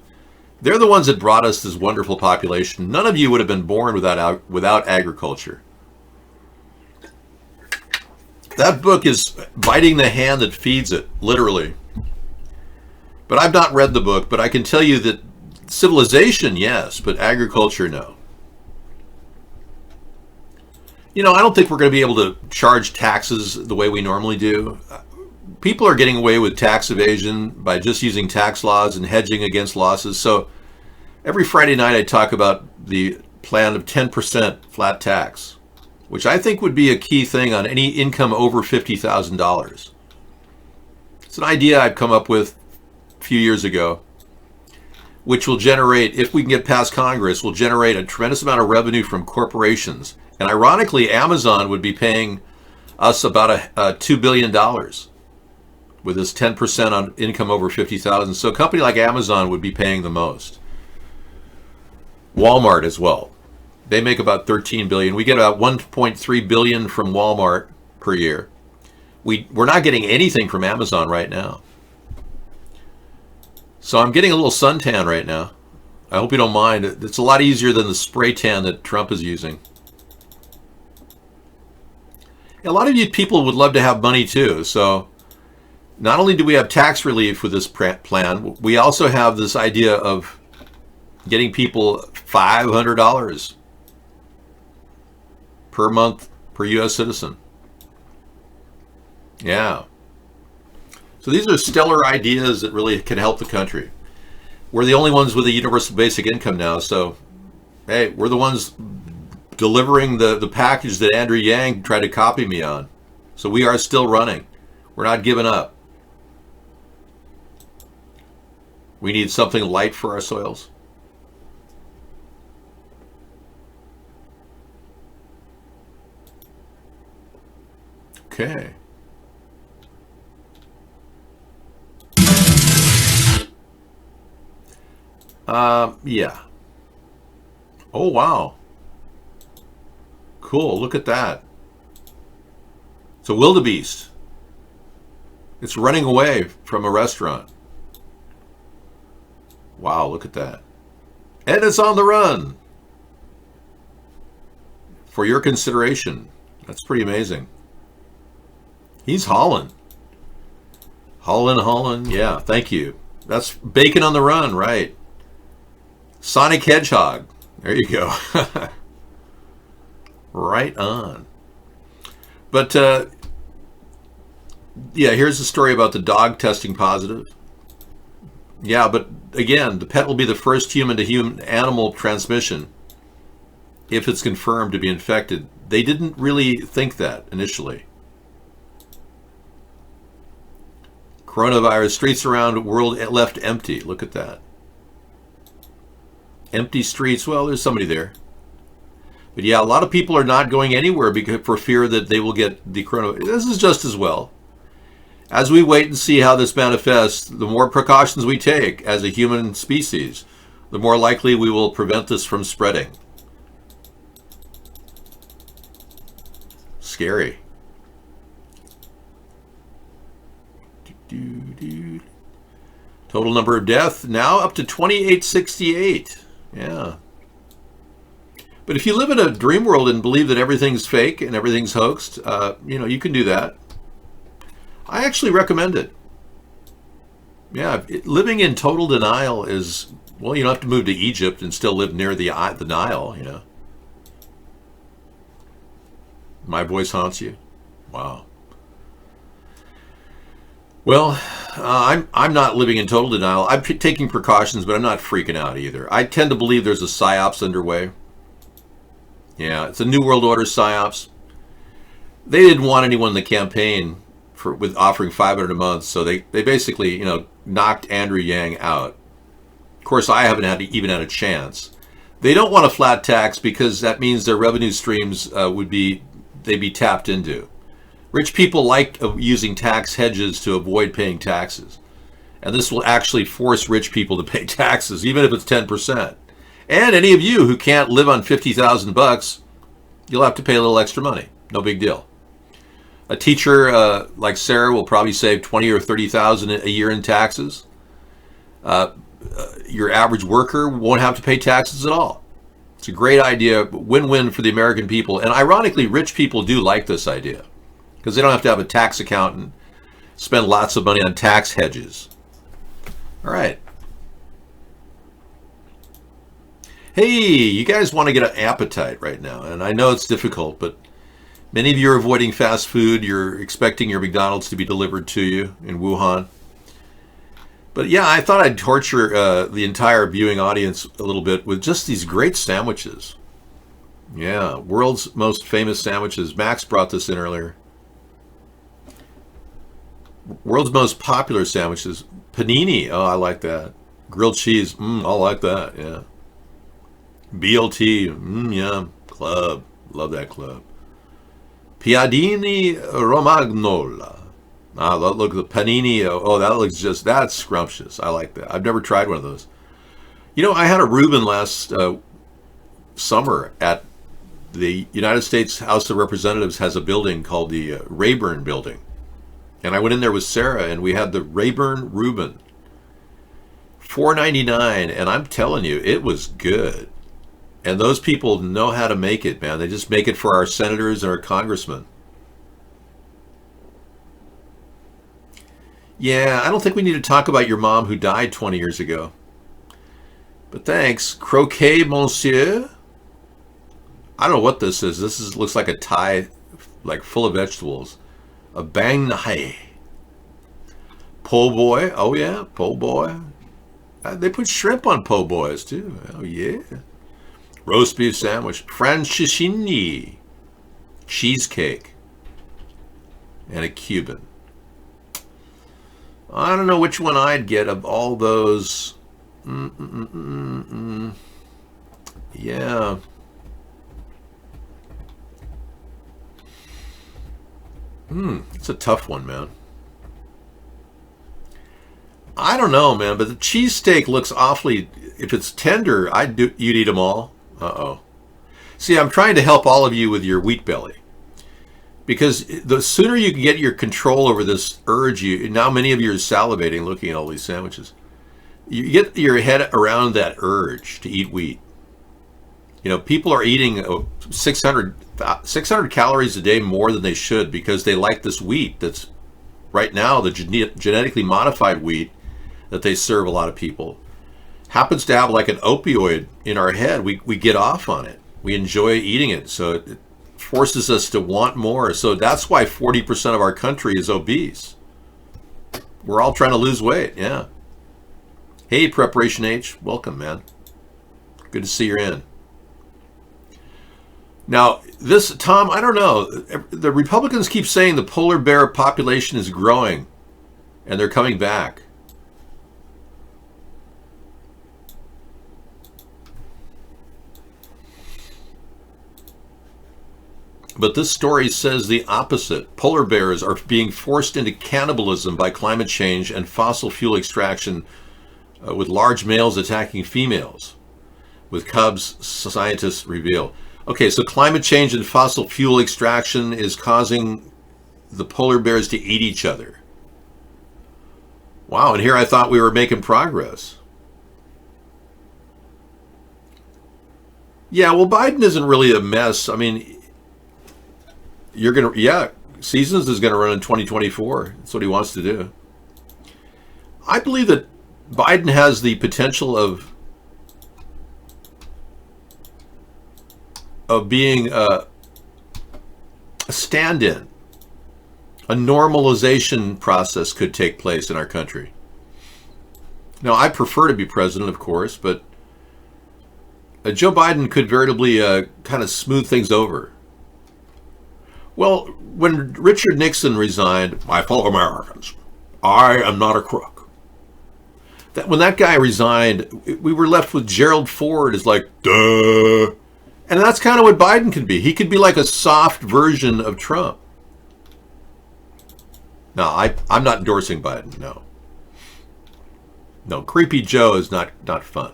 Speaker 2: They're the ones that brought us this wonderful population. None of you would have been born without agriculture. That book is biting the hand that feeds it, literally. But I've not read the book, but I can tell you that civilization, yes, but agriculture, no. You know, I don't think we're going to be able to charge taxes the way we normally do. People are getting away with tax evasion by just using tax laws and hedging against losses. So every Friday night I talk about the plan of 10% flat tax, which I think would be a key thing on any income over $50,000. It's an idea I've come up with a few years ago, which will generate, if we can get past Congress, will generate a tremendous amount of revenue from corporations. And ironically, Amazon would be paying us about $2 billion with this 10% on income over 50,000. So a company like Amazon would be paying the most. Walmart as well. They make about 13 billion. We get about 1.3 billion from Walmart per year. We're not getting anything from Amazon right now. So I'm getting a little suntan right now. I hope you don't mind. It's a lot easier than the spray tan that Trump is using. A lot of you people would love to have money too. So not only do we have tax relief with this plan, we also have this idea of getting people $500 per month per U.S. citizen. Yeah. So these are stellar ideas that really can help the country. We're the only ones with a universal basic income now. So, hey, we're the ones delivering the package that Andrew Yang tried to copy me on. So we are still running. We're not giving up. We need something light for our soils. Okay. Yeah. Oh, wow. Cool. Look at that. It's a wildebeest. It's running away from a restaurant. Wow, look at that. And it's on the run. For your consideration. That's pretty amazing. He's hauling. Hauling. Yeah, thank you. That's bacon on the run, right. Sonic Hedgehog. There you go. Right on. But, yeah, here's the story about the dog testing positive. Yeah, but again, the pet will be the first human-to-human animal transmission if it's confirmed to be infected. They didn't really think that initially. Coronavirus, streets around the world left empty. Look at that. Empty streets. Well, there's somebody there. But yeah, a lot of people are not going anywhere for fear that they will get the coronavirus. This is just as well. As we wait and see how this manifests, the more precautions we take as a human species, the more likely we will prevent this from spreading. Scary. Total number of deaths now up to 2868. Yeah. But if you live in a dream world and believe that everything's fake and everything's hoaxed, you can do that. I actually recommend it. Yeah, living in total denial is, well, you don't have to move to Egypt and still live near the Nile, you know. My voice haunts you? Wow. Well, I'm not living in total denial. I'm taking precautions, but I'm not freaking out either. I tend to believe there's a psyops underway. Yeah, it's a New World Order psyops. They didn't want anyone in the campaign with offering $500 a month, so they basically, knocked Andrew Yang out. Of course, I haven't even had a chance. They don't want a flat tax because that means their revenue streams they'd be tapped into. Rich people like using tax hedges to avoid paying taxes. And this will actually force rich people to pay taxes, even if it's 10%. And any of you who can't live on $50,000, you'll have to pay a little extra money. No big deal. A teacher like Sarah will probably save $20,000 or $30,000 a year in taxes. Your average worker won't have to pay taxes at all. It's a great idea, win-win for the American people. And ironically, rich people do like this idea because they don't have to have a tax accountant, spend lots of money on tax hedges. All right. Hey, you guys want to get an appetite right now, and I know it's difficult, but Many of you are avoiding fast food. You're expecting your McDonald's to be delivered to you in Wuhan. But yeah, I thought I'd torture the entire viewing audience a little bit with just these great sandwiches. Yeah, world's most famous sandwiches. Max brought this in earlier. World's most popular sandwiches. Panini. Oh, I like that. Grilled cheese. I like that. Yeah. BLT. Yeah. Club. Love that club. Piadini Romagnola. Look, the panini. Oh, that looks that's scrumptious. I like that. I've never tried one of those. You know, I had a Reuben last summer at the United States House of Representatives. Has a building called the Rayburn Building. And I went in there with Sarah, and we had the Rayburn Reuben. $4.99, and I'm telling you, it was good. And those people know how to make it, man. They just make it for our senators and our congressmen. Yeah, I don't think we need to talk about your mom who died 20 years ago. But thanks. Croquet, monsieur. I don't know what this is. Looks like a Thai, like full of vegetables. A bang nai. Po' boy. Oh yeah, po' boy. They put shrimp on po' boys too. Oh yeah. Roast beef sandwich. Franceschini. Cheesecake. And a Cuban. I don't know which one I'd get of all those. Yeah. It's a tough one, man. I don't know, man, but the cheesesteak looks awfully, if it's tender, you'd eat them all. Uh-oh. See, I'm trying to help all of you with your wheat belly. Because the sooner you can get your control over this urge, now many of you are salivating looking at all these sandwiches. You get your head around that urge to eat wheat. You know, people are eating 600 calories a day more than they should because they like this wheat that's right now, the genetically modified wheat that they serve a lot of people. Happens to have like an opioid in our head. We get off on it. We enjoy eating it. So it forces us to want more. So that's why 40% of our country is obese. We're all trying to lose weight. Yeah. Hey, Preparation H. Welcome, man. Good to see you're in. Now, this, Tom, I don't know. The Republicans keep saying the polar bear population is growing and they're coming back. But this story says the opposite. Polar bears are being forced into cannibalism by climate change and fossil fuel extraction, with large males attacking females. With cubs, scientists reveal. Okay, so climate change and fossil fuel extraction is causing the polar bears to eat each other. Wow, and here I thought we were making progress. Yeah, well, Biden isn't really a mess. I mean, Seasons is going to run in 2024. That's what he wants to do. I believe that Biden has the potential of being a stand-in. A normalization process could take place in our country. Now, I prefer to be president, of course, but Joe Biden could veritably kind of smooth things over. Well, when Richard Nixon resigned, my fellow Americans, I am not a crook. When that guy resigned, we were left with Gerald Ford as like, duh. And that's kind of what Biden can be. He could be like a soft version of Trump. No, I'm not endorsing Biden, no. No, Creepy Joe is not fun.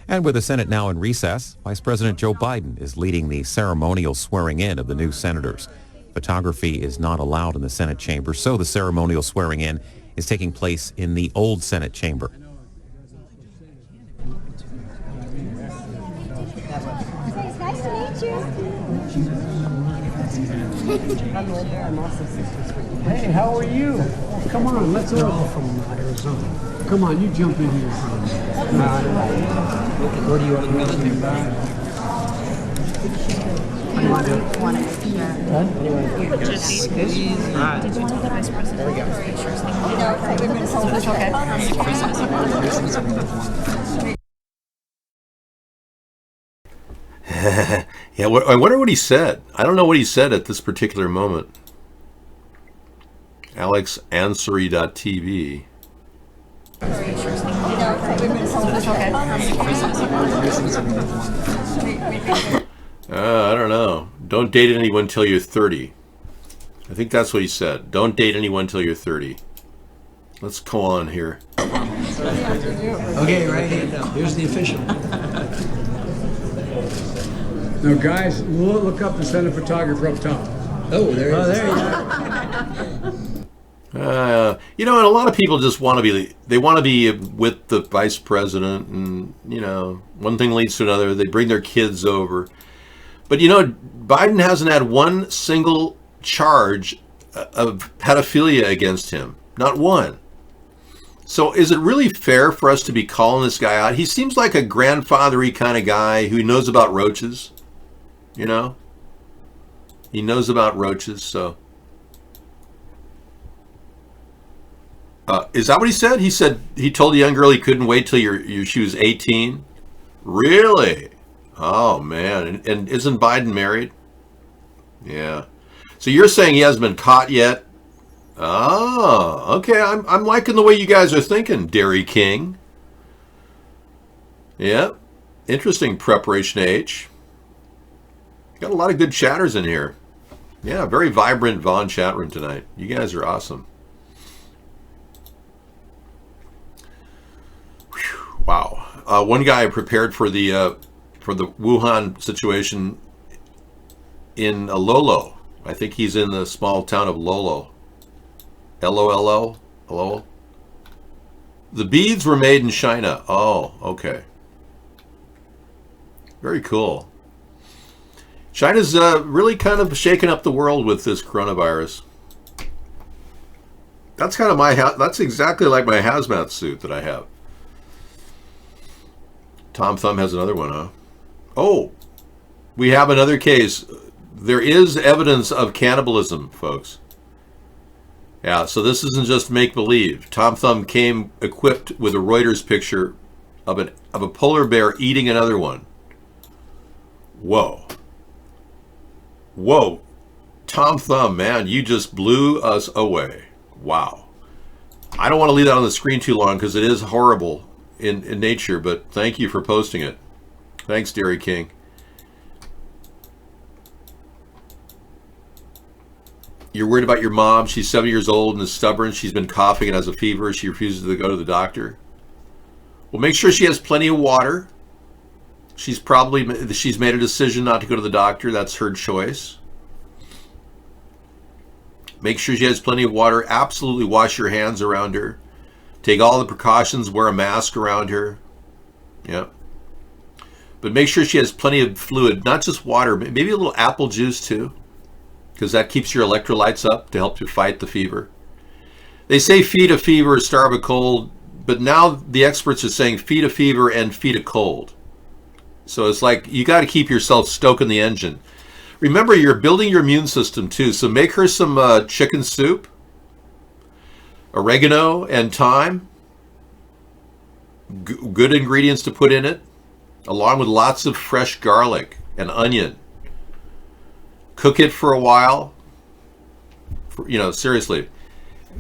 Speaker 19: And with the Senate now in recess, Vice President Joe Biden is leading the ceremonial swearing in of the new senators. Photography is not allowed in the Senate chamber, so the ceremonial swearing in is taking place in the old Senate chamber.
Speaker 9: It's nice to meet you.
Speaker 20: Hey, how are you? Come on, let's all from Arizona. Come on, you jump in here. Where do you want to go?
Speaker 11: Just these. Right. Did you want to go vice president? There we go.
Speaker 2: Yeah, I wonder what he said. I don't know what he said at this particular moment. AlexAnsary.tv. I don't know. Don't date anyone till you're 30. I think that's what he said. Don't date anyone till you're 30. Let's go on here.
Speaker 20: Okay, right hand down. Here's the official. Now, guys, look up the Senate photographer up top. Oh, there he is. There you go.
Speaker 2: You know, and a lot of people just want to be, they want to be with the vice president, and, you know, one thing leads to another. They bring their kids over. But, you know, Biden hasn't had one single charge of pedophilia against him. Not one. So is it really fair for us to be calling this guy out? He seems like a grandfathery kind of guy who knows about roaches. You know? He knows about roaches, so... is that what he said? He said he told the young girl he couldn't wait till she was 18? Really? Oh, man. And isn't Biden married? Yeah. So you're saying he hasn't been caught yet? Oh, okay. I'm liking the way you guys are thinking, Dairy King. Yeah. Interesting, Preparation H. Got a lot of good chatters in here. Yeah, very vibrant Vaughn chat room tonight. You guys are awesome. Whew, wow. One guy prepared for the Wuhan situation in Lolo. I think he's in the small town of Lolo. Lolo? Hello? The beads were made in China. Oh, okay. Very cool. China's really kind of shaking up the world with this coronavirus. That's kind of that's exactly like my hazmat suit that I have. Tom Thumb has another one, huh? Oh, we have another case. There is evidence of cannibalism, folks. Yeah, so this isn't just make-believe. Tom Thumb came equipped with a Reuters picture of a polar bear eating another one. Whoa. Whoa. Tom Thumb, man, you just blew us away. Wow. I don't want to leave that on the screen too long because it is horrible in nature, but thank you for posting it. Thanks, Dairy King. You're worried about your mom. She's 70 years old and is stubborn. She's been coughing and has a fever. She refuses to go to the doctor. Well, make sure she has plenty of water. She's made a decision not to go to the doctor. That's her choice. Make sure she has plenty of water. Absolutely wash your hands around her. Take all the precautions. Wear a mask around her. Yep. But make sure she has plenty of fluid, not just water, maybe a little apple juice too, because that keeps your electrolytes up to help you fight the fever. They say feed a fever, starve a cold, but now the experts are saying feed a fever and feed a cold. So it's like you got to keep yourself stoking the engine. Remember, you're building your immune system too, so make her some chicken soup, oregano and thyme, good ingredients to put in it, along with lots of fresh garlic and onion. Cook it for a while. Seriously.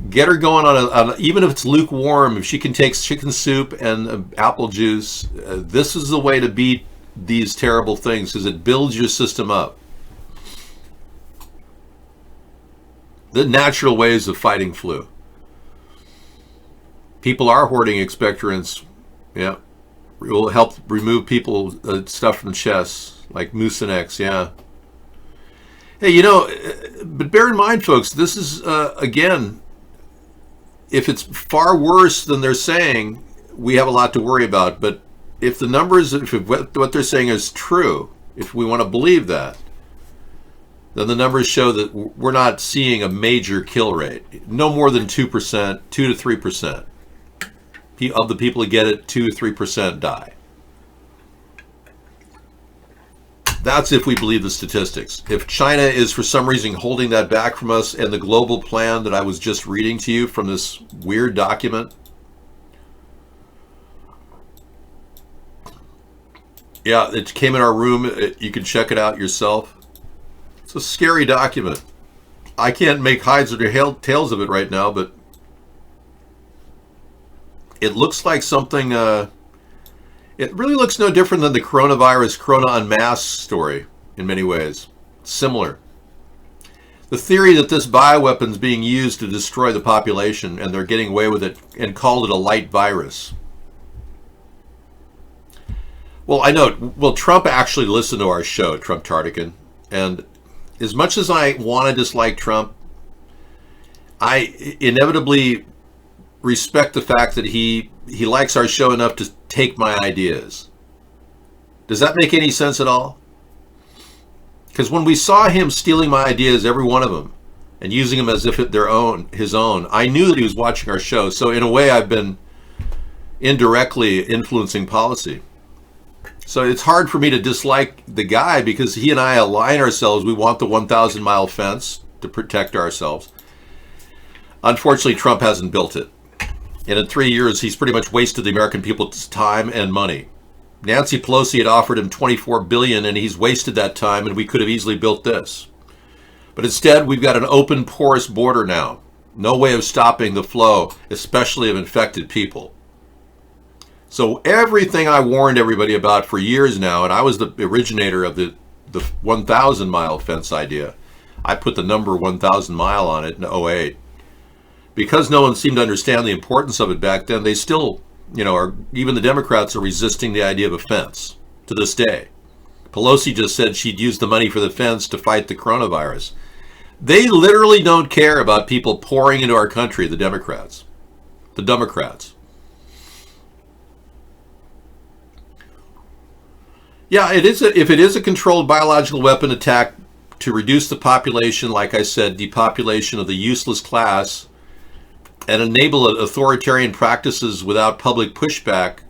Speaker 2: Get her going on even if it's lukewarm, if she can take chicken soup and apple juice, this is the way to beat these terrible things because it builds your system up. The natural ways of fighting flu. People are hoarding expectorants. Yeah. It will help remove people stuff from chests, like Mucinex, yeah. Hey, but bear in mind, folks, this is, again, if it's far worse than they're saying, we have a lot to worry about. But if the numbers, if what they're saying is true, if we want to believe that, then the numbers show that we're not seeing a major kill rate. No more than 2%, 2 to 3%. Of the people who get it, 2 to 3% die. That's if we believe the statistics. If China is for some reason holding that back from us, and the global plan that I was just reading to you from this weird document, yeah, it came in our room. You can check it out yourself. It's a scary document. I can't make heads or tails of it right now, but it looks like something, it really looks no different than the coronavirus, Corona Unmasked story in many ways. Similar. The theory that this bioweapon is being used to destroy the population and they're getting away with it and called it a light virus. Well, I know. Well, Trump actually listened to our show, Trump Tartican. And as much as I want to dislike Trump, I inevitably respect the fact that he likes our show enough to take my ideas. Does that make any sense at all? Because when we saw him stealing my ideas, every one of them, and using them as if his own, I knew that he was watching our show. So in a way, I've been indirectly influencing policy. So it's hard for me to dislike the guy because he and I align ourselves. We want the 1,000-mile fence to protect ourselves. Unfortunately, Trump hasn't built it. And in 3 years, he's pretty much wasted the American people's time and money. Nancy Pelosi had offered him $24 billion, and he's wasted that time, and we could have easily built this. But instead, we've got an open, porous border now. No way of stopping the flow, especially of infected people. So everything I warned everybody about for years now, and I was the originator of the 1,000-mile fence idea. I put the number 1,000 mile on it in 2008. Because no one seemed to understand the importance of it back then, they still, even the Democrats are resisting the idea of a fence to this day. Pelosi just said she'd use the money for the fence to fight the coronavirus. They literally don't care about people pouring into our country, the Democrats. The Democrats. Yeah, if it is a controlled biological weapon attack to reduce the population, like I said, depopulation of the useless class, and enable authoritarian practices without public pushback,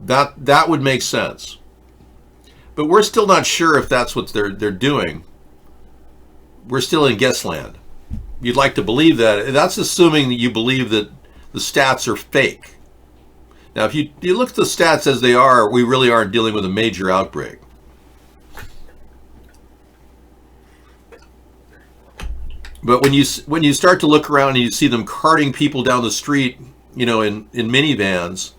Speaker 2: that would make sense. But we're still not sure if that's what they're doing. We're still in guess land. You'd like to believe that. That's assuming that you believe that the stats are fake. Now, if you look at the stats as they are, we really aren't dealing with a major outbreak. But when you start to look around and you see them carting people down the street, in minivans,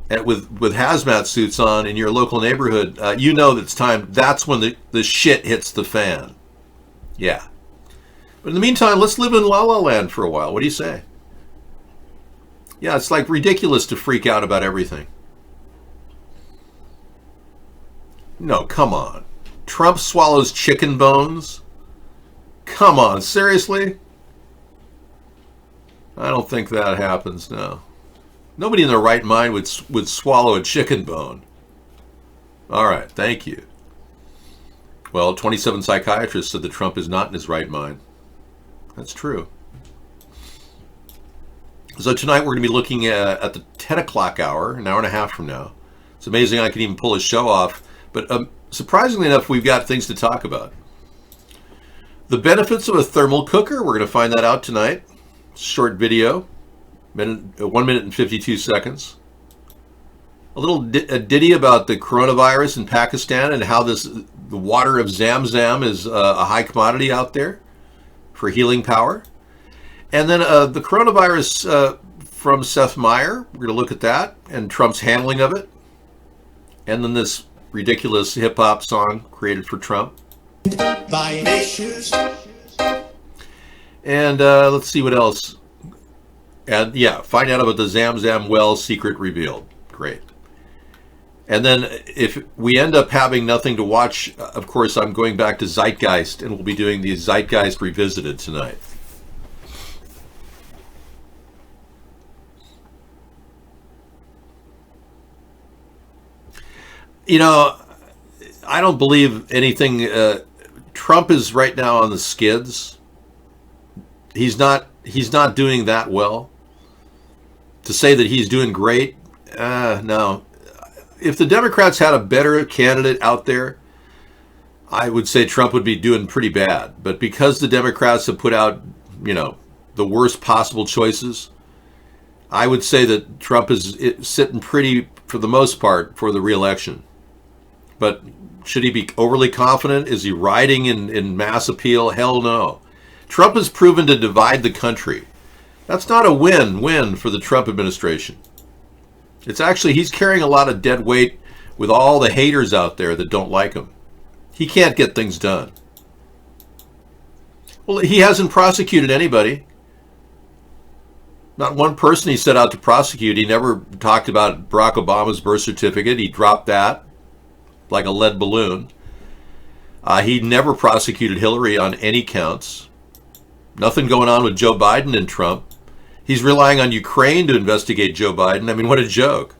Speaker 2: with hazmat suits on in your local neighborhood, you know that it's time. That's when the shit hits the fan. Yeah. But in the meantime, let's live in La La Land for a while. What do you say? Yeah, it's like ridiculous to freak out about everything. No, come on. Trump swallows chicken bones? Come on, seriously? I don't think that happens, no. Nobody in their right mind would swallow a chicken bone. All right, thank you. Well, 27 psychiatrists said that Trump is not in his right mind. That's true. So tonight we're going to be looking at the 10 o'clock hour, an hour and a half from now. It's amazing I can even pull a show off. But surprisingly enough, we've got things to talk about. The benefits of a thermal cooker, we're going to find that out tonight. Short video, 1 minute and 52 seconds. A little ditty about the coronavirus in Pakistan and how the water of Zamzam is a high commodity out there for healing power. And then the coronavirus from Seth Meyer, we're going to look at that and Trump's handling of it. And then this ridiculous hip-hop song created for Trump.
Speaker 17: Buying issues.
Speaker 2: And let's see what else. And yeah, find out about the Zamzam well secret revealed. Great. And then if we end up having nothing to watch, of course, I'm going back to Zeitgeist, and we'll be doing the Zeitgeist Revisited tonight. I don't believe anything. Trump is right now on the skids. He's not doing that well. To say that he's doing great, no. If the Democrats had a better candidate out there, I would say Trump would be doing pretty bad. But because the Democrats have put out, the worst possible choices, I would say that Trump is sitting pretty, for the most part, for the re-election. But should he be overly confident? Is he riding in mass appeal? Hell no. Trump has proven to divide the country. That's not a win-win for the Trump administration. It's actually, he's carrying a lot of dead weight with all the haters out there that don't like him. He can't get things done. Well, he hasn't prosecuted anybody. Not one person he set out to prosecute. He never talked about Barack Obama's birth certificate. He dropped that like a lead balloon. He never prosecuted Hillary on any counts. Nothing going on with Joe Biden and Trump. He's relying on Ukraine to investigate Joe Biden. I mean, what a joke.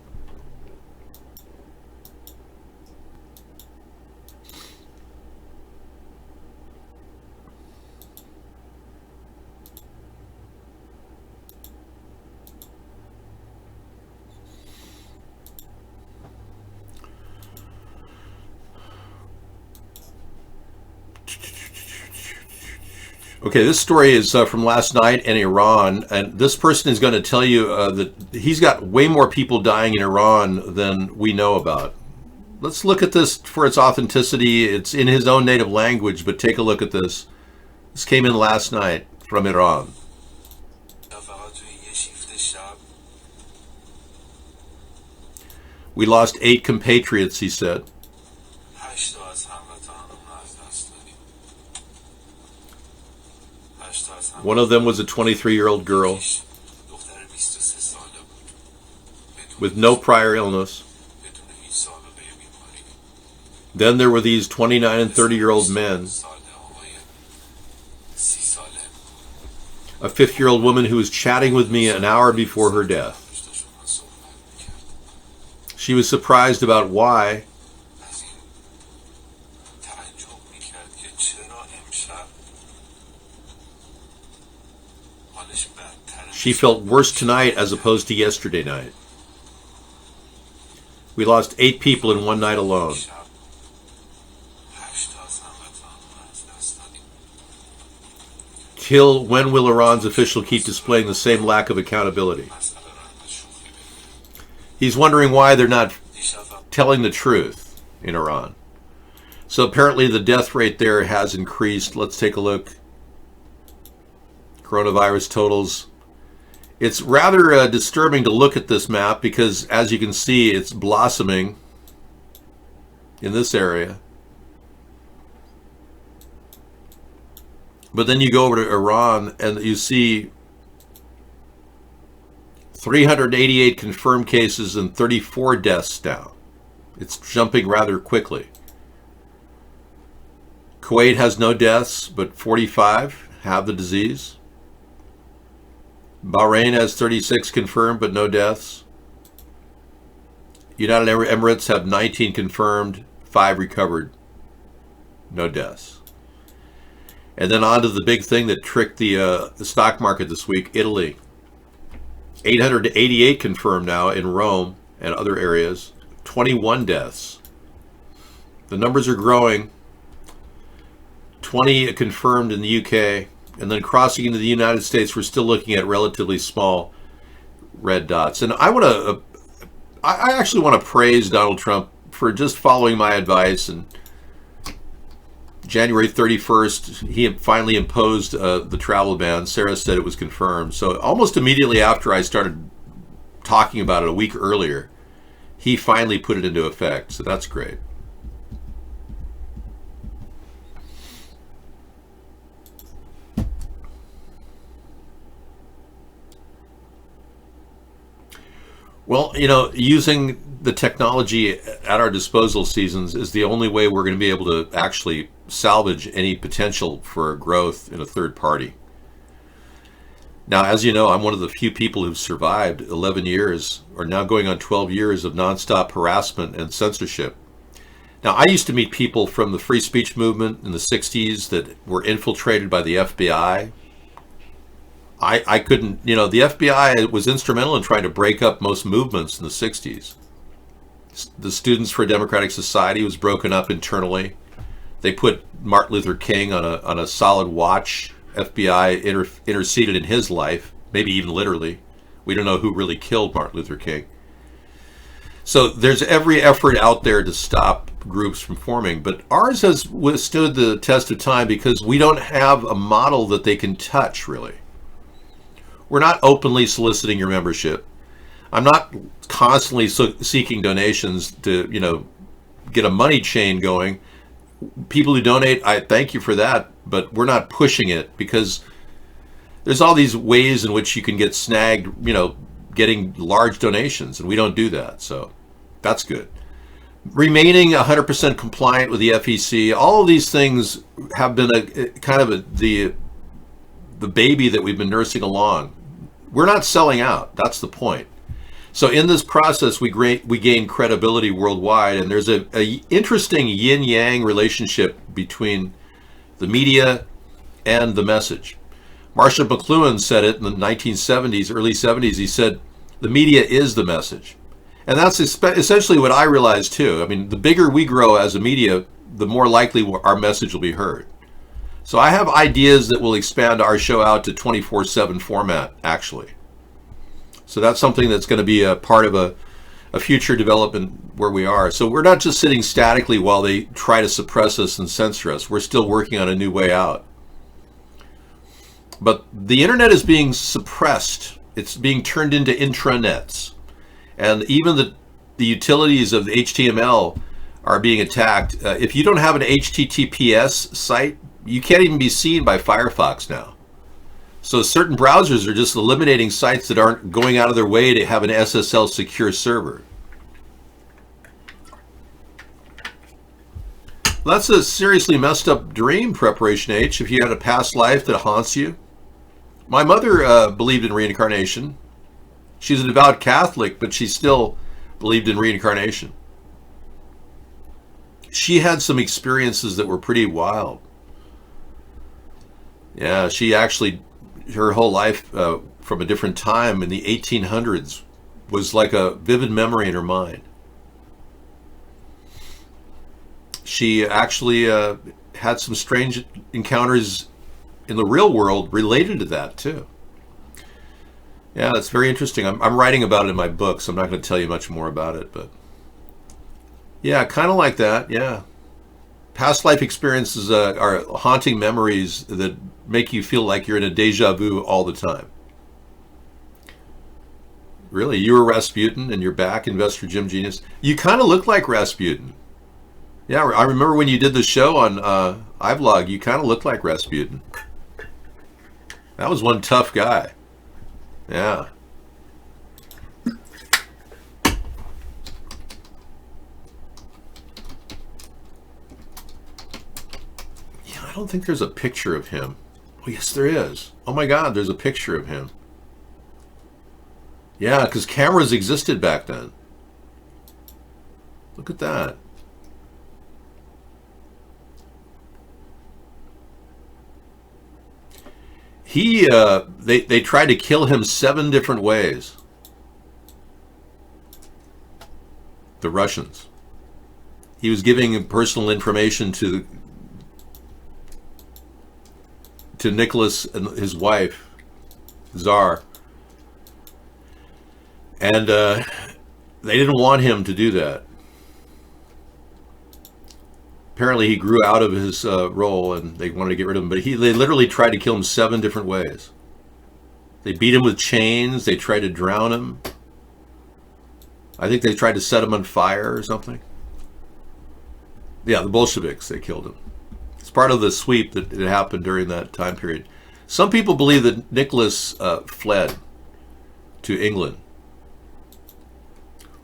Speaker 2: Okay, this story is from last night in Iran, and this person is going to tell you that he's got way more people dying in Iran than we know about. Let's look at this for its authenticity. It's in his own native language, but take a look at this. This came in last night from Iran. We lost 8 compatriots, he said. One of them was a 23-year-old girl with no prior illness. Then there were these 29 and 30-year-old men. A 50-year-old woman who was chatting with me an hour before her death. She was surprised about why she felt worse tonight as opposed to yesterday night. We lost 8 people in one night alone. Till when will Iran's official keep displaying the same lack of accountability? He's wondering why they're not telling the truth in Iran. So apparently the death rate there has increased. Let's take a look. Coronavirus totals. It's rather disturbing to look at this map because, as you can see, it's blossoming in this area. But then you go over to Iran and you see 388 confirmed cases and 34 deaths now. It's jumping rather quickly. Kuwait has no deaths, but 45 have the disease. Bahrain has 36 confirmed, but no deaths. United Arab Emirates have 19 confirmed, 5 recovered, no deaths. And then on to the big thing that tricked the stock market this week, Italy. 888 confirmed now in Rome and other areas, 21 deaths. The numbers are growing. 20 confirmed in the UK. And then crossing into the United States, we're still looking at relatively small red dots. And I actually want to praise Donald Trump for just following my advice. And January 31st, he finally imposed the travel ban. Sarah said it was confirmed. So almost immediately after I started talking about it a week earlier, he finally put it into effect. So that's great. Well, using the technology at our disposal seasons is the only way we're going to be able to actually salvage any potential for growth in a third party. Now, as you know, I'm one of the few people who've survived 11 years, or now going on 12 years of nonstop harassment and censorship. Now, I used to meet people from the free speech movement in the 60s that were infiltrated by the FBI. I couldn't, the FBI was instrumental in trying to break up most movements in the 60s. The Students for a Democratic Society was broken up internally. They put Martin Luther King on a solid watch. FBI interceded in his life, maybe even literally. We don't know who really killed Martin Luther King. So there's every effort out there to stop groups from forming, but ours has withstood the test of time because we don't have a model that they can touch, really. We're not openly soliciting your membership. I'm not constantly seeking donations to, get a money chain going. People who donate, I thank you for that, but we're not pushing it because there's all these ways in which you can get snagged, getting large donations, and we don't do that, so that's good. Remaining 100% compliant with the FEC, all of these things have been the baby that we've been nursing along. We're not selling out, that's the point. So in this process, we gain credibility worldwide, and there's a interesting yin-yang relationship between the media and the message. Marshall McLuhan said it in the 1970s, early 70s. He said, the media is the message. And that's essentially what I realized too. I mean, the bigger we grow as a media, the more likely our message will be heard. So I have ideas that will expand our show out to 24/7 format, actually. So that's something that's going to be a part of a future development where we are. So we're not just sitting statically while they try to suppress us and censor us. We're still working on a new way out. But the internet is being suppressed. It's being turned into intranets. And even the utilities of the HTML are being attacked. If you don't have an HTTPS site, you can't even be seen by Firefox now. So certain browsers are just eliminating sites that aren't going out of their way to have an SSL secure server. Well, that's a seriously messed up dream, Preparation H, if you had a past life that haunts you. My mother believed in reincarnation. She's a devout Catholic, but she still believed in reincarnation. She had some experiences that were pretty wild. Yeah, she actually, her whole life from a different time in the 1800s was like a vivid memory in her mind. She actually had some strange encounters in the real world related to that too. Yeah, it's very interesting. I'm writing about it in my book, so I'm not going to tell you much more about it, but yeah, kind of like that, yeah. Past life experiences are haunting memories that make you feel like you're in a deja vu all the time. Really, you were Rasputin and you're back, Investor Jim Genius. You kind of look like Rasputin. Yeah, I remember when you did the show on iVlog, you kind of looked like Rasputin. That was one tough guy. Yeah. I don't think there's a picture of him. Oh, yes, there is. Oh my God, there's a picture of him. Yeah, because cameras existed back then. Look at that. They tried to kill him 7 different ways. The Russians. He was giving personal information to Nicholas and his wife, Tsar. And they didn't want him to do that. Apparently he grew out of his role and they wanted to get rid of him, but they literally tried to kill him 7 different ways. They beat him with chains, they tried to drown him. I think they tried to set him on fire or something. Yeah, the Bolsheviks, they killed him. It's part of the sweep that happened during that time period. Some people believe that Nicholas fled to England.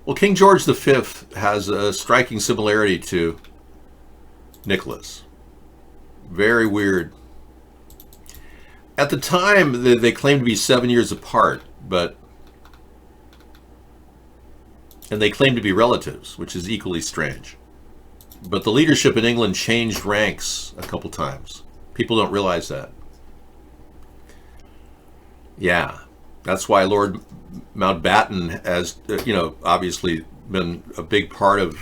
Speaker 2: Well, King George V has a striking similarity to Nicholas. Very weird. At the time, they claimed to be 7 years apart, and they claimed to be relatives, which is equally strange. But the leadership in England changed ranks a couple times. People don't realize that. Yeah, that's why Lord Mountbatten has, obviously been a big part of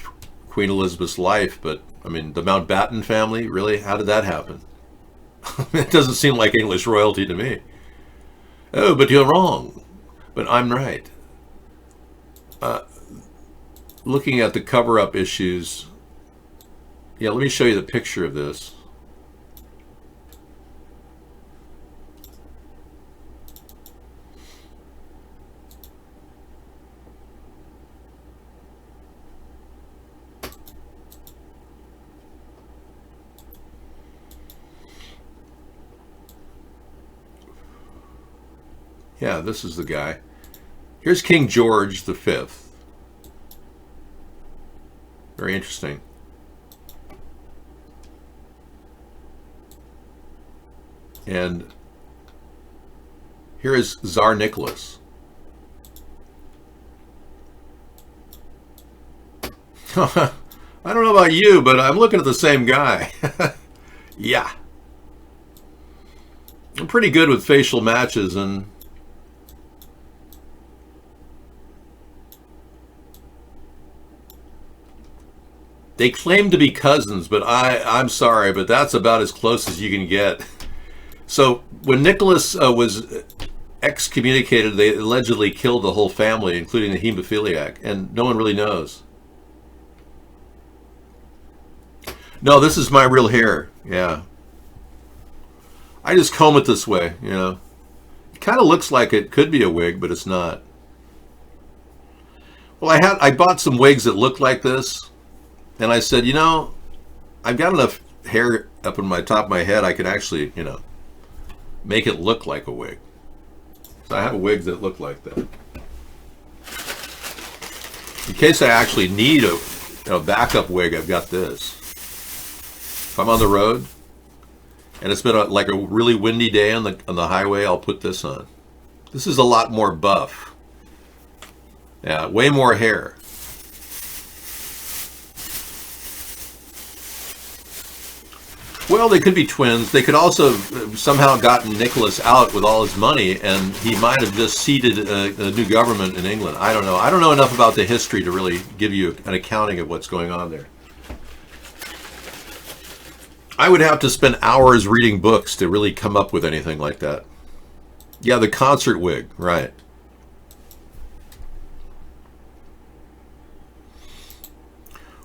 Speaker 2: Queen Elizabeth's life, but I mean, the Mountbatten family, really? How did that happen? It doesn't seem like English royalty to me. Oh, but you're wrong. But I'm right. Looking at the cover-up issues, yeah, let me show you the picture of this. Yeah, this is the guy. Here's King George V. Very interesting. And here is Tsar Nicholas. I don't know about you, but I'm looking at the same guy. Yeah. I'm pretty good with facial matches, and they claim to be cousins, but I'm sorry, but that's about as close as you can get. So when Nicholas was excommunicated, they allegedly killed the whole family, including the hemophiliac, and no one really knows. No, this is my real hair. Yeah. I just comb it this way, you know. It kind of looks like it could be a wig, but it's not. Well, I bought some wigs that looked like this. And I said, you know, I've got enough hair up in my top of my head, I can actually, you know, make it look like a wig. So I have wigs that look like that. In case I actually need a backup wig, I've got this. If I'm on the road and it's been like a really windy day on the highway, I'll put this on. This is a lot more buff. Yeah, way more hair. Well, they could be twins. They could also somehow gotten Nicholas out with all his money, and he might have just seated a new government in England. I don't know. I don't know enough about the history to really give you an accounting of what's going on there. I would have to spend hours reading books to really come up with anything like that. Yeah, the concert wig, right.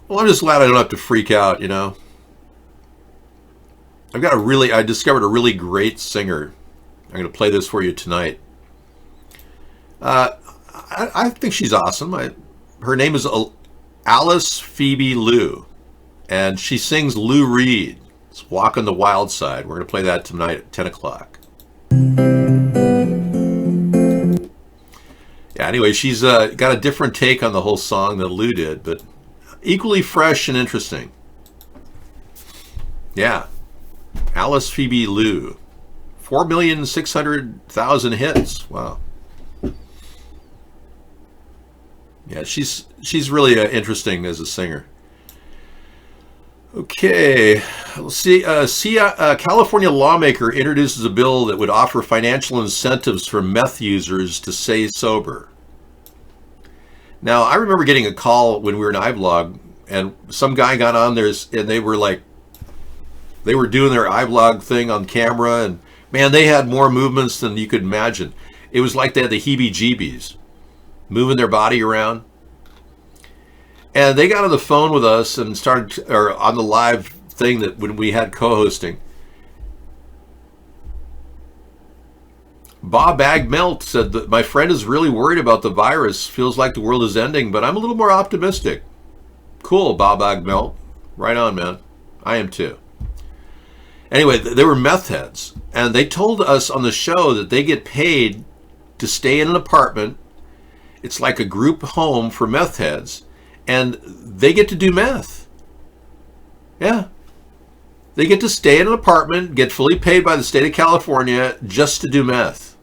Speaker 2: Well, I'm just glad I don't have to freak out, you know. I discovered a really great singer. I'm going to play this for you tonight. I think she's awesome. Her name is Alice Phoebe Lou, and she sings Lou Reed. It's Walk on the Wild Side. We're going to play that tonight at 10 o'clock. Yeah, anyway, she's got a different take on the whole song than Lou did, but equally fresh and interesting. Yeah. Alice Phoebe Lou. 4,600,000 hits. Wow. Yeah, she's really interesting as a singer. Okay, let's see. California lawmaker introduces a bill that would offer financial incentives for meth users to stay sober. Now, I remember getting a call when we were in iVlog, and some guy got on there, and they were doing their iVlog thing on camera, and man, they had more movements than you could imagine. It was like they had the heebie-jeebies, moving their body around. And they got on the phone with us and started, or on the live thing that when we had co-hosting. Bob Agmelt said that my friend is really worried about the virus, feels like the world is ending, but I'm a little more optimistic. Cool, Bob Agmelt. Right on, man. I am too. Anyway, they were meth heads, and they told us on the show that they get paid to stay in an apartment. It's like a group home for meth heads, and they get to do meth. Yeah. They get to stay in an apartment, get fully paid by the state of California just to do meth.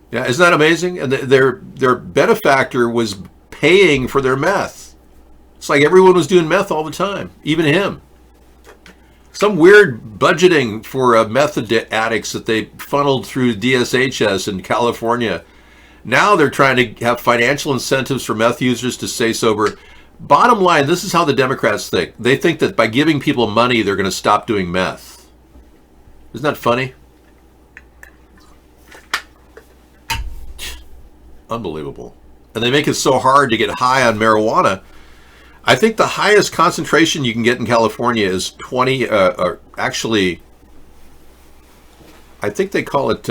Speaker 2: Yeah, isn't that amazing? And their benefactor was paying for their meth. It's like everyone was doing meth all the time, even him. Some weird budgeting for meth addicts that they funneled through DSHS in California. Now they're trying to have financial incentives for meth users to stay sober. Bottom line, this is how the Democrats think. They think that by giving people money, they're going to stop doing meth. Isn't that funny? Unbelievable. And they make it so hard to get high on marijuana. I think the highest concentration you can get in California is 20, actually, I think they call it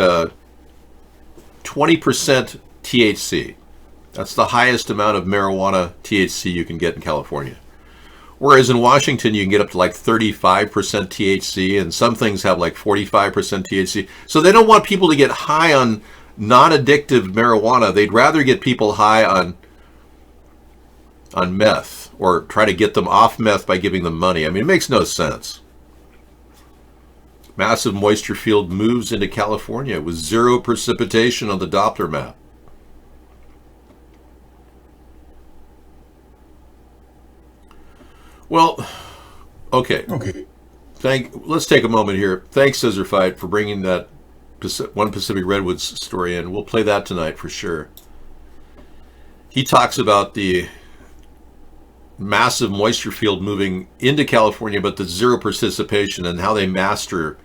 Speaker 2: 20% THC. That's the highest amount of marijuana THC you can get in California. Whereas in Washington, you can get up to like 35% THC, and some things have like 45% THC. So they don't want people to get high on non-addictive marijuana. They'd rather get people high on meth, or try to get them off meth by giving them money. I mean, it makes no sense. Massive moisture field moves into California with zero precipitation on the Doppler map. Well, okay. Let's take a moment here. Thanks, Scissor Fight, for bringing that One Pacific Redwoods story in. We'll play that tonight for sure. He talks about the massive moisture field moving into California, but the zero precipitation, and how they master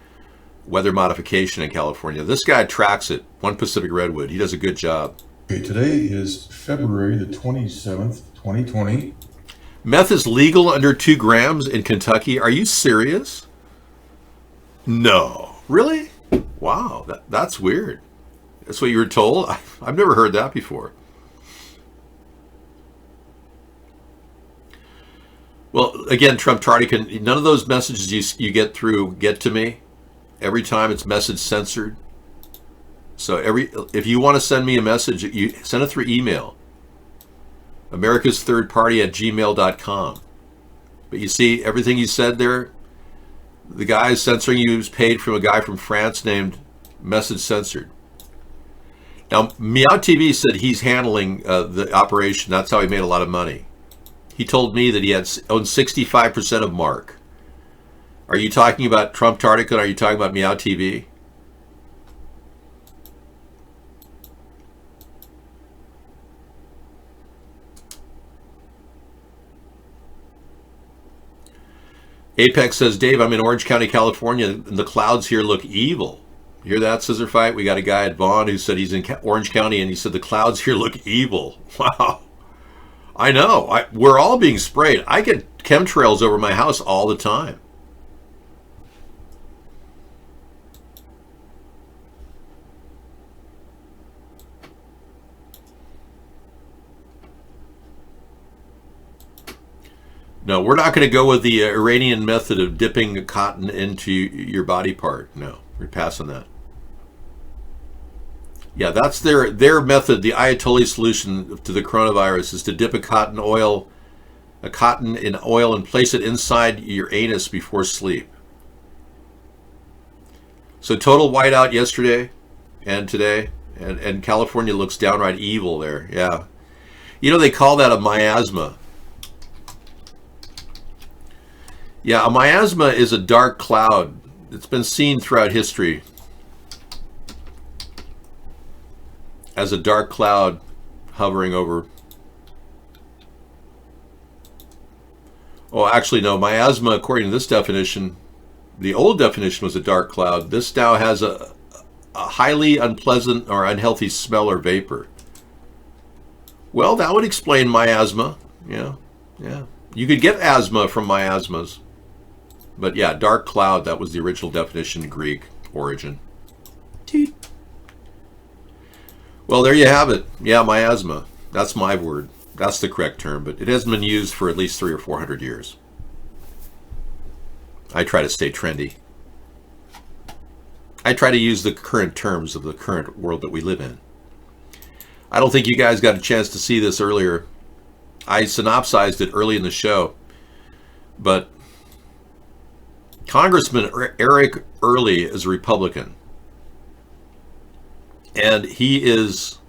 Speaker 2: weather modification in California. This guy tracks it. One Pacific Redwood. He does a good job.
Speaker 21: Okay, today is February the 27th, 2020.
Speaker 2: Meth is legal under 2 grams in Kentucky. Are you serious? No. Really? Wow, that's weird. That's what you were told? I've never heard that before. Well, again, Trump Tardican, none of those messages you get through get to me. Every time it's message censored. So if you want to send me a message, you send it through email. americasthirdparty@gmail.com. But you see, everything you said there, the guy censoring you is paid from a guy from France named Message Censored. Now, Meow TV said he's handling the operation. That's how he made a lot of money. He told me that he owned 65% of Mark. Are you talking about Trump Tardican? Are you talking about Meow TV? Apex says, Dave, I'm in Orange County, California, and the clouds here look evil. You hear that, Scissor Fight? We got a guy at Vaughn who said he's in Orange County, and he said the clouds here look evil. Wow. I know. We're all being sprayed. I get chemtrails over my house all the time. No, we're not going to go with the Iranian method of dipping cotton into your body part. No, we're passing that. Yeah, that's their method. The Ayatollah solution to the coronavirus is to dip a cotton in oil and place it inside your anus before sleep. So total whiteout yesterday and today, and California looks downright evil there. Yeah. You know, they call that a miasma. Yeah, a miasma is a dark cloud. It's been seen throughout history as a dark cloud hovering over. Oh, actually, no. Miasma, according to this definition, the old definition was a dark cloud. This now has a highly unpleasant or unhealthy smell or vapor. Well, that would explain miasma. Yeah. You could get asthma from miasmas. But yeah, dark cloud, that was the original definition in Greek origin. Well, there you have it. Yeah, miasma. That's my word. That's the correct term, but it hasn't been used for at least 300 or 400 years. I try to stay trendy. I try to use the current terms of the current world that we live in. I don't think you guys got a chance to see this earlier. I synopsized it early in the show, but Congressman Eric Early is a Republican, and he is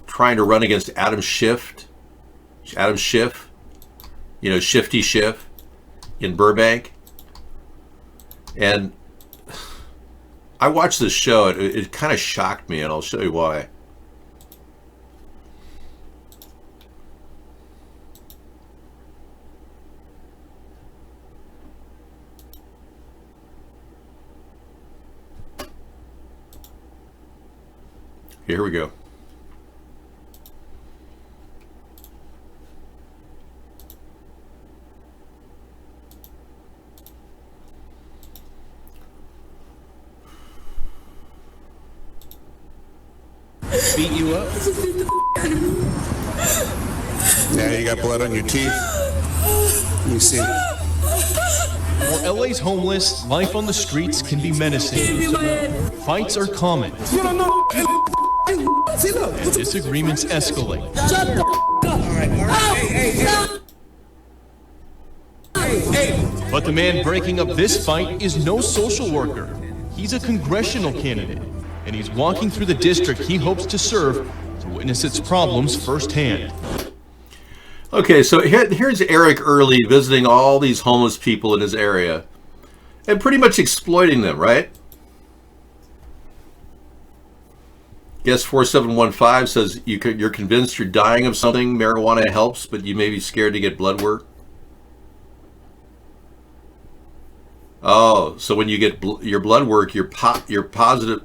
Speaker 2: trying to run against Adam Schiff, you know, Shifty Schiff in Burbank. And I watched this show. It kind of shocked me, and I'll show you why. Here we go.
Speaker 3: Beat you up?
Speaker 4: Yeah, you got blood on your teeth. Let me see.
Speaker 3: For LA's homeless, life on the streets can be menacing. Fights are common. And disagreements escalate. But the man breaking up this fight is no social worker. He's a congressional candidate, and he's walking through the district he hopes to serve to witness its problems firsthand.
Speaker 2: Okay, so here's Eric Early visiting all these homeless people in his area and pretty much exploiting them, right? Guest 4715 says you're convinced you're dying of something. Marijuana helps, but you may be scared to get blood work. Oh, so when you get your blood work, you're positive.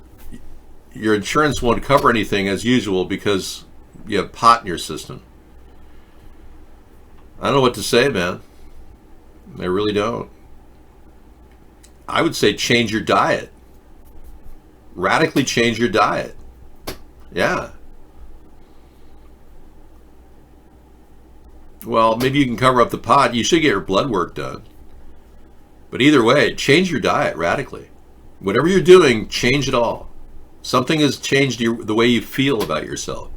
Speaker 2: Your insurance won't cover anything as usual because you have pot in your system. I don't know what to say, man. I really don't. I would say change your diet. Radically change your diet. Yeah. Well, maybe you can cover up the pot. You should get your blood work done. But either way, change your diet radically. Whatever you're doing, change it all. Something has changed the way you feel about yourself.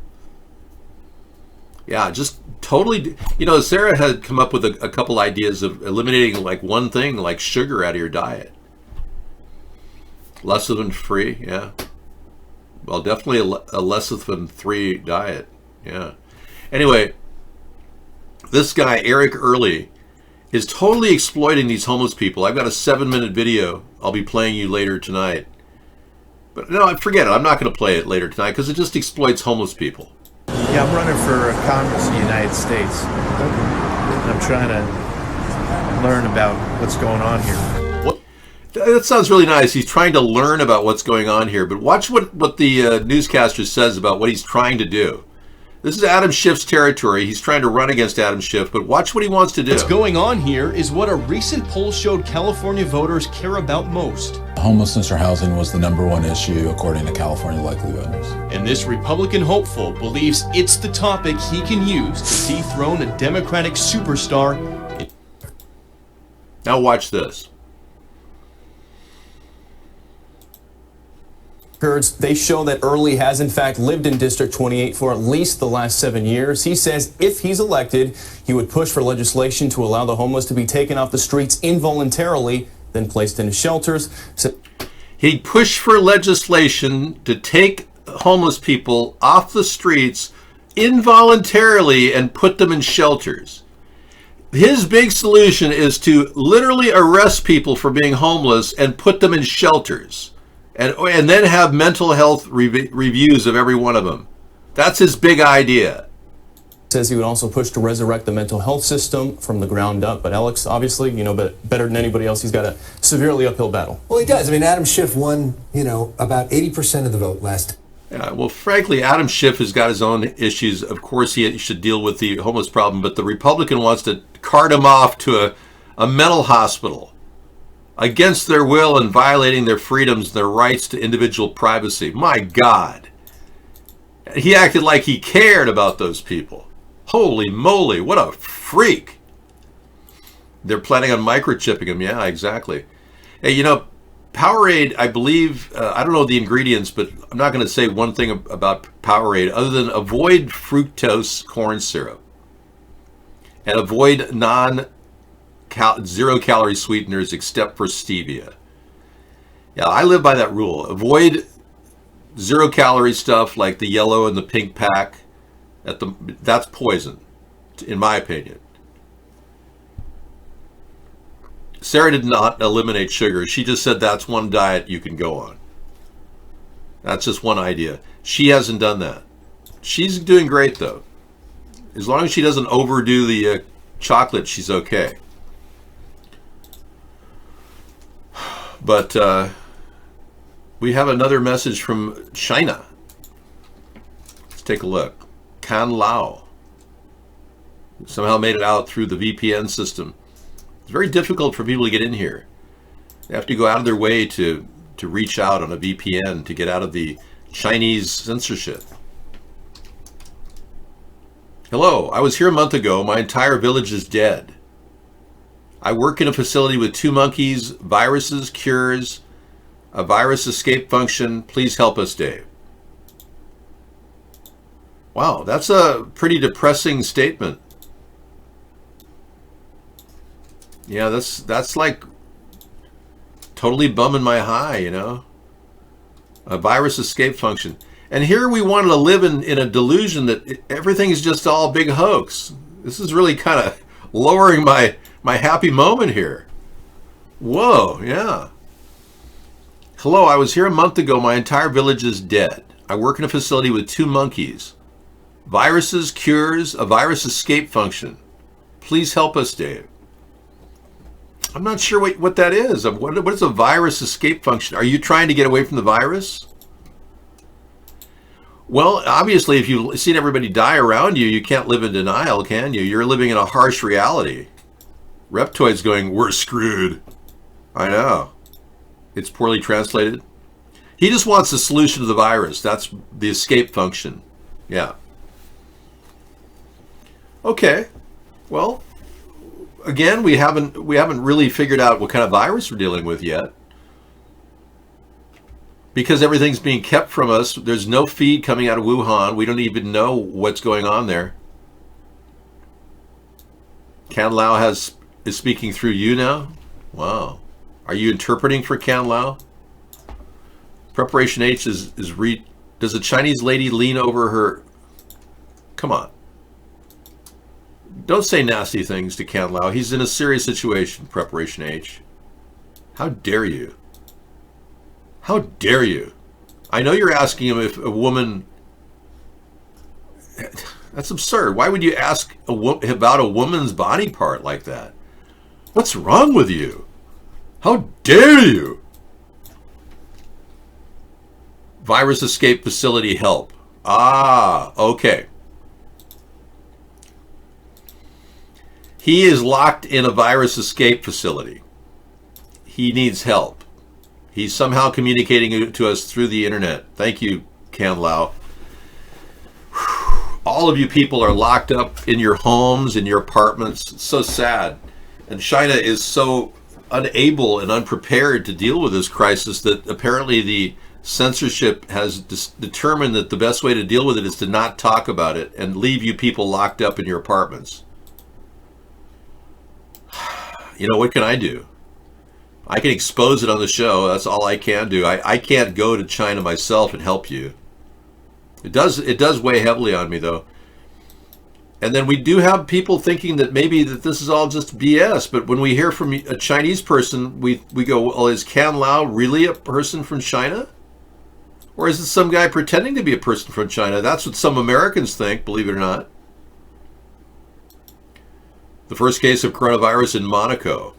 Speaker 2: Yeah, just totally. You know, Sarah had come up with a couple ideas of eliminating like one thing, like sugar out of your diet. Lecithin free, yeah. Well, definitely a lecithin free diet, yeah. Anyway, this guy, Eric Early, is totally exploiting these homeless people. I've got a 7-minute video I'll be playing you later tonight. But no, forget it. I'm not going to play it later tonight because it just exploits homeless people.
Speaker 5: Yeah, I'm running for Congress of the United States. I'm trying to learn about what's going on here.
Speaker 2: What? That sounds really nice. He's trying to learn about what's going on here. But watch what the newscaster says about what he's trying to do. This is Adam Schiff's territory. He's trying to run against Adam Schiff, but watch what he wants to do.
Speaker 3: What's going on here is what a recent poll showed California voters care about most.
Speaker 1: Homelessness or housing was the #1 issue, according to California likely voters.
Speaker 3: And this Republican hopeful believes it's the topic he can use to dethrone a Democratic superstar.
Speaker 2: Now watch this.
Speaker 6: Records, they show that Early has in fact lived in District 28 for at least the last 7 years. He says if he's elected, he would push for legislation to allow the homeless to be taken off the streets involuntarily, then placed into shelters.
Speaker 2: He'd push for legislation to take homeless people off the streets involuntarily and put them in shelters. His big solution is to literally arrest people for being homeless and put them in shelters. And then have mental health reviews of every one of them. That's his big idea.
Speaker 6: Says he would also push to resurrect the mental health system from the ground up. But Alex, obviously, you know, better than anybody else, he's got a severely uphill battle.
Speaker 22: Well, he does. I mean, Adam Schiff won, about 80% of the vote last time.
Speaker 2: Yeah, well, frankly, Adam Schiff has got his own issues. Of course, he should deal with the homeless problem, but the Republican wants to cart him off to a mental hospital against their will and violating their freedoms and their rights to individual privacy. My God. He acted like he cared about those people. Holy moly, what a freak. They're planning on microchipping him. Yeah, exactly. Hey, Powerade, I believe, I don't know the ingredients, but I'm not going to say one thing about Powerade other than avoid fructose corn syrup and avoid zero-calorie sweeteners except for stevia. Yeah, I live by that rule. Avoid zero-calorie stuff like the yellow and the pink pack. That's poison, in my opinion. Sarah did not eliminate sugar. She just said that's one diet you can go on. That's just one idea. She hasn't done that. She's doing great, though. As long as she doesn't overdo the chocolate, she's okay. But we have another message from China. take a look. Can Lao. Somehow made it out through the VPN system. It's very difficult for people to get in here. They have to go out of their way to reach out on a VPN to get out of the Chinese censorship. Hello, I was here a month ago. My entire village is dead. I work in a facility with 2 monkeys, viruses, cures, a virus escape function. Please help us, Dave. Wow, that's a pretty depressing statement. Yeah, that's like totally bumming my high, you know. A virus escape function. And here we wanted to live in a delusion that everything is just all a big hoax. This is really kind of lowering my happy moment here. Whoa, yeah. Hello, I was here a month ago. My entire village is dead. I work in a facility with 2 monkeys. Viruses, cures, a virus escape function. Please help us, Dave. I'm not sure what that is. What is a virus escape function? Are you trying to get away from the virus? Well, obviously, if you've seen everybody die around you, you can't live in denial, can you? You're living in a harsh reality. Reptoid's going, we're screwed. I know. It's poorly translated. He just wants a solution to the virus. That's the escape function. Yeah. Okay. Well, again, we haven't really figured out what kind of virus we're dealing with yet. Because everything's being kept from us. There's no feed coming out of Wuhan. We don't even know what's going on there. Can Lao is speaking through you now? Wow. Are you interpreting for Can Lao? Preparation H does a Chinese lady lean over her? Come on. Don't say nasty things to Can Lao. He's in a serious situation, Preparation H. How dare you? How dare you? I know you're asking him if a woman... That's absurd. Why would you ask about a woman's body part like that? What's wrong with you? How dare you? Virus escape facility help. Ah, okay. He is locked in a virus escape facility. He needs help. He's somehow communicating to us through the internet. Thank you, Can Lao. All of you people are locked up in your homes, in your apartments. It's so sad. And China is so unable and unprepared to deal with this crisis that apparently the censorship has determined that the best way to deal with it is to not talk about it and leave you people locked up in your apartments. You know, what can I do? I can expose it on the show. That's all I can do. I can't go to China myself and help you. It does weigh heavily on me, though. And then we do have people thinking that maybe that this is all just BS. But when we hear from a Chinese person, we go, well, is Can Lao really a person from China? Or is it some guy pretending to be a person from China? That's what some Americans think, believe it or not. The first case of coronavirus in Monaco.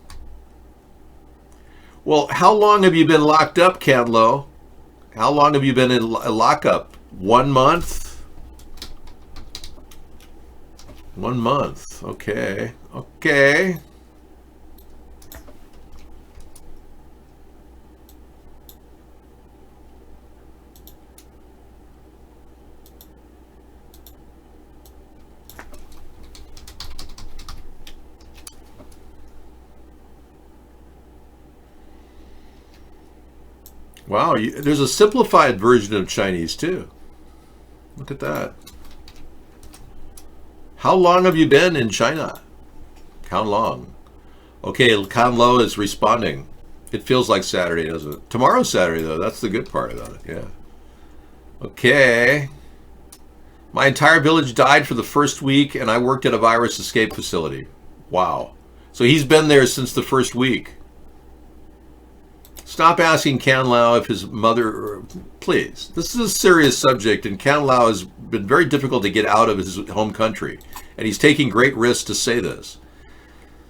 Speaker 2: Well, how long have you been locked up, Can Lao? How long have you been in lockup? 1 month? 1 month. Okay. Okay. Wow, there's a simplified version of Chinese too. Look at that. How long have you been in China? How long? Okay, Can Lao is responding. It feels like Saturday, doesn't it? Tomorrow's Saturday, though. That's the good part about it, yeah. Okay. My entire village died for the first week, and I worked at a virus escape facility. Wow. So he's been there since the first week. Stop asking Can Lao if his mother... Please. This is a serious subject, and Can Lao has been very difficult to get out of his home country. And he's taking great risks to say this.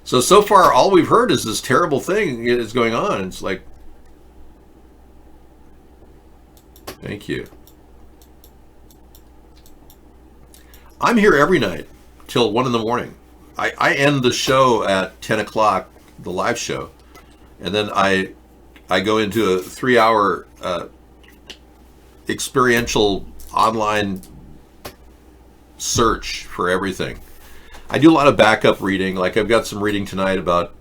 Speaker 2: So far, all we've heard is this terrible thing is going on. It's like... Thank you. I'm here every night till 1 in the morning. I end the show at 10 o'clock, the live show, and then I go into a 3-hour experiential online search for everything. I do a lot of backup reading. Like I've got some reading tonight about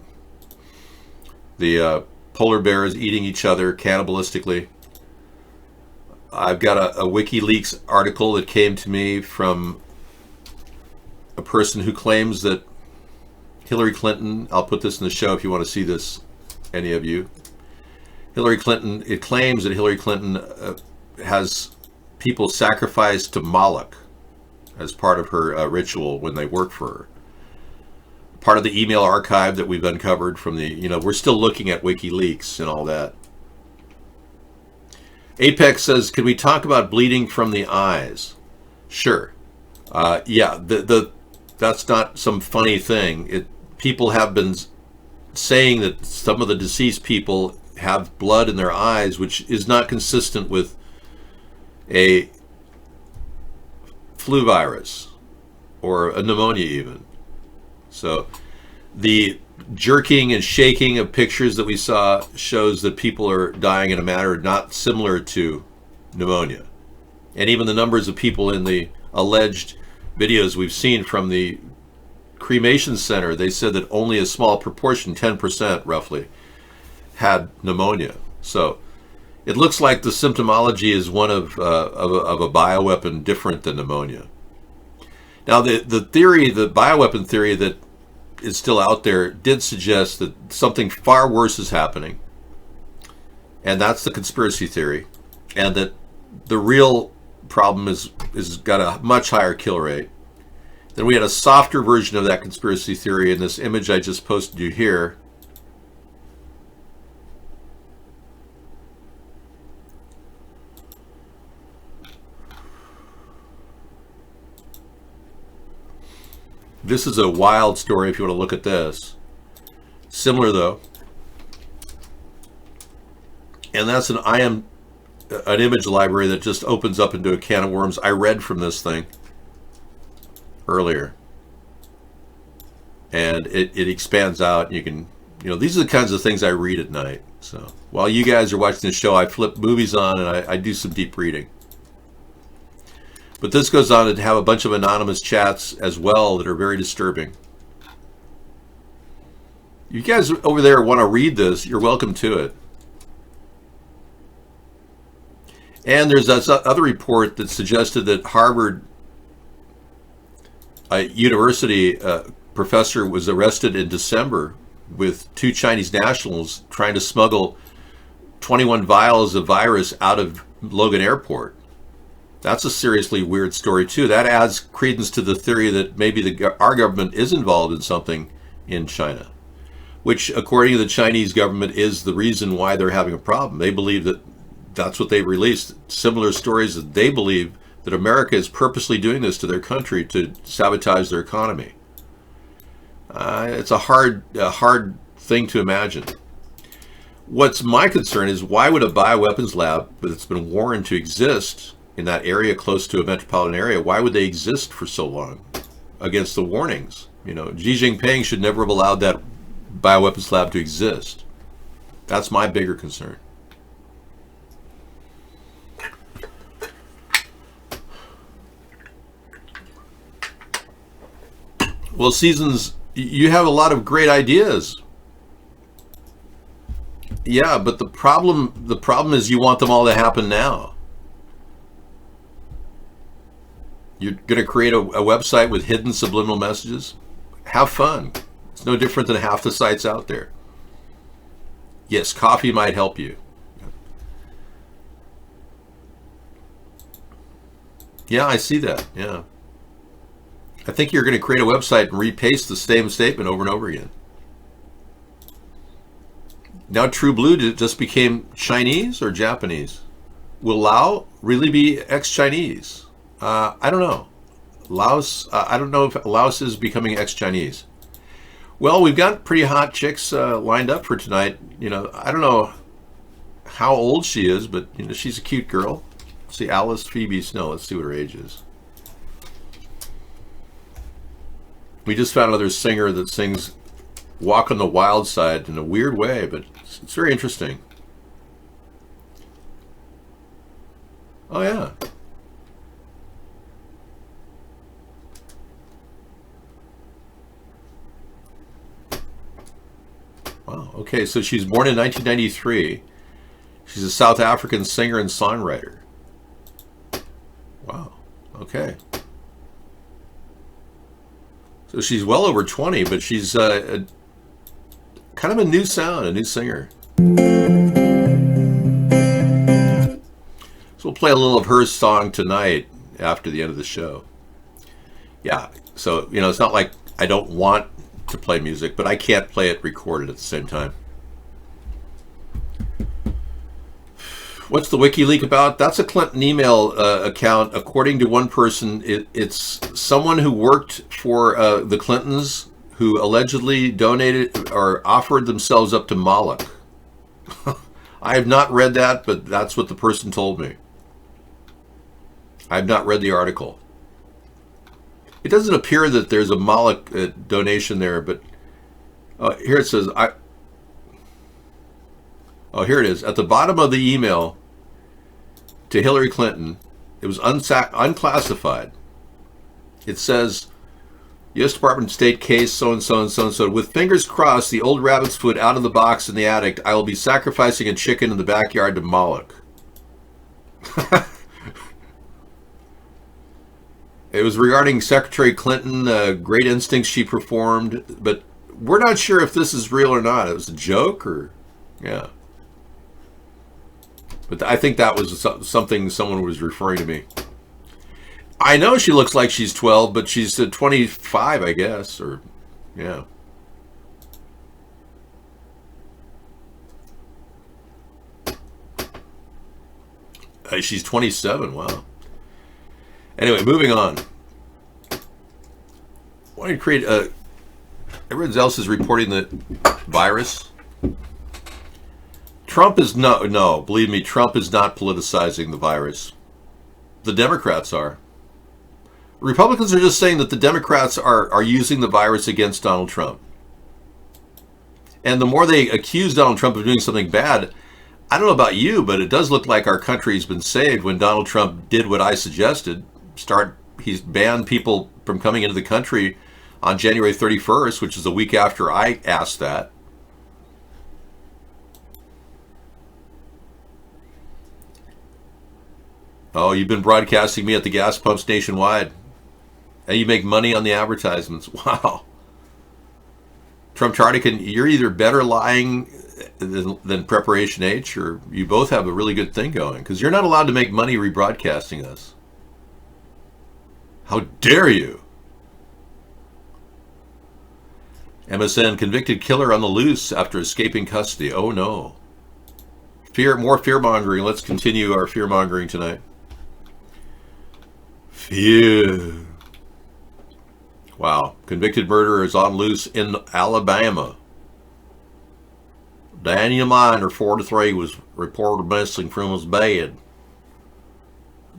Speaker 2: the polar bears eating each other cannibalistically. I've got a WikiLeaks article that came to me from a person who claims that Hillary Clinton, I'll put this in the show if you want to see this, any of you. Hillary Clinton, it claims that Hillary Clinton has people sacrificed to Moloch as part of her ritual when they work for her. Part of the email archive that we've uncovered from the, we're still looking at WikiLeaks and all that. Apex says, can we talk about bleeding from the eyes? Sure. Yeah, that's not some funny thing. People have been saying that some of the deceased people have blood in their eyes, which is not consistent with a flu virus or a pneumonia even. So the jerking and shaking of pictures that we saw shows that people are dying in a manner not similar to pneumonia. And even the numbers of people in the alleged videos we've seen from the cremation center, they said that only a small proportion, 10% roughly, had pneumonia. So it looks like the symptomology is one of a bioweapon different than pneumonia. Now the theory, the bioweapon theory that is still out there did suggest that something far worse is happening, and that's the conspiracy theory, and that the real problem is got a much higher kill rate. Then we had a softer version of that conspiracy theory in this image I just posted you here. This is a wild story if you want to look at this. Similar though. And that's an image library that just opens up into a can of worms. I read from this thing earlier. And it expands out. You can, these are the kinds of things I read at night. So while you guys are watching the show, I flip movies on and I do some deep reading. But this goes on to have a bunch of anonymous chats as well that are very disturbing. You guys over there want to read this, you're welcome to it. And there's this other report that suggested that Harvard University professor was arrested in December with 2 Chinese nationals trying to smuggle 21 vials of virus out of Logan Airport. That's a seriously weird story too. That adds credence to the theory that maybe our government is involved in something in China, which according to the Chinese government is the reason why they're having a problem. They believe that that's what they've released. Similar stories that they believe that America is purposely doing this to their country to sabotage their economy. It's a hard thing to imagine. What's my concern is why would a bioweapons lab that's been warned to exist in that area close to a metropolitan area, why would they exist for so long against the warnings? Xi Jinping should never have allowed that bioweapons lab to exist. That's my bigger concern. Well, Seasons, you have a lot of great ideas. Yeah, but the problem is you want them all to happen now. You're going to create a website with hidden subliminal messages? Have fun. It's no different than half the sites out there. Yes, coffee might help you. Yeah, I see that. Yeah. I think you're going to create a website and repaste the same statement over and over again. Now True Blue just became Chinese or Japanese? Will Lao really be ex-Chinese? I don't know. Laos, I don't know if Laos is becoming ex-Chinese. Well, we've got pretty hot chicks lined up for tonight. I don't know how old she is, but she's a cute girl. Let's see, Alice Phoebe Snow. Let's see what her age is. We just found another singer that sings Walk on the Wild Side in a weird way, but it's very interesting. Oh, yeah. Wow. Okay, so she's born in 1993. She's a South African singer and songwriter. Wow. Okay. So she's well over 20, but she's kind of a new sound, a new singer. So we'll play a little of her song tonight after the end of the show. Yeah, so, you know, it's not like I don't want to play music, but I can't play it recorded at the same time. What's the WikiLeaks about? That's a Clinton email account. According to one person, it's someone who worked for the Clintons who allegedly donated or offered themselves up to Moloch. I have not read that, but that's what the person told me. I have not read the article. It doesn't appear that there's a Moloch donation there, but here it says, oh, here it is. At the bottom of the email to Hillary Clinton, it was unclassified. It says, U.S. Department of State case so-and-so and so-and-so. With fingers crossed, the old rabbit's foot out of the box in the attic, I will be sacrificing a chicken in the backyard to Moloch. It was regarding Secretary Clinton, great instincts she performed, but we're not sure if this is real or not. It was a joke or, yeah. But I think that was something someone was referring to me. I know she looks like she's 12, but she's 25, I guess, or, yeah. She's 27, wow. Anyway, moving on. Why don't you create a... Everyone else is reporting the virus. Trump is no, believe me, Trump is not politicizing the virus. The Democrats are. Republicans are just saying that the Democrats are using the virus against Donald Trump. And the more they accuse Donald Trump of doing something bad, I don't know about you, but it does look like our country's been saved when Donald Trump did what I suggested. He's banned people from coming into the country on January 31st, which is a week after I asked that. Oh, you've been broadcasting me at the gas pumps nationwide. And you make money on the advertisements. Wow. Trump Chartican, you're either better lying than Preparation H, or you both have a really good thing going, because you're not allowed to make money rebroadcasting us. How dare you? MSN, convicted killer on the loose after escaping custody. Oh no. More fear-mongering. Let's continue our fear-mongering tonight. Fear. Wow. Convicted murderer is on loose in Alabama. Daniel Miner, 43, was reported missing from his bed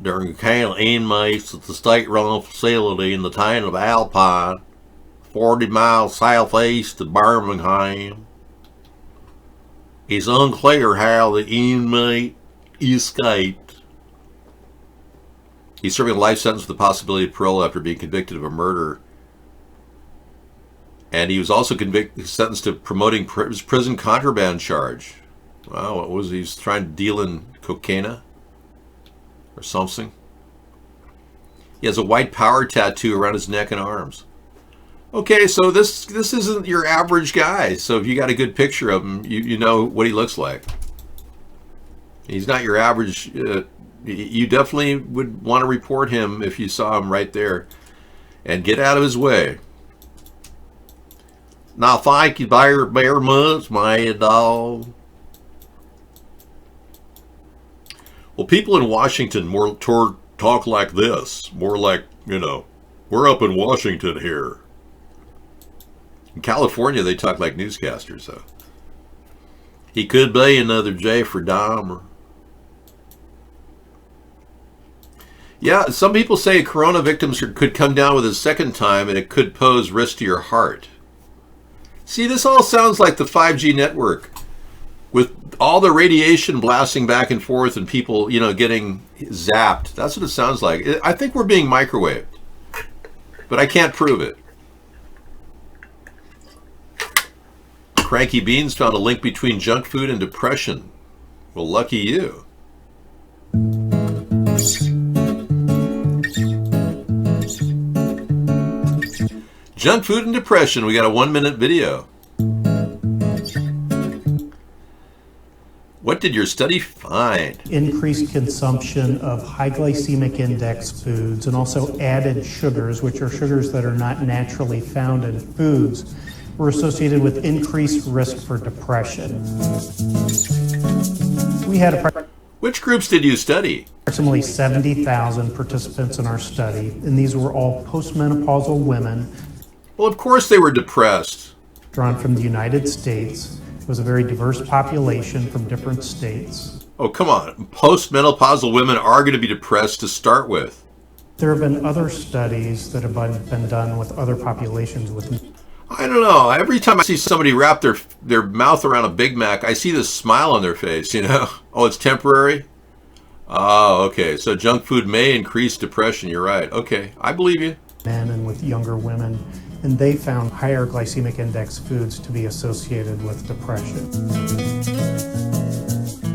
Speaker 2: during a count of inmates at the state-run facility in the town of Alpine, 40 miles southeast of Birmingham. It's unclear how the inmate escaped. He's serving a life sentence with the possibility of parole after being convicted of a murder. And he was also sentenced to promoting his prison contraband charge. Wow, what was he? He was trying to deal in cocaine or something. He has a white power tattoo around his neck and arms. Okay, so this isn't your average guy. So if you got a good picture of him, you know what he looks like. He's not your average. You definitely would want to report him if you saw him right there, and get out of his way. Now, thank you very much, my dog. Well, people in Washington talk like this. More like, you know, we're up in Washington here. In California, they talk like newscasters, though. He could be another Jeffrey Dahmer. Yeah, some people say corona victims could come down with a second time and it could pose risk to your heart. See, this all sounds like the 5G network with all the radiation blasting back and forth and people, getting zapped. That's what it sounds like. I think we're being microwaved, but I can't prove it. Cranky Beans found a link between junk food and depression. Well, lucky you. Junk food and depression. We got a 1-minute video. What did your study find?
Speaker 7: Increased consumption of high glycemic index foods and also added sugars, which are sugars that are not naturally found in foods, were associated with increased risk for depression. We had
Speaker 2: Which groups did you study?
Speaker 7: Approximately 70,000 participants in our study, and these were all postmenopausal women.
Speaker 2: Well, of course they were depressed.
Speaker 7: Drawn from the United States. It was a very diverse population from different states.
Speaker 2: Oh, come on. Postmenopausal women are going to be depressed to start with.
Speaker 7: There have been other studies that have been done with other populations with...
Speaker 2: I don't know. Every time I see somebody wrap their mouth around a Big Mac, I see this smile on their face, Oh, it's temporary? Oh, okay. So junk food may increase depression. You're right. Okay. I believe you.
Speaker 7: Men and with younger women, and they found higher glycemic index foods to be associated with depression.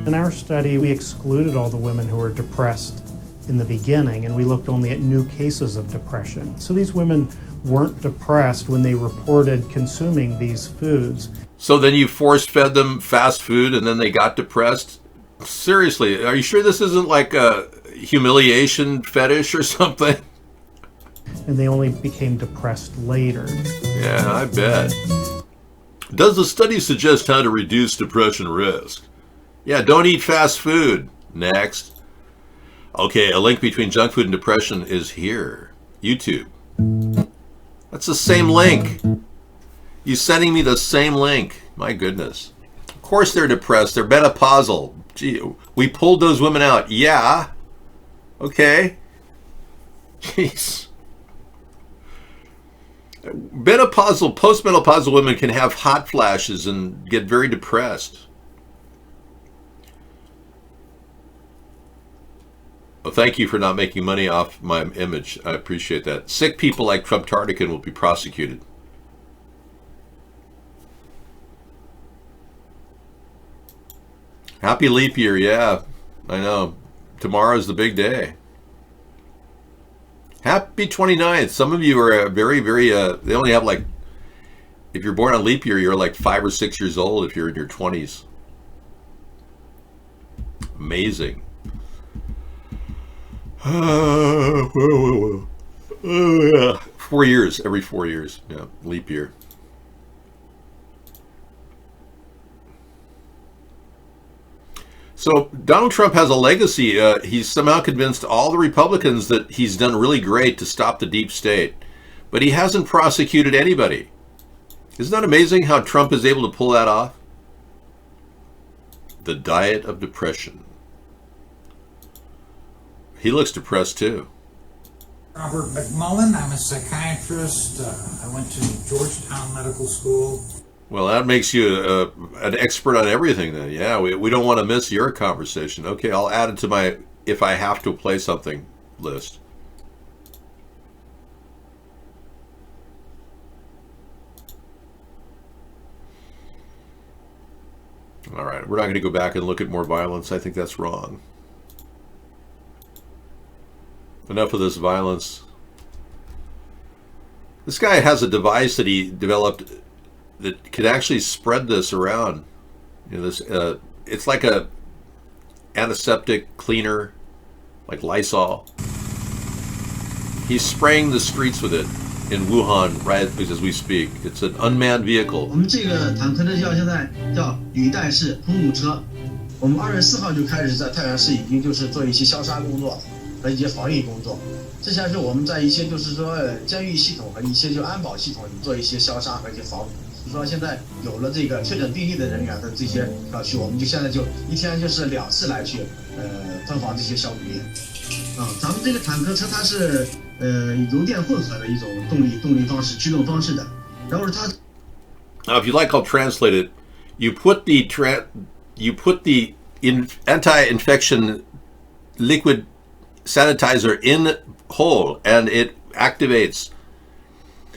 Speaker 7: In our study, we excluded all the women who were depressed in the beginning, and we looked only at new cases of depression. So these women weren't depressed when they reported consuming these foods.
Speaker 2: So then you force-fed them fast food and then they got depressed? Seriously, are you sure this isn't like a humiliation fetish or something?
Speaker 7: And they only became depressed later.
Speaker 2: Yeah, I bet. Does the study suggest how to reduce depression risk? Yeah, don't eat fast food. Next. Okay, a link between junk food and depression is here. YouTube. That's the same link. You sending me the same link. My goodness. Of course they're depressed. They're menopausal. Gee, we pulled those women out. Yeah. Okay. Jeez. Postmenopausal women can have hot flashes and get very depressed. Well, thank you for not making money off my image. I appreciate that. Sick people like Trump Tartican will be prosecuted. Happy leap year, yeah. I know. Tomorrow's the big day. Happy 29th. Some of you are very, very, they only have like, if you're born on leap year, you're like 5 or 6 years old if you're in your 20s. Amazing. 4 years, every 4 years. Yeah, leap year. So Donald Trump has a legacy. He's somehow convinced all the Republicans that he's done really great to stop the deep state, but he hasn't prosecuted anybody. Isn't that amazing how Trump is able to pull that off? The diet of depression. He looks depressed too.
Speaker 8: Robert McMullen. I'm a psychiatrist. I went to Georgetown Medical School.
Speaker 2: Well, that makes you an expert on everything then. Yeah, we don't want to miss your conversation. Okay, I'll add it to my if I have to play something list. All right, we're not going to go back and look at more violence. I think that's wrong. Enough of this violence. This guy has a device that he developed that could actually spread this around. This it's like a antiseptic cleaner, like Lysol. He's spraying the streets with it in Wuhan right as we speak. It's an unmanned vehicle.
Speaker 10: 我们这个坦克特教现在叫履带式喷雾车，我们2月4号就开始在太原市已经就是做一些消杀工作和一些防御工作。这是我们在一些就是说监狱系统和一些就安保系统里做一些消杀和一些防就说现在有了这个确诊病例的人员的这些区，我们就现在就一天就是2次来去喷防这些消毒液。咱们这个坦克车它是油电混合的一种动力方式、驱动方式的。然后它
Speaker 2: Now, if you like, I'll translate it. You put the anti-infection liquid sanitizer in hole, and it activates.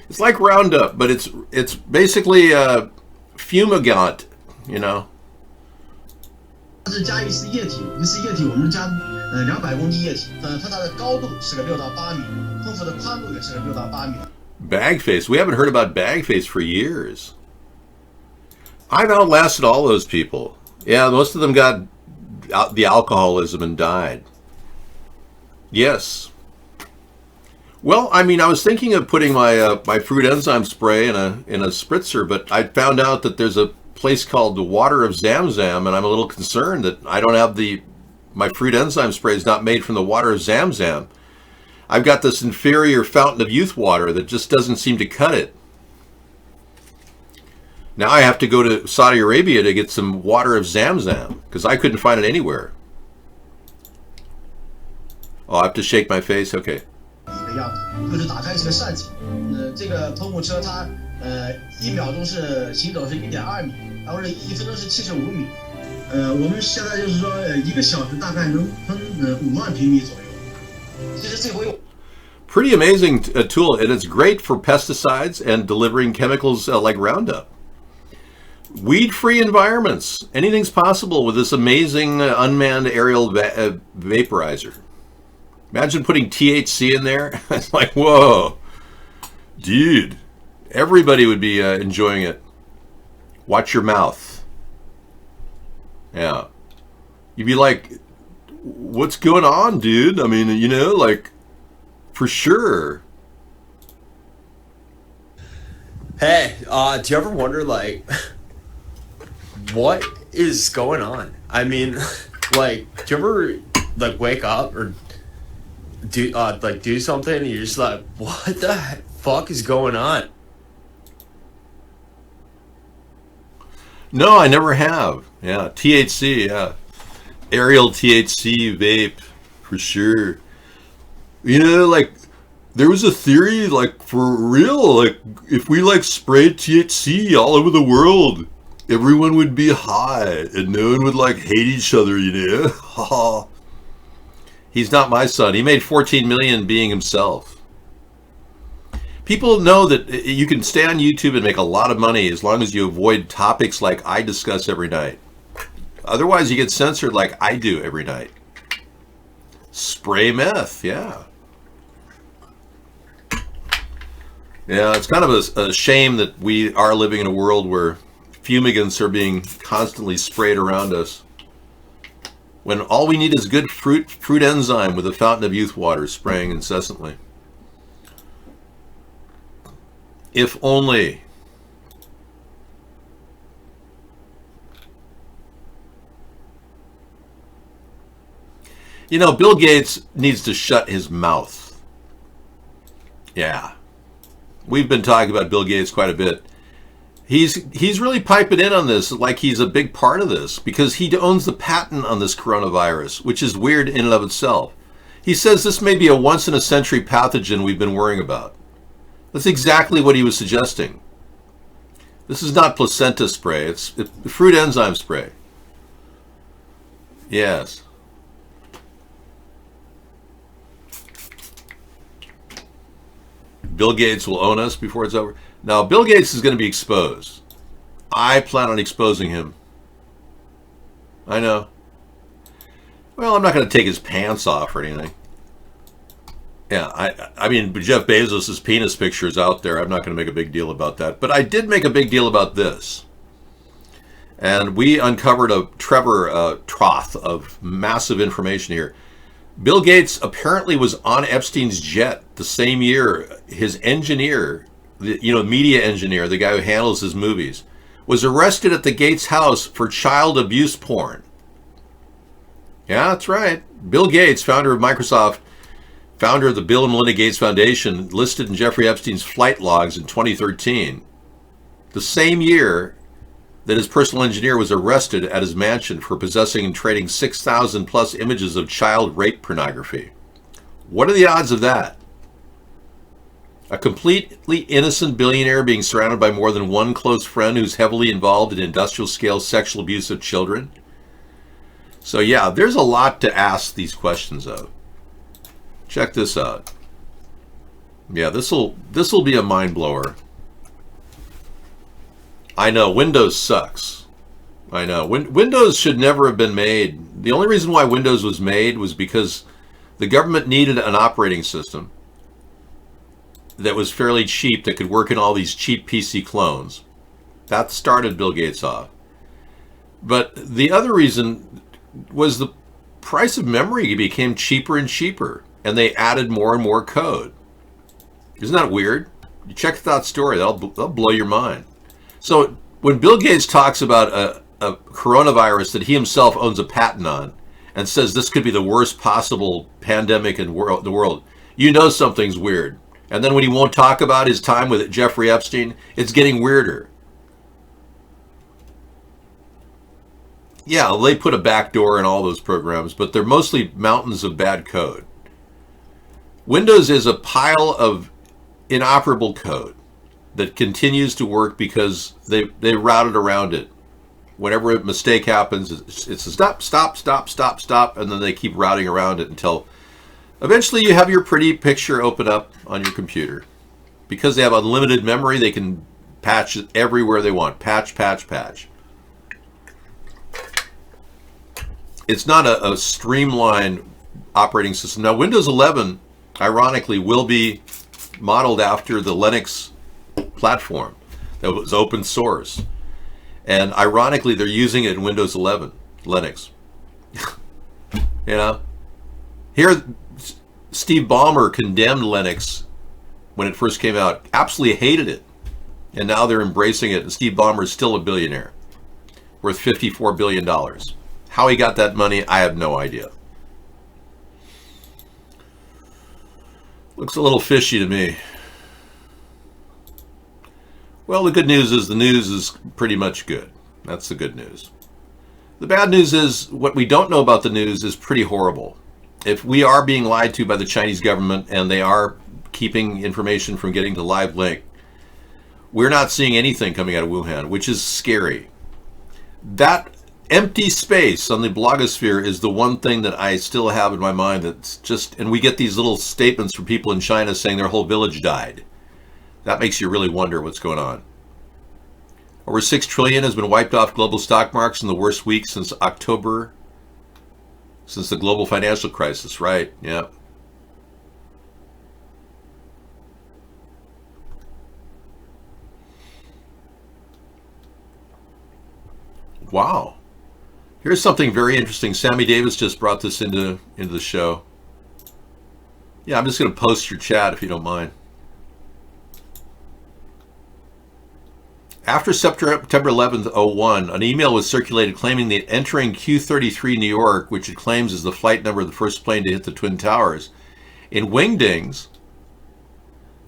Speaker 2: It's like Roundup, but it's basically a fumigant, you know.
Speaker 10: 它是加一次液体，我们加200公斤液体，它的高度是个6到8米，喷涂的宽度也是个6到8米。
Speaker 2: Bagface. We haven't heard about Bagface for years. I've outlasted all those people. Yeah, most of them got the alcoholism and died. Yes. Well, I mean, I was thinking of putting my my fruit enzyme spray in a spritzer, but I found out that there's a place called the Water of Zamzam, and I'm a little concerned that I don't have my fruit enzyme spray is not made from the Water of Zamzam. I've got this inferior Fountain of Youth water that just doesn't seem to cut it. Now I have to go to Saudi Arabia to get some Water of Zamzam because I couldn't find it anywhere. Oh, I have to shake my face? Okay.
Speaker 10: 的样子，就是打开这个扇子，这个喷雾车它1秒钟是行走是1.2米，然后是1分钟是75米，我们现在就是说1个小时大概能喷5万平米左右。其实这回。
Speaker 2: Pretty amazing tool, and it's great for pesticides and delivering chemicals like Roundup. Weed-free environments. Anything's possible with this amazing unmanned aerial vaporizer. Imagine putting THC in there. It's like, whoa, dude. Everybody would be enjoying it. Watch your mouth. Yeah. You'd be like, what's going on, dude? I mean, you know, like, for sure.
Speaker 12: Hey, do you ever wonder, like, what is going on? I mean, like, do you ever, like, wake up or do something and you're just like, what the fuck is going on?
Speaker 2: No, I never have. Yeah, THC, yeah. Aerial THC vape, for sure. You know, like, there was a theory, like, for real, like, if we, like, sprayed THC all over the world, everyone would be high and no one would, like, hate each other, you know? He's not my son. He made $14 million being himself. People know that you can stay on YouTube and make a lot of money as long as you avoid topics like I discuss every night. Otherwise, you get censored like I do every night. Spray meth, yeah. Yeah, it's kind of a shame that we are living in a world where fumigants are being constantly sprayed around us, when all we need is good fruit enzyme with a Fountain of Youth water spraying incessantly. If only. You know, Bill Gates needs to shut his mouth. Yeah. We've been talking about Bill Gates quite a bit. He's really piping in on this like he's a big part of this because he owns the patent on this coronavirus, which is weird in and of itself. He says this may be a once-in-a-century pathogen we've been worrying about. That's exactly what he was suggesting. This is not placenta spray. It's fruit enzyme spray. Yes. Bill Gates will own us before it's over. Now, Bill Gates is going to be exposed. I plan on exposing him. I know. Well, I'm not going to take his pants off or anything. Yeah, I mean, Jeff Bezos' penis picture is out there. I'm not going to make a big deal about that. But I did make a big deal about this. And we uncovered a Trevor trough of massive information here. Bill Gates apparently was on Epstein's jet the same year. His engineer, media engineer, the guy who handles his movies, was arrested at the Gates house for child abuse porn. Yeah, that's right. Bill Gates, founder of Microsoft, founder of the Bill and Melinda Gates Foundation, listed in Jeffrey Epstein's flight logs in 2013. the same year that his personal engineer was arrested at his mansion for possessing and trading 6,000 plus images of child rape pornography. What are the odds of that? A completely innocent billionaire being surrounded by more than one close friend who's heavily involved in industrial scale sexual abuse of children. So yeah, there's a lot to ask these questions of. Check this out. Yeah, this'll be a mind blower. I know Windows sucks. I know Windows should never have been made. The only reason why Windows was made was because the government needed an operating system that was fairly cheap, that could work in all these cheap PC clones. That started Bill Gates off. But the other reason was the price of memory became cheaper and cheaper, and they added more and more code. Isn't that weird? You check that story, that'll blow your mind. So when Bill Gates talks about a coronavirus that he himself owns a patent on and says this could be the worst possible pandemic in the world, you know something's weird. And then when he won't talk about his time with Jeffrey Epstein, it's getting weirder. Yeah, they put a backdoor in all those programs, but they're mostly mountains of bad code. Windows is a pile of inoperable code that continues to work because they routed around it. Whenever a mistake happens, it's a stop, stop, stop, stop, stop, and then they keep routing around it until eventually you have your pretty picture open up on your computer. Because they have unlimited memory, they can patch it everywhere they want. Patch, patch, patch. It's not a streamlined operating system. Now, Windows 11, ironically, will be modeled after the Linux platform that was open source. And ironically, they're using it in Windows 11, Linux. You know? Here, Steve Ballmer condemned Linux when it first came out, absolutely hated it. And now they're embracing it, and Steve Ballmer is still a billionaire, worth $54 billion. How he got that money, I have no idea. Looks a little fishy to me. Well, the good news is the news is pretty much good. That's the good news. The bad news is what we don't know about the news is pretty horrible. If we are being lied to by the Chinese government and they are keeping information from getting to LiveLink, we're not seeing anything coming out of Wuhan, which is scary. That empty space on the blogosphere is the one thing that I still have in my mind that's just, and we get these little statements from people in China saying their whole village died. That makes you really wonder what's going on. Over 6 trillion has been wiped off global stock markets in the worst week since October, since the global financial crisis, right? Yeah. Wow. Here's something very interesting. Sammy Davis just brought this into the show. Yeah, I'm just going to post your chat if you don't mind. After September 11th, 01, an email was circulated claiming that entering Q33 New York, which it claims is the flight number of the first plane to hit the Twin Towers, in wingdings,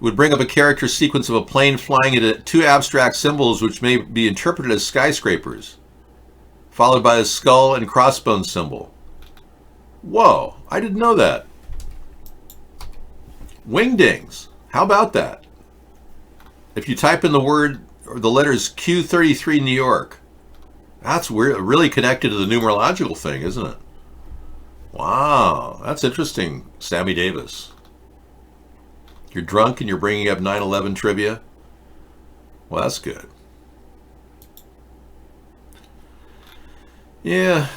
Speaker 2: would bring up a character sequence of a plane flying into two abstract symbols which may be interpreted as skyscrapers, followed by a skull and crossbones symbol. Whoa, I didn't know that. Wingdings. How about that? If you type in the word or the letters Q33 New York, that's weird, really connected to the numerological thing, isn't it? Wow, that's interesting, Sammy Davis. You're drunk and you're bringing up 9/11 trivia? Well, that's good. Yeah.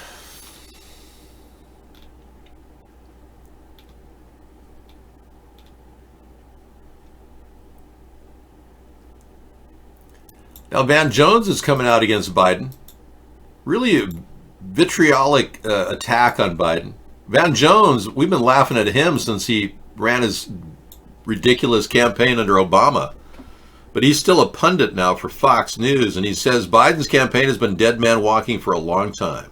Speaker 2: Now, Van Jones is coming out against Biden. Really a vitriolic attack on Biden. Van Jones, we've been laughing at him since he ran his ridiculous campaign under Obama. But he's still a pundit now for Fox News, and he says Biden's campaign has been dead man walking for a long time.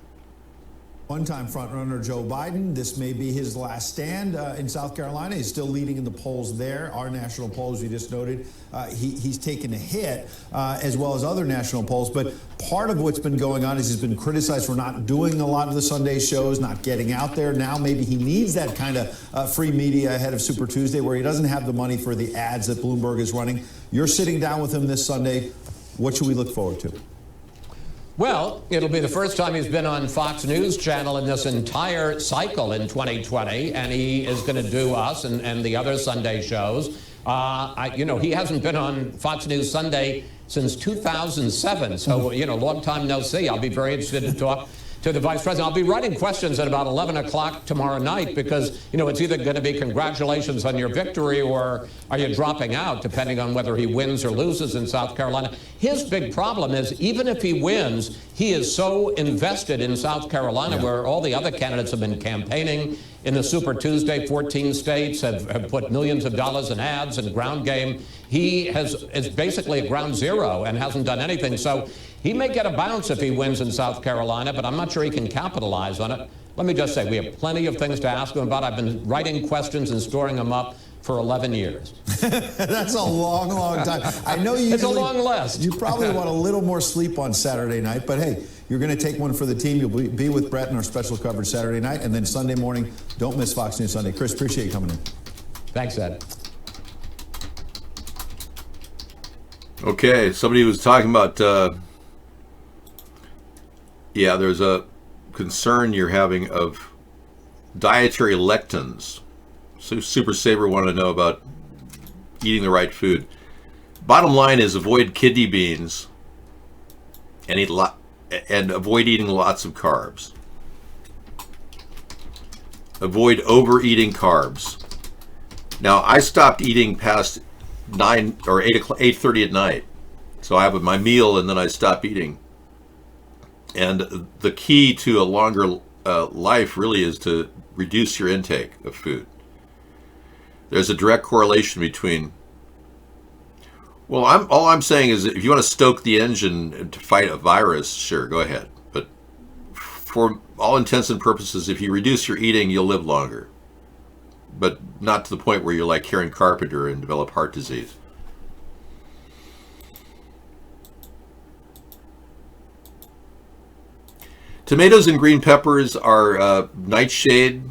Speaker 13: One-time frontrunner Joe Biden, this may be his last stand in South Carolina. He's still leading in the polls there. Our national polls, we just noted, he's taken a hit, as well as other national polls. But part of what's been going on is he's been criticized for not doing a lot of the Sunday shows, not getting out there. Now maybe he needs that kind of free media ahead of Super Tuesday, where he doesn't have the money for the ads that Bloomberg is running. You're sitting down with him this Sunday. What should we look forward to?
Speaker 14: Well, it'll be the first time he's been on Fox News Channel in this entire cycle in 2020, and he is going to do us and the other Sunday shows. He hasn't been on Fox News Sunday since 2007, so, long time no see. I'll be very interested to talk to the Vice President. I'll be writing questions at about 11 o'clock tomorrow night because, it's either going to be congratulations on your victory or are you dropping out, depending on whether he wins or loses in South Carolina. His big problem is even if he wins, he is so invested in South Carolina where all the other candidates have been campaigning. In the Super Tuesday, 14 states have put millions of dollars in ads and ground game. He is basically at ground zero and hasn't done anything. So he may get a bounce if he wins in South Carolina, but I'm not sure he can capitalize on it. Let me just say, we have plenty of things to ask him about. I've been writing questions and storing them up for 11 years.
Speaker 13: That's a long, long time. I know you.
Speaker 14: It's a long list.
Speaker 13: You probably want a little more sleep on Saturday night, but hey, you're going to take one for the team. You'll be with Brett in our special coverage Saturday night, and then Sunday morning, don't miss Fox News Sunday. Chris, appreciate you coming in.
Speaker 14: Thanks, Ed.
Speaker 2: Okay, somebody was talking about, there's a concern you're having of dietary lectins. So Super Saver wanted to know about eating the right food. Bottom line is avoid kidney beans and avoid eating lots of carbs. Avoid overeating carbs. Now, I stopped eating past 9 or 8:30 at night. So I have my meal and then I stop eating. And the key to a longer life really is to reduce your intake of food. There's a direct correlation between, all I'm saying is that if you want to stoke the engine to fight a virus, sure, go ahead. But for all intents and purposes, if you reduce your eating, you'll live longer. But not to the point where you're like Karen Carpenter and develop heart disease. Tomatoes and green peppers are nightshade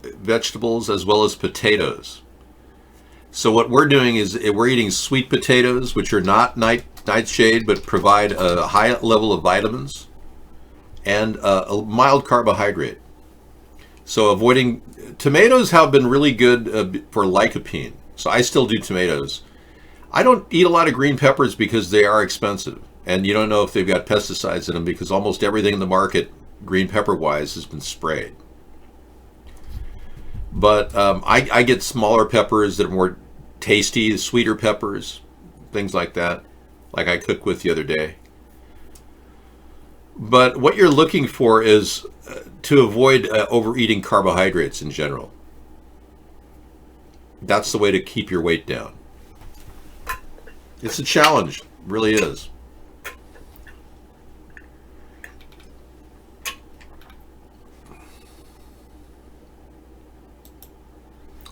Speaker 2: vegetables as well as potatoes. So what we're doing is we're eating sweet potatoes, which are not nightshade, but provide a high level of vitamins and a mild carbohydrate. So avoiding tomatoes have been really good for lycopene. So I still do tomatoes. I don't eat a lot of green peppers because they are expensive. And you don't know if they've got pesticides in them because almost everything in the market, green pepper wise, has been sprayed. But I get smaller peppers that are more tasty, sweeter peppers, things like that, like I cooked with the other day. But what you're looking for is to avoid overeating carbohydrates in general. That's the way to keep your weight down. It's a challenge, it really is.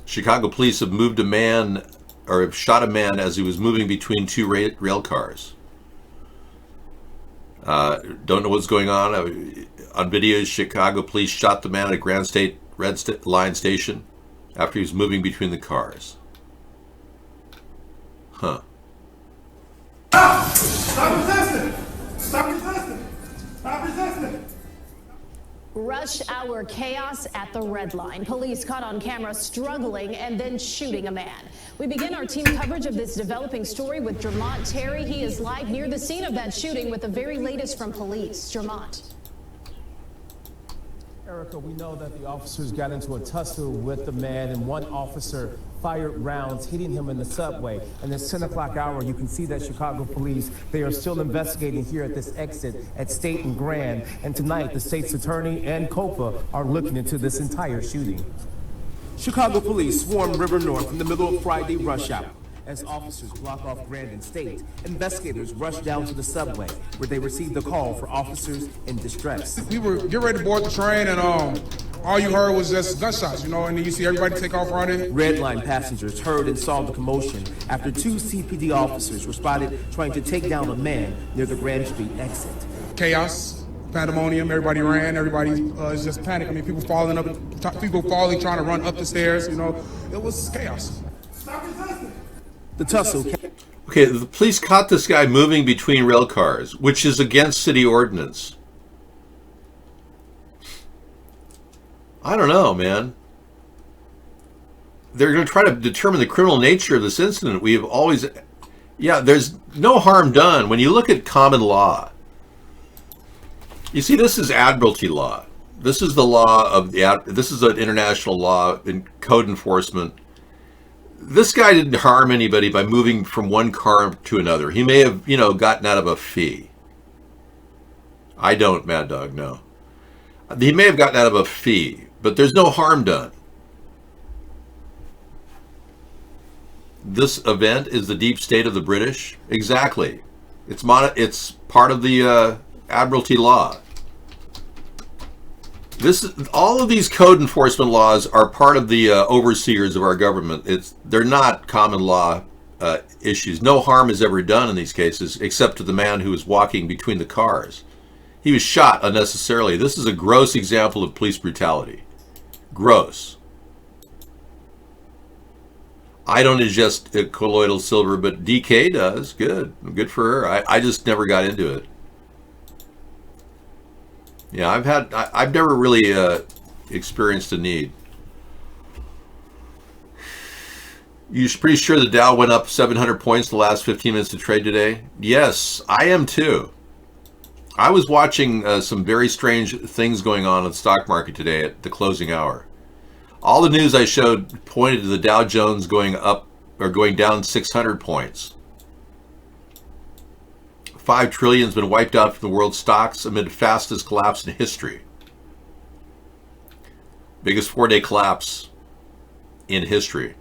Speaker 2: Chicago police have shot a man as he was moving between two rail cars. Don't know what's going on. On video, Chicago police shot the man at Grand State Red Line Station after he was moving between the cars. Huh.
Speaker 9: Stop resisting! Stop resisting! Stop resisting!
Speaker 23: Rush hour chaos at the Red Line. Police caught on camera struggling and then shooting a man. We begin our team coverage of this developing story with Jermont Terry. He is live near the scene of that shooting with the very latest from police. Jermont.
Speaker 24: Erica, we know that the officers got into a tussle with the man and one officer fired rounds hitting him in the subway. And this 10 o'clock hour, you can see that Chicago police, they are still investigating here at this exit at State and Grand. And tonight, the state's attorney and COPA are looking into this entire shooting.
Speaker 25: Chicago police swarmed River North in the middle of Friday rush hour.
Speaker 24: As officers block off Grandin State, investigators rush down to the subway where they received a call for officers in distress.
Speaker 21: We were getting ready to board the train, and all you heard was just gunshots, and then you see everybody take off running.
Speaker 24: Red Line passengers heard and saw the commotion after 2 CPD officers were spotted trying to take down a man near the Grand Street exit.
Speaker 21: Chaos, pandemonium, everybody ran, everybody is just panic. I mean, people falling, trying to run up the stairs, it was chaos.
Speaker 24: The tussle.
Speaker 2: Okay, the police caught this guy moving between rail cars, which is against city ordinance. I don't know, man. They're going to try to determine the criminal nature of this incident. We have always... Yeah, there's no harm done. When you look at common law, you see, this is admiralty law. This is the law of this is an international law in code enforcement. This guy didn't harm anybody by moving from one car to another. He may have, gotten out of a fee. I don't, Mad Dog, no. He may have gotten out of a fee, but there's no harm done. This event is the deep state of the British? Exactly. It's part of the Admiralty law. All of these code enforcement laws are part of the overseers of our government. They're not common law issues. No harm is ever done in these cases, except to the man who was walking between the cars. He was shot unnecessarily. This is a gross example of police brutality. Gross. I don't ingest colloidal silver, but DK does. Good for her. I just never got into it. Yeah, I've never really experienced a need. You're pretty sure the Dow went up 700 points the last 15 minutes of trade today? Yes, I am too. I was watching some very strange things going on in the stock market today at the closing hour. All the news I showed pointed to the Dow Jones going up or going down 600 points. 5 trillion has been wiped out from the world's stocks amid the fastest collapse in history. Biggest 4-day collapse in history.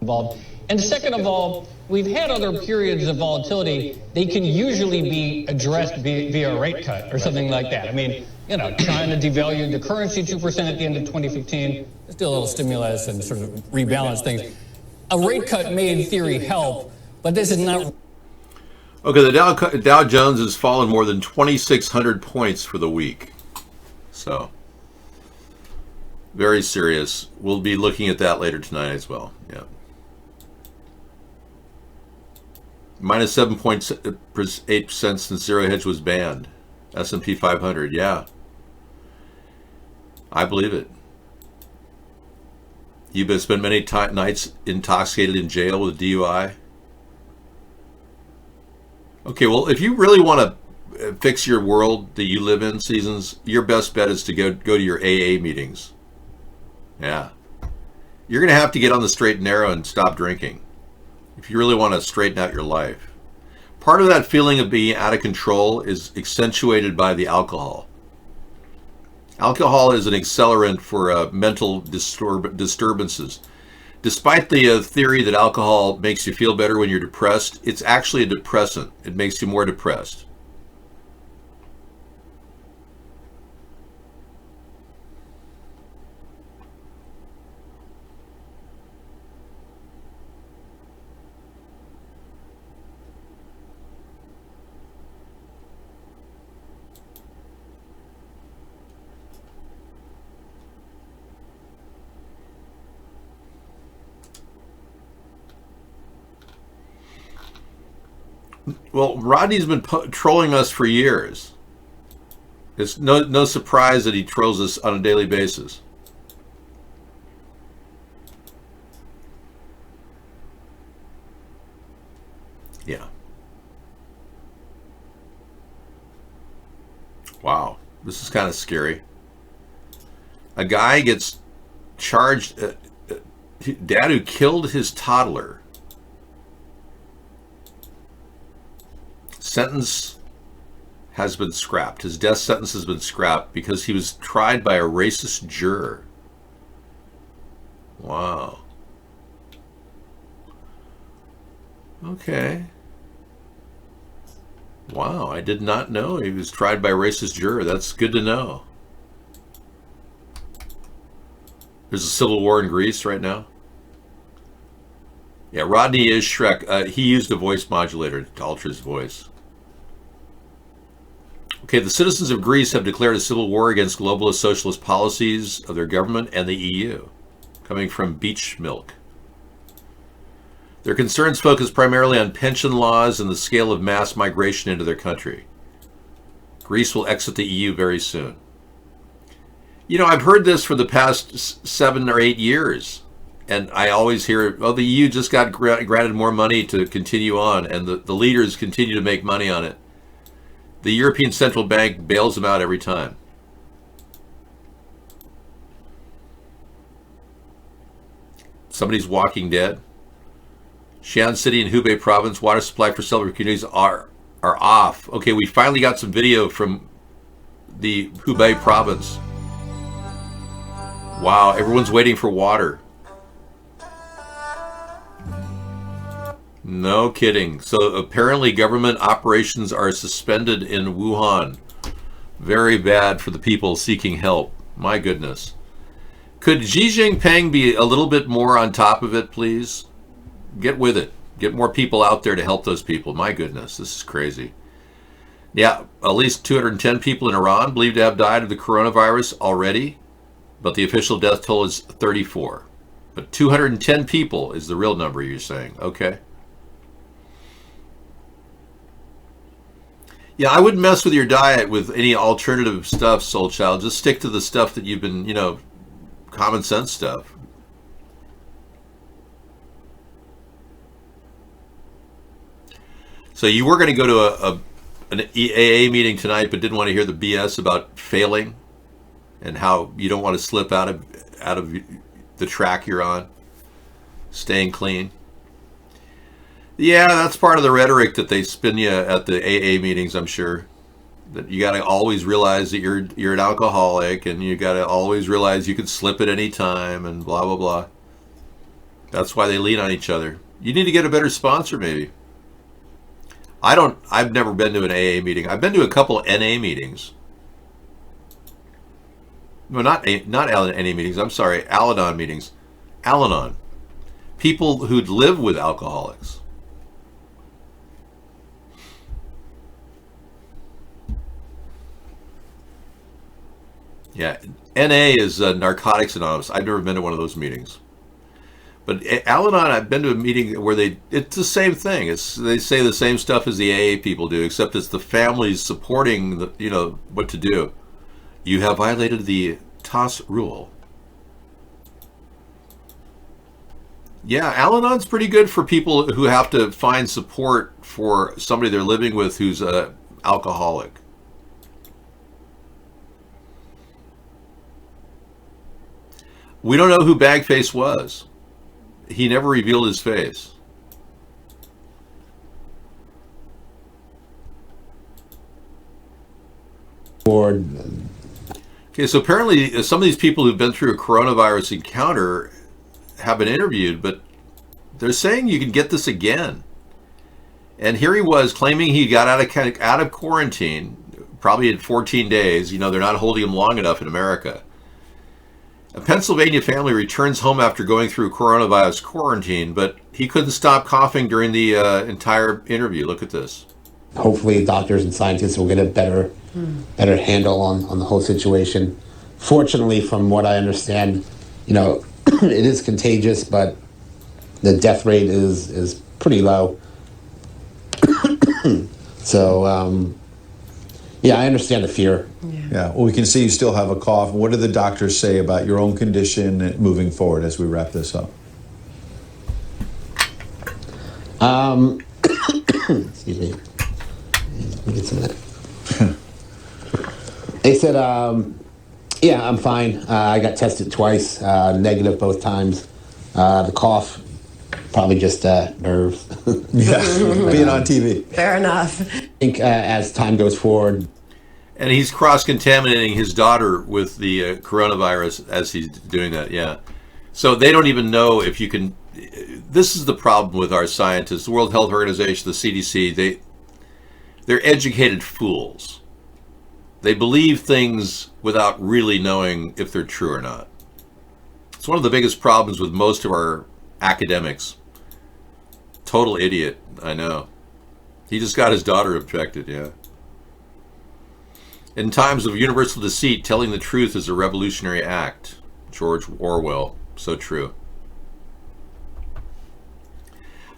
Speaker 15: Involved. And second of all, we've had other periods of volatility. They can usually be addressed via a rate cut or something like that. I mean, China devalued the currency 2% at the end of 2015. Let's do a little stimulus and sort of rebalance things. A rate cut may, in theory, help, but this is not.
Speaker 2: Okay, the Dow Jones has fallen more than 2,600 points for the week. So, very serious. We'll be looking at that later tonight as well. Yeah. Minus 7.8% since zero hedge was banned. S&P 500, yeah. I believe it. You've been spent many nights intoxicated in jail with a DUI. Okay, well, if you really want to fix your world that you live in, Seasons, your best bet is to go to your AA meetings. Yeah. You're going to have to get on the straight and narrow and stop drinking if you really want to straighten out your life. Part of that feeling of being out of control is accentuated by the alcohol. Alcohol is an accelerant for mental disturbances. Despite the theory that alcohol makes you feel better when you're depressed, it's actually a depressant. It makes you more depressed. Well, Rodney's been trolling us for years. It's no surprise that he trolls us on a daily basis. Yeah. Wow. This is kind of scary. A guy gets charged, dad who killed his toddler. Sentence has been scrapped. His death sentence has been scrapped because he was tried by a racist juror. Wow. Okay. Wow, I did not know he was tried by a racist juror. That's good to know. There's a civil war in Greece right now. Yeah, Rodney is Shrek. He used a voice modulator to alter his voice. Okay, the citizens of Greece have declared a civil war against globalist socialist policies of their government and the EU, coming from Beach Milk. Their concerns focus primarily on pension laws and the scale of mass migration into their country. Greece will exit the EU very soon. You know, I've heard this for the past 7 or 8 years, and I always hear, oh, the EU just got granted more money to continue on, and the leaders continue to make money on it. The European Central Bank bails them out every time. Somebody's walking dead. Xi'an City in Hubei province, water supply for several communities are off. Okay, we finally got some video from the Hubei province. Wow, everyone's waiting for water. No kidding. So apparently government operations are suspended in Wuhan. Very bad for the people seeking help. My goodness. Could Xi Jinping be a little bit more on top of it, please? Get with it. Get more people out there to help those people. My goodness, this is crazy. Yeah, at least 210 people in Iran believed to have died of the coronavirus already, but the official death toll is 34. But 210 people is the real number, you're saying. Okay. Yeah, I wouldn't mess with your diet with any alternative stuff, Soul Child. Just stick to the stuff that you've been, you know, common sense stuff. So you were going to go to an EAA meeting tonight, but didn't want to hear the BS about failing and how you don't want to slip out of the track you're on, staying clean. Yeah, that's part of the rhetoric that they spin you at the AA meetings, I'm sure. That you got to always realize that you're an alcoholic, and you got to always realize you could slip at any time, and blah, blah, blah. That's why they lean on each other. You need to get a better sponsor, maybe. I've never been to an AA meeting. I've been to a couple NA meetings. No, not NA meetings. I'm sorry, Al-Anon meetings. Al-Anon. People who'd live with alcoholics. Yeah, NA is Narcotics Anonymous. I've never been to one of those meetings. But Al-Anon, I've been to a meeting where it's the same thing. They say the same stuff as the AA people do, except it's the families supporting what to do. You have violated the TOS rule. Yeah, Al-Anon's pretty good for people who have to find support for somebody they're living with who's an alcoholic. We don't know who Bagface was. He never revealed his face. Okay, so apparently some of these people who've been through a coronavirus encounter have been interviewed, but they're saying you can get this again. And here he was claiming he got out of quarantine, probably in 14 days. You know, they're not holding him long enough in America. A Pennsylvania family returns home after going through coronavirus quarantine, but he couldn't stop coughing during the entire interview. Look at this.
Speaker 11: Hopefully doctors and scientists will get a better handle on the whole situation. Fortunately, from what I understand, it is contagious, but the death rate is pretty low. So, yeah, I understand the fear.
Speaker 13: Yeah, well, we can see you still have a cough. What do the doctors say about your own condition moving forward as we wrap this up?
Speaker 11: Excuse me. Let me get some of that. They said, yeah, I'm fine. I got tested twice, negative both times. The cough probably just nerves.
Speaker 22: Yeah, being on TV.
Speaker 16: Fair enough.
Speaker 11: I think as time goes forward.
Speaker 2: And he's cross-contaminating his daughter with the coronavirus as he's doing that, yeah. So they don't even know if you can... This is the problem with our scientists, the World Health Organization, the CDC. They're educated fools. They believe things without really knowing if they're true or not. It's one of the biggest problems with most of our academics. Total idiot, I know. He just got his daughter infected, yeah. In times of universal deceit, telling the truth is a revolutionary act. George Orwell, so true.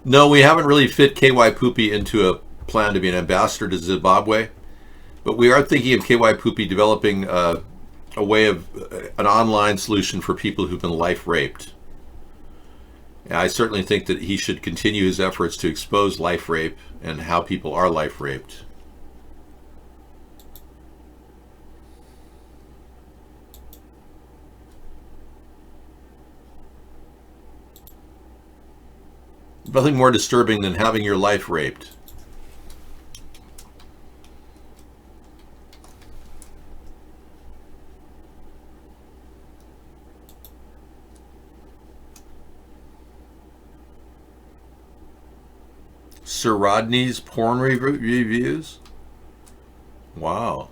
Speaker 2: No, we haven't really fit KY Poopy into a plan to be an ambassador to Zimbabwe, but we are thinking of KY Poopy developing a way of an online solution for people who've been life raped. And I certainly think that he should continue his efforts to expose life rape and how people are life raped. Nothing more disturbing than having your life raped. Sir Rodney's porn reviews? Wow.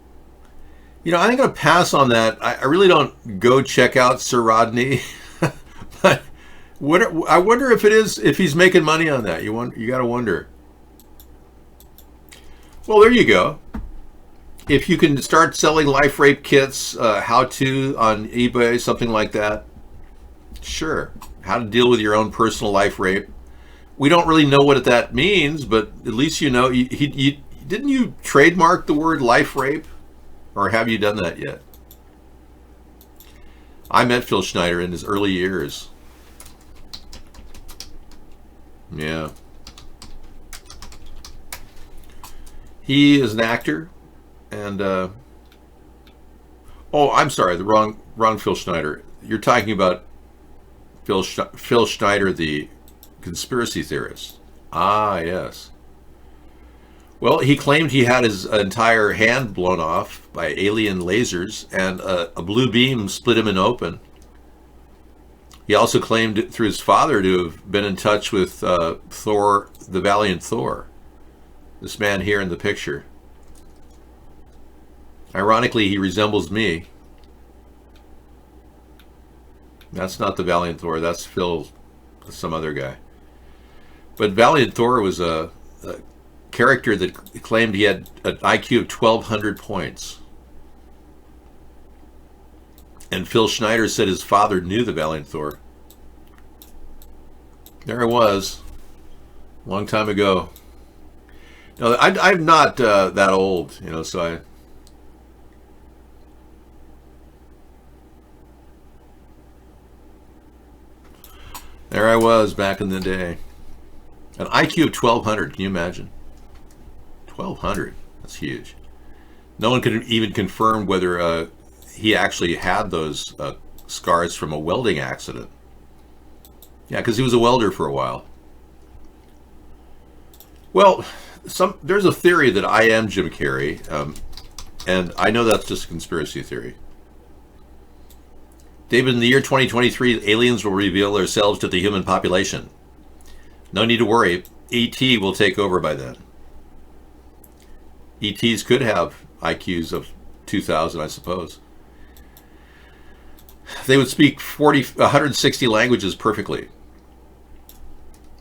Speaker 2: You know, I think I'm going to pass on that. I really don't go check out Sir Rodney. But I wonder if he's making money on that. You got to wonder. Well, there you go. If you can start selling life rape kits, how-to on eBay, something like that. Sure. How to deal with your own personal life rape. We don't really know what that means, but at least you know. Didn't you trademark the word life rape? Or have you done that yet? I met Phil Schneider in his early years. Yeah. He is an actor, and oh, I'm sorry, the wrong Phil Schneider. You're talking about Phil Schneider, the conspiracy theorist. Ah, yes. Well, he claimed he had his entire hand blown off by alien lasers, and a blue beam split him in open. He also claimed through his father to have been in touch with Thor, the Valiant Thor. This man here in the picture. Ironically, he resembles me. That's not the Valiant Thor, that's Phil, some other guy. But Valiant Thor was a character that claimed he had an IQ of 1,200 points. And Phil Schneider said his father knew the Valiant Thor. There I was, a long time ago. No, I'm not that old, you know, so there I was back in the day. An IQ of 1,200, can you imagine? 1,200, that's huge. No one could even confirm whether he actually had those scars from a welding accident. Yeah, because he was a welder for a while. Well, there's a theory that I am Jim Carrey, and I know that's just a conspiracy theory. David, in the year 2023, aliens will reveal themselves to the human population. No need to worry, E.T. will take over by then. E.T.s could have IQs of 2,000, I suppose. They would speak 160 languages perfectly.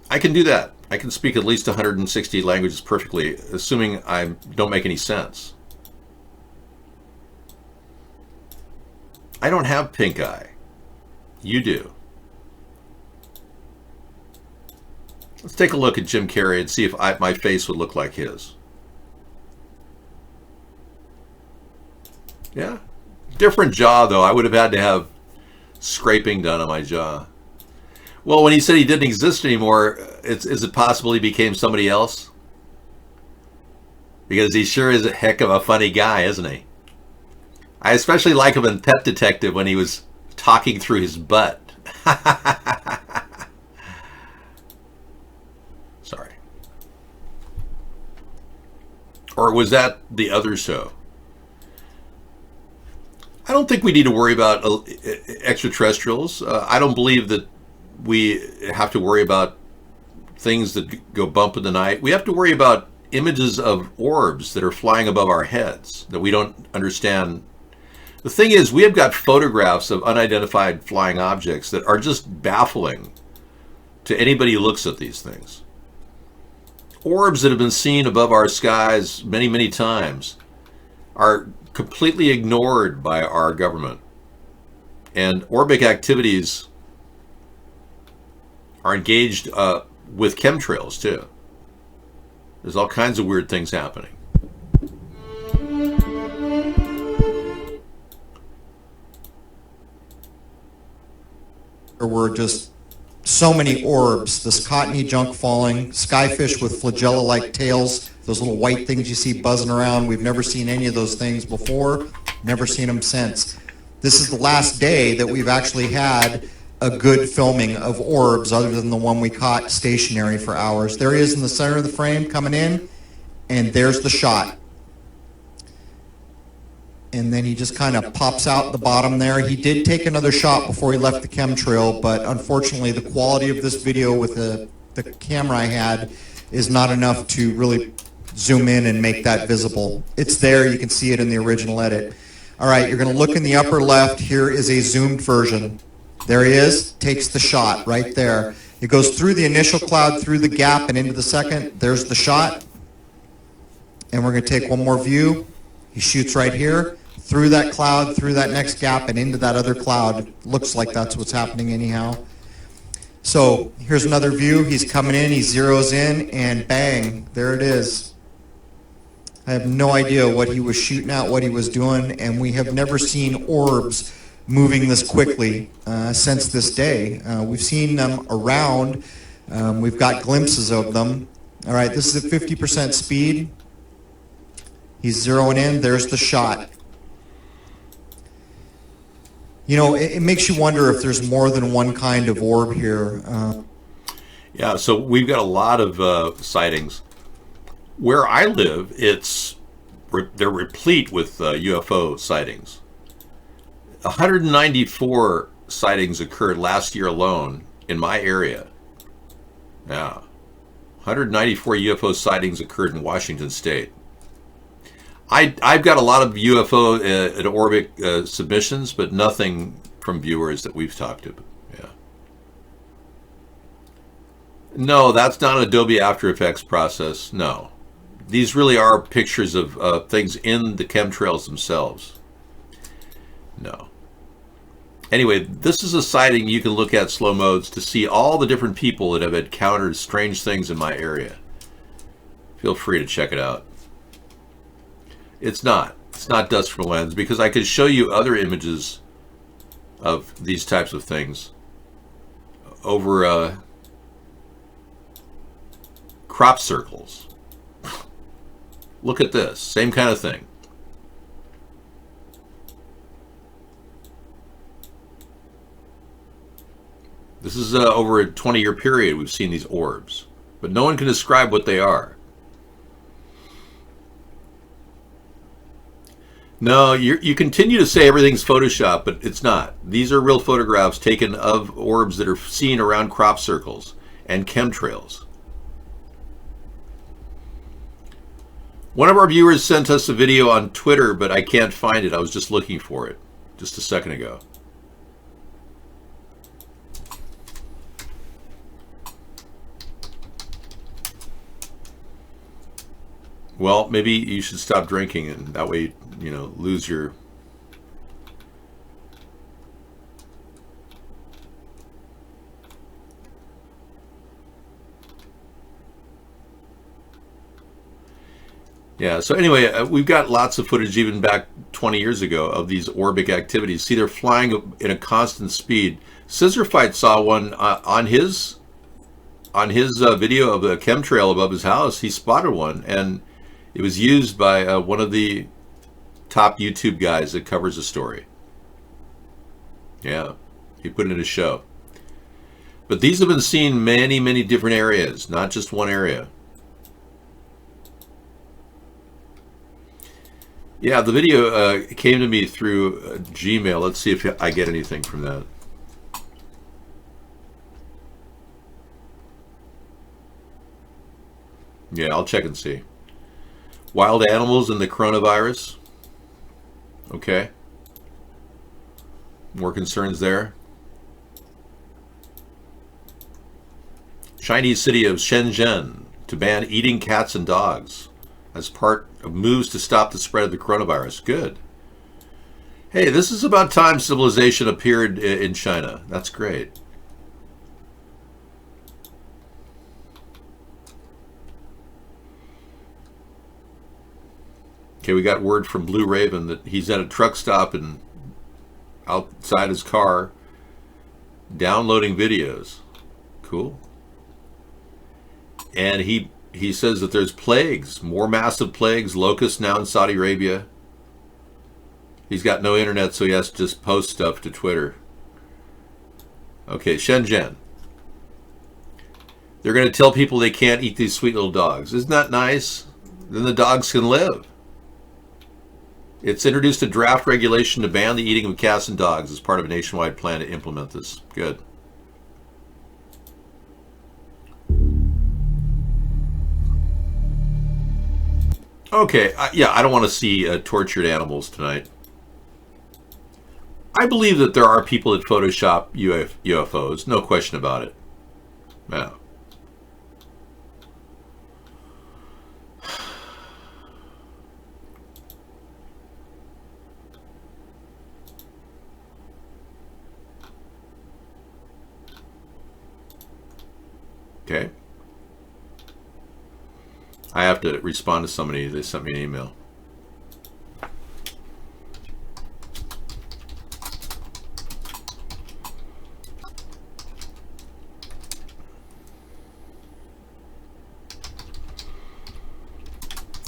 Speaker 2: I can do that. I can speak at least 160 languages perfectly, assuming I don't make any sense. I don't have pink eye. You do. Let's take a look at Jim Carrey and see if my face would look like his. Yeah. Different jaw, though. I would have had to have scraping done on my jaw. Well, when he said he didn't exist anymore, is it possible he became somebody else? Because he sure is a heck of a funny guy, isn't he? I especially like him in Pet Detective when he was talking through his butt. Or was that the other show? I don't think we need to worry about extraterrestrials. I don't believe that we have to worry about things that go bump in the night. We have to worry about images of orbs that are flying above our heads that we don't understand. The thing is, we have got photographs of unidentified flying objects that are just baffling to anybody who looks at these things. Orbs that have been seen above our skies many, many times are completely ignored by our government. And orbic activities are engaged with chemtrails too. There's all kinds of weird things happening.
Speaker 16: There were just so many orbs, this cottony junk falling, skyfish with flagella-like tails, those little white things you see buzzing around. We've never seen any of those things before, never seen them since. This is the last day that we've actually had a good filming of orbs other than the one we caught stationary for hours. There he is in the center of the frame coming in, and there's the shot. And then he just kind of pops out the bottom there. He did take another shot before he left the chemtrail, but unfortunately the quality of this video with the camera I had is not enough to really zoom in and make that visible. It's there, you can see it in the original edit. All right, you're going to look in the upper left. Here is a zoomed version. There he is, takes the shot right there. It goes through the initial cloud, through the gap, and into the second. There's the shot. And we're going to take one more view. He shoots right here, through that cloud, through that next gap, and into that other cloud. Looks like that's what's happening anyhow. So here's another view. He's coming in, he zeroes in, and bang, there it is. I have no idea what he was shooting at, what he was doing, and we have never seen orbs moving this quickly since this day. We've seen them around. We've got glimpses of them. All right, this is at 50% speed. He's zeroing in. There's the shot. You know, it makes you wonder if there's more than one kind of orb here.
Speaker 2: Yeah, so we've got a lot of sightings. Where I live, they're replete with UFO sightings. 194 sightings occurred last year alone in my area. Yeah. 194 UFO sightings occurred in Washington State. I've got a lot of UFO and orbic submissions, but nothing from viewers that we've talked to. Yeah. No, that's not an Adobe After Effects process. No. These really are pictures of things in the chemtrails themselves. No. Anyway, this is a sighting you can look at slow modes to see all the different people that have encountered strange things in my area. Feel free to check it out. It's not dust from a lens, because I could show you other images of these types of things over crop circles. Look at this, same kind of thing. This is over a 20-year period we've seen these orbs, but no one can describe what they are. No, you continue to say everything's Photoshop, but it's not. These are real photographs taken of orbs that are seen around crop circles and chemtrails. One of our viewers sent us a video on Twitter, but I can't find it. I was just looking for it just a second ago. Well, maybe you should stop drinking, and that way, you know, lose your... Yeah, so anyway, we've got lots of footage even back 20 years ago of these orbic activities. See, they're flying in a constant speed. Scissor Fight saw one on his video of a chemtrail above his house. He spotted one, and it was used by one of the top YouTube guys that covers the story. Yeah, he put it in his show. But these have been seen in many, many different areas, not just one area. Yeah, the video came to me through Gmail. Let's see if I get anything from that. Yeah, I'll check and see. Wild animals and the coronavirus. Okay. More concerns there. Chinese city of Shenzhen to ban eating cats and dogs as part of moves to stop the spread of the coronavirus. Good. Hey, this is about time civilization appeared in China. That's great. Okay, we got word from Blue Raven that he's at a truck stop and outside his car downloading videos. Cool. And he says that there's plagues, more massive plagues, locusts now in Saudi Arabia. He's got no internet, so he has to just post stuff to Twitter. Okay, Shenzhen. They're going to tell people they can't eat these sweet little dogs. Isn't that nice? Then the dogs can live. It's introduced a draft regulation to ban the eating of cats and dogs as part of a nationwide plan to implement this. Good. Okay, yeah, I don't want to see tortured animals tonight. I believe that there are people that Photoshop UFOs, no question about it. Yeah. Okay. I have to respond to somebody. They sent me an email.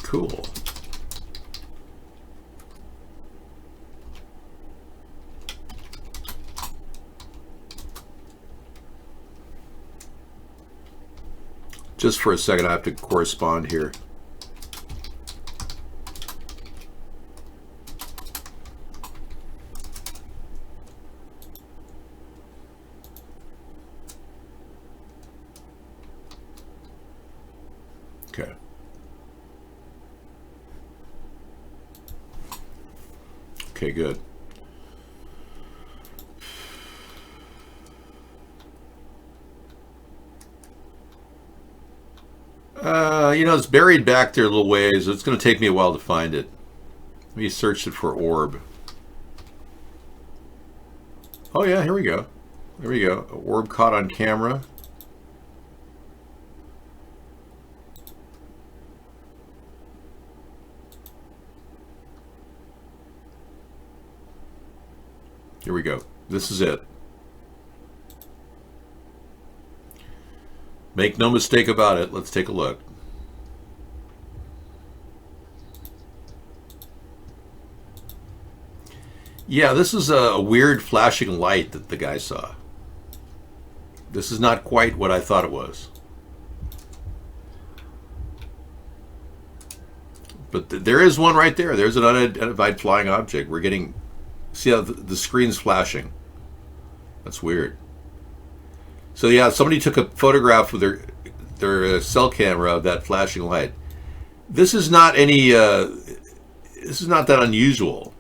Speaker 2: Cool. Just for a second, I have to correspond here. Okay. Okay, good. You know, it's buried back there a little ways. It's going to take me a while to find it. Let me search it for orb. Oh yeah, here we go. There we go. Orb caught on camera. Here we go. This is it. Make no mistake about it. Let's take a look. Yeah, this is a weird flashing light that the guy saw. This is not quite what I thought it was. But there is one right there. There's an unidentified flying object. We're getting... See how the screen's flashing? That's weird. So yeah, somebody took a photograph with their cell camera of that flashing light. This is not any... this is not that unusual.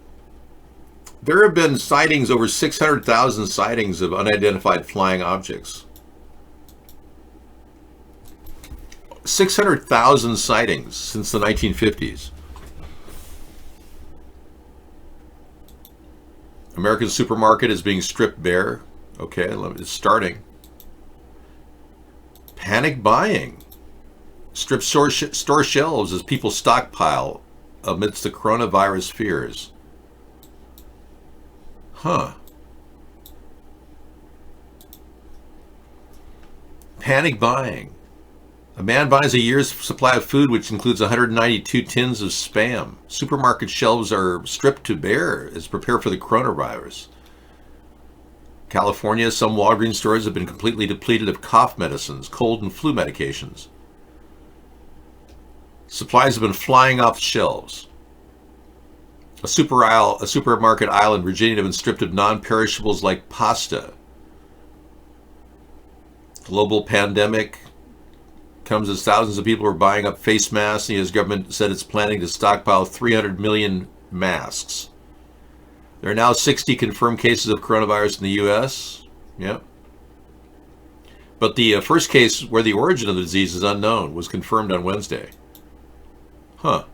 Speaker 2: There have been sightings, over 600,000 sightings of unidentified flying objects. 600,000 sightings since the 1950s. American supermarket is being stripped bare. Okay, it's starting. Panic buying. Strip store shelves as people stockpile amidst the coronavirus fears. Huh. Panic buying. A man buys a year's supply of food, which includes 192 tins of Spam. Supermarket shelves are stripped to bare as prepare for the coronavirus. California, some Walgreens stores have been completely depleted of cough medicines, cold and flu medications. Supplies have been flying off the shelves. A supermarket aisle in Virginia has been stripped of non-perishables like pasta. Global pandemic comes as thousands of people are buying up face masks. The U.S. government said it's planning to stockpile 300 million masks. There are now 60 confirmed cases of coronavirus in the U.S. Yep. But the first case where the origin of the disease is unknown was confirmed on Wednesday. Huh.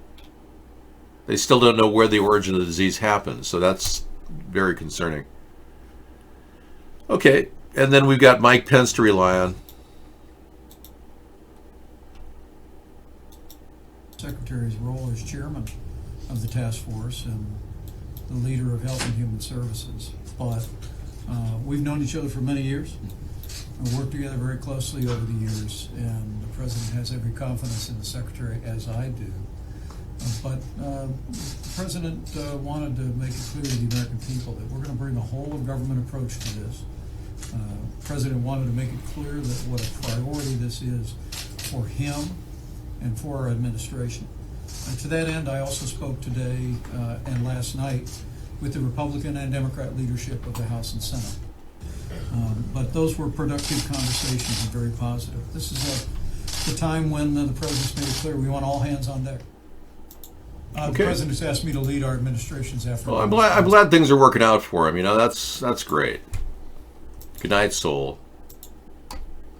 Speaker 2: They still don't know where the origin of the disease happened, so that's very concerning. Okay, and then we've got Mike Pence to rely on.
Speaker 17: Secretary's role as chairman of the task force and the leader of Health and Human Services. But we've known each other for many years. We worked together very closely over the years, and the president has every confidence in the secretary, as I do. But the president wanted to make it clear to the American people that we're going to bring a whole of government approach to this. The president wanted to make it clear that what a priority this is for him and for our administration. And to that end, I also spoke today and last night with the Republican and Democrat leadership of the House and Senate. But those were productive conversations and very positive. This is the time when the president's made it clear we want all hands on deck. The president's asked me to lead our administration's effort.
Speaker 2: Well, I'm glad things are working out for him. You know, that's great. Good night, soul.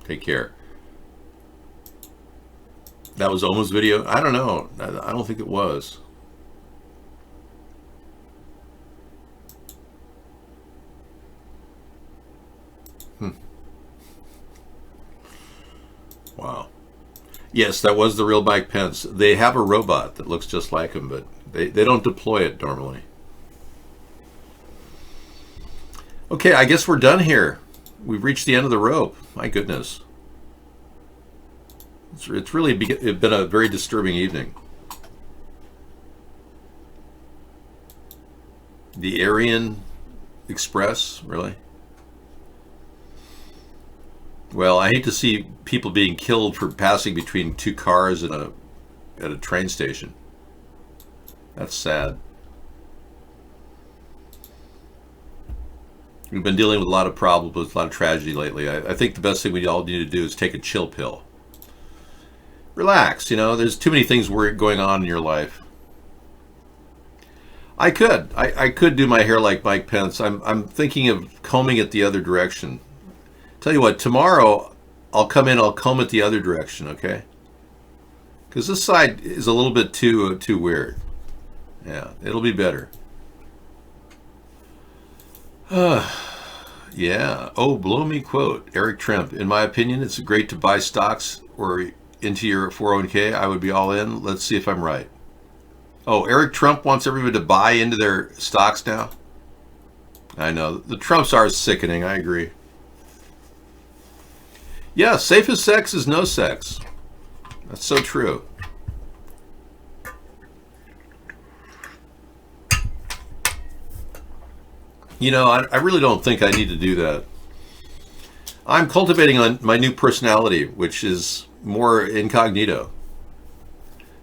Speaker 2: Take care. That was Oma's video? I don't know. I don't think it was. Wow. Yes, that was the real Mike Pence. They have a robot that looks just like him, but they don't deploy it normally. Okay, I guess we're done here. We've reached the end of the rope. My goodness. It's really been a very disturbing evening. The Aryan Express, really? Well, I hate to see people being killed for passing between two cars at a train station. That's sad. We've been dealing with a lot of problems, with a lot of tragedy lately. I think the best thing we all need to do is take a chill pill. Relax, you know, there's too many things going on in your life. I could do my hair like Mike Pence. I'm thinking of combing it the other direction. Tell you what, tomorrow I'll come in, I'll comb it the other direction, okay? Because this side is a little bit too weird. Yeah, it'll be better. Yeah. Oh, blow me quote. Eric Tremp. In my opinion, it's great to buy stocks or into your 401k. I would be all in. Let's see if I'm right. Oh, Eric Trump wants everybody to buy into their stocks now? I know. The Trumps are sickening. I agree. Yeah, safest sex is no sex. That's so true. You know, I really don't think I need to do that. I'm cultivating on my new personality, which is more incognito.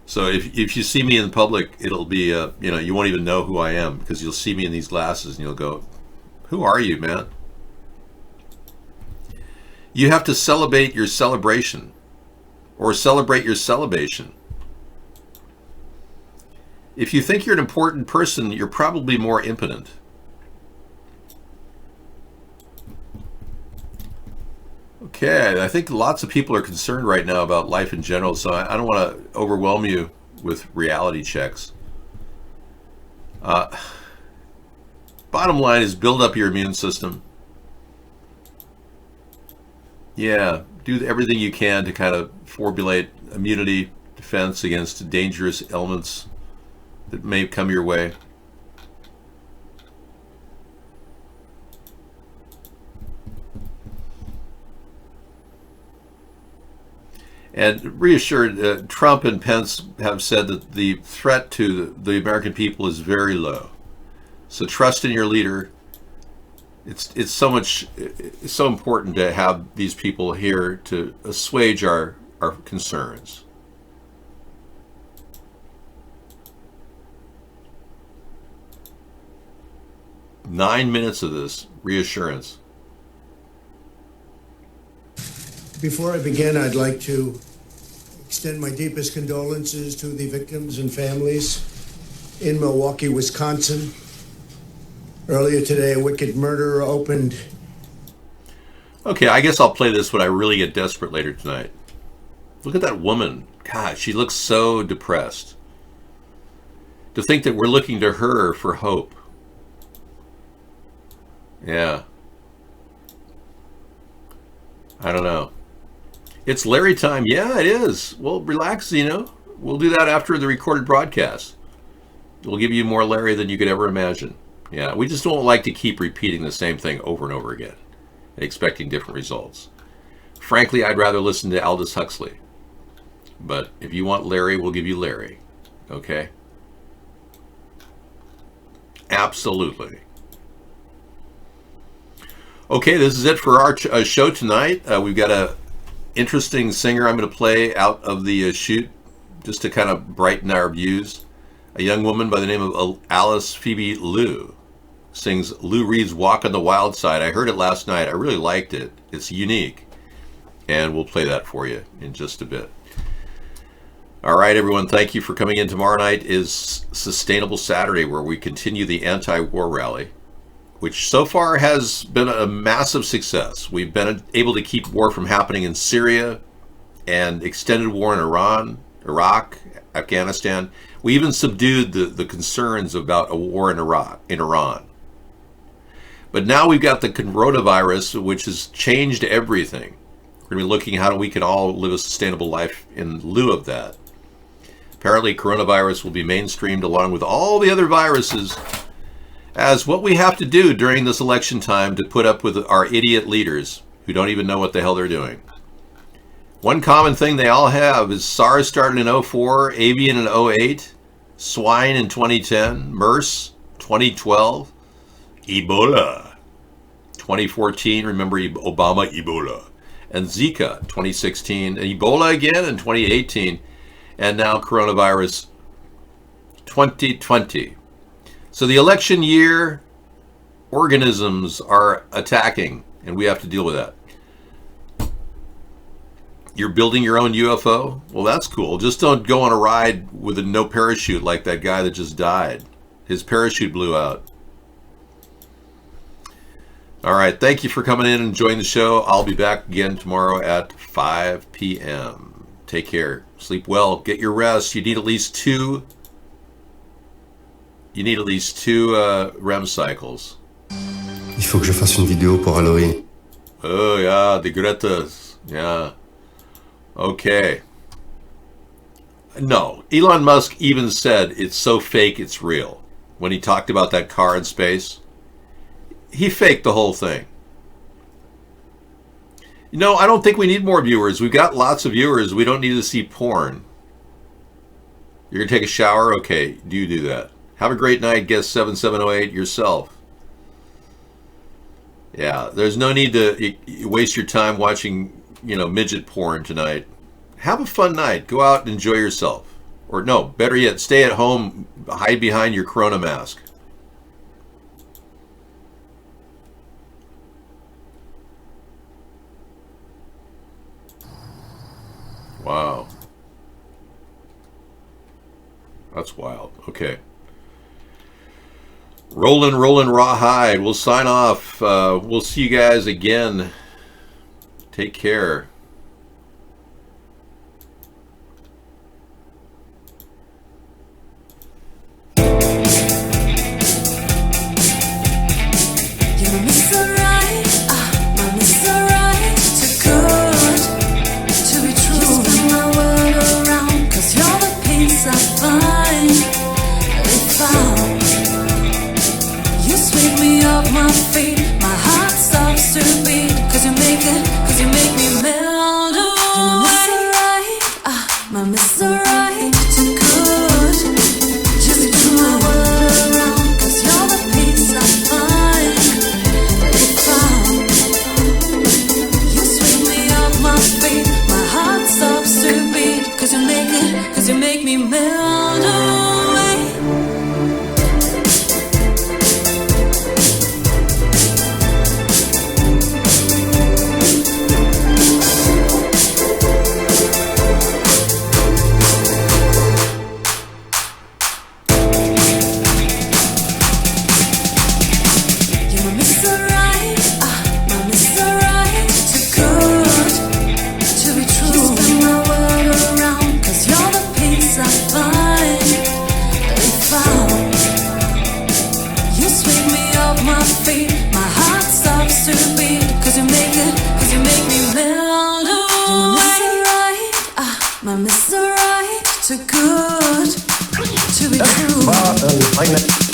Speaker 2: So if you see me in public, it'll be, you know, you won't even know who I am because you'll see me in these glasses and you'll go, who are you, man? You have to celebrate your celebration or celebrate your celebration. If you think you're an important person, you're probably more impotent. Okay, I think lots of people are concerned right now about life in general, so I don't want to overwhelm you with reality checks. Bottom line is build up your immune system. Yeah, do everything you can to kind of formulate immunity, defense against dangerous elements that may come your way. And reassured, Trump and Pence have said that the threat to the American people is very low. So trust in your leader. It's so important to have these people here to assuage our concerns. 9 minutes of this reassurance.
Speaker 4: Before I begin, I'd like to extend my deepest condolences to the victims and families in Milwaukee, Wisconsin. Earlier today, a wicked murderer opened.
Speaker 2: Okay, I guess I'll play this when I really get desperate later tonight. Look at that woman. God, she looks so depressed. To think that we're looking to her for hope. Yeah. I don't know. It's Larry time. Yeah, it is. Well, relax, Zeno. We'll do that after the recorded broadcast. We'll give you more Larry than you could ever imagine. Yeah, we just don't like to keep repeating the same thing over and over again, expecting different results. Frankly, I'd rather listen to Aldous Huxley. But if you want Larry, we'll give you Larry. Okay? Absolutely. Okay, this is it for our show tonight. We've got a interesting singer I'm going to play out of the chute just to kind of brighten our views. A young woman by the name of Alice Phoebe Liu sings Lou Reed's Walk on the Wild Side. I heard it last night. I really liked it. It's unique. And we'll play that for you in just a bit. All right, everyone, thank you for coming in. Tomorrow night is Sustainable Saturday, where we continue the anti-war rally, which so far has been a massive success. We've been able to keep war from happening in Syria and extended war in Iran, Iraq, Afghanistan. We even subdued the concerns about a war in Iran. But now we've got the coronavirus, which has changed everything. We're going to be looking how we can all live a sustainable life in lieu of that. Apparently, coronavirus will be mainstreamed along with all the other viruses as what we have to do during this election time to put up with our idiot leaders who don't even know what the hell they're doing. One common thing they all have is SARS started in 2004, avian in 2008, swine in 2010, MERS 2012, Ebola 2014, remember Obama Ebola, and Zika 2016, and Ebola again in 2018, and now coronavirus 2020. So the election year, organisms are attacking, and we have to deal with that. You're building your own UFO? Well, that's cool. Just don't go on a ride with a no parachute like that guy that just died. His parachute blew out. All right, thank you for coming in and enjoying the show. I'll be back again tomorrow at 5 p.m. Take care. Sleep well. Get your rest. You need at least two REM cycles.
Speaker 18: Il faut que je fasse une vidéo pour Halloween.
Speaker 2: Oh, yeah, the Gretas. Yeah. Okay. No, Elon Musk even said it's so fake it's real. When he talked about that car in space, he faked the whole thing. You know, I don't think we need more viewers. We've got lots of viewers. We don't need to see porn. You're going to take a shower? Okay, do that. Have a great night, guest 7708 yourself. Yeah, there's no need to waste your time watching, midget porn tonight. Have a fun night. Go out and enjoy yourself. Or no, better yet, stay at home, hide behind your corona mask. Wow. That's wild. Okay. Rollin' Rawhide. We'll sign off. We'll see you guys again. Take care.
Speaker 19: You make me melt away.
Speaker 1: My Mr. Right, too good to be true.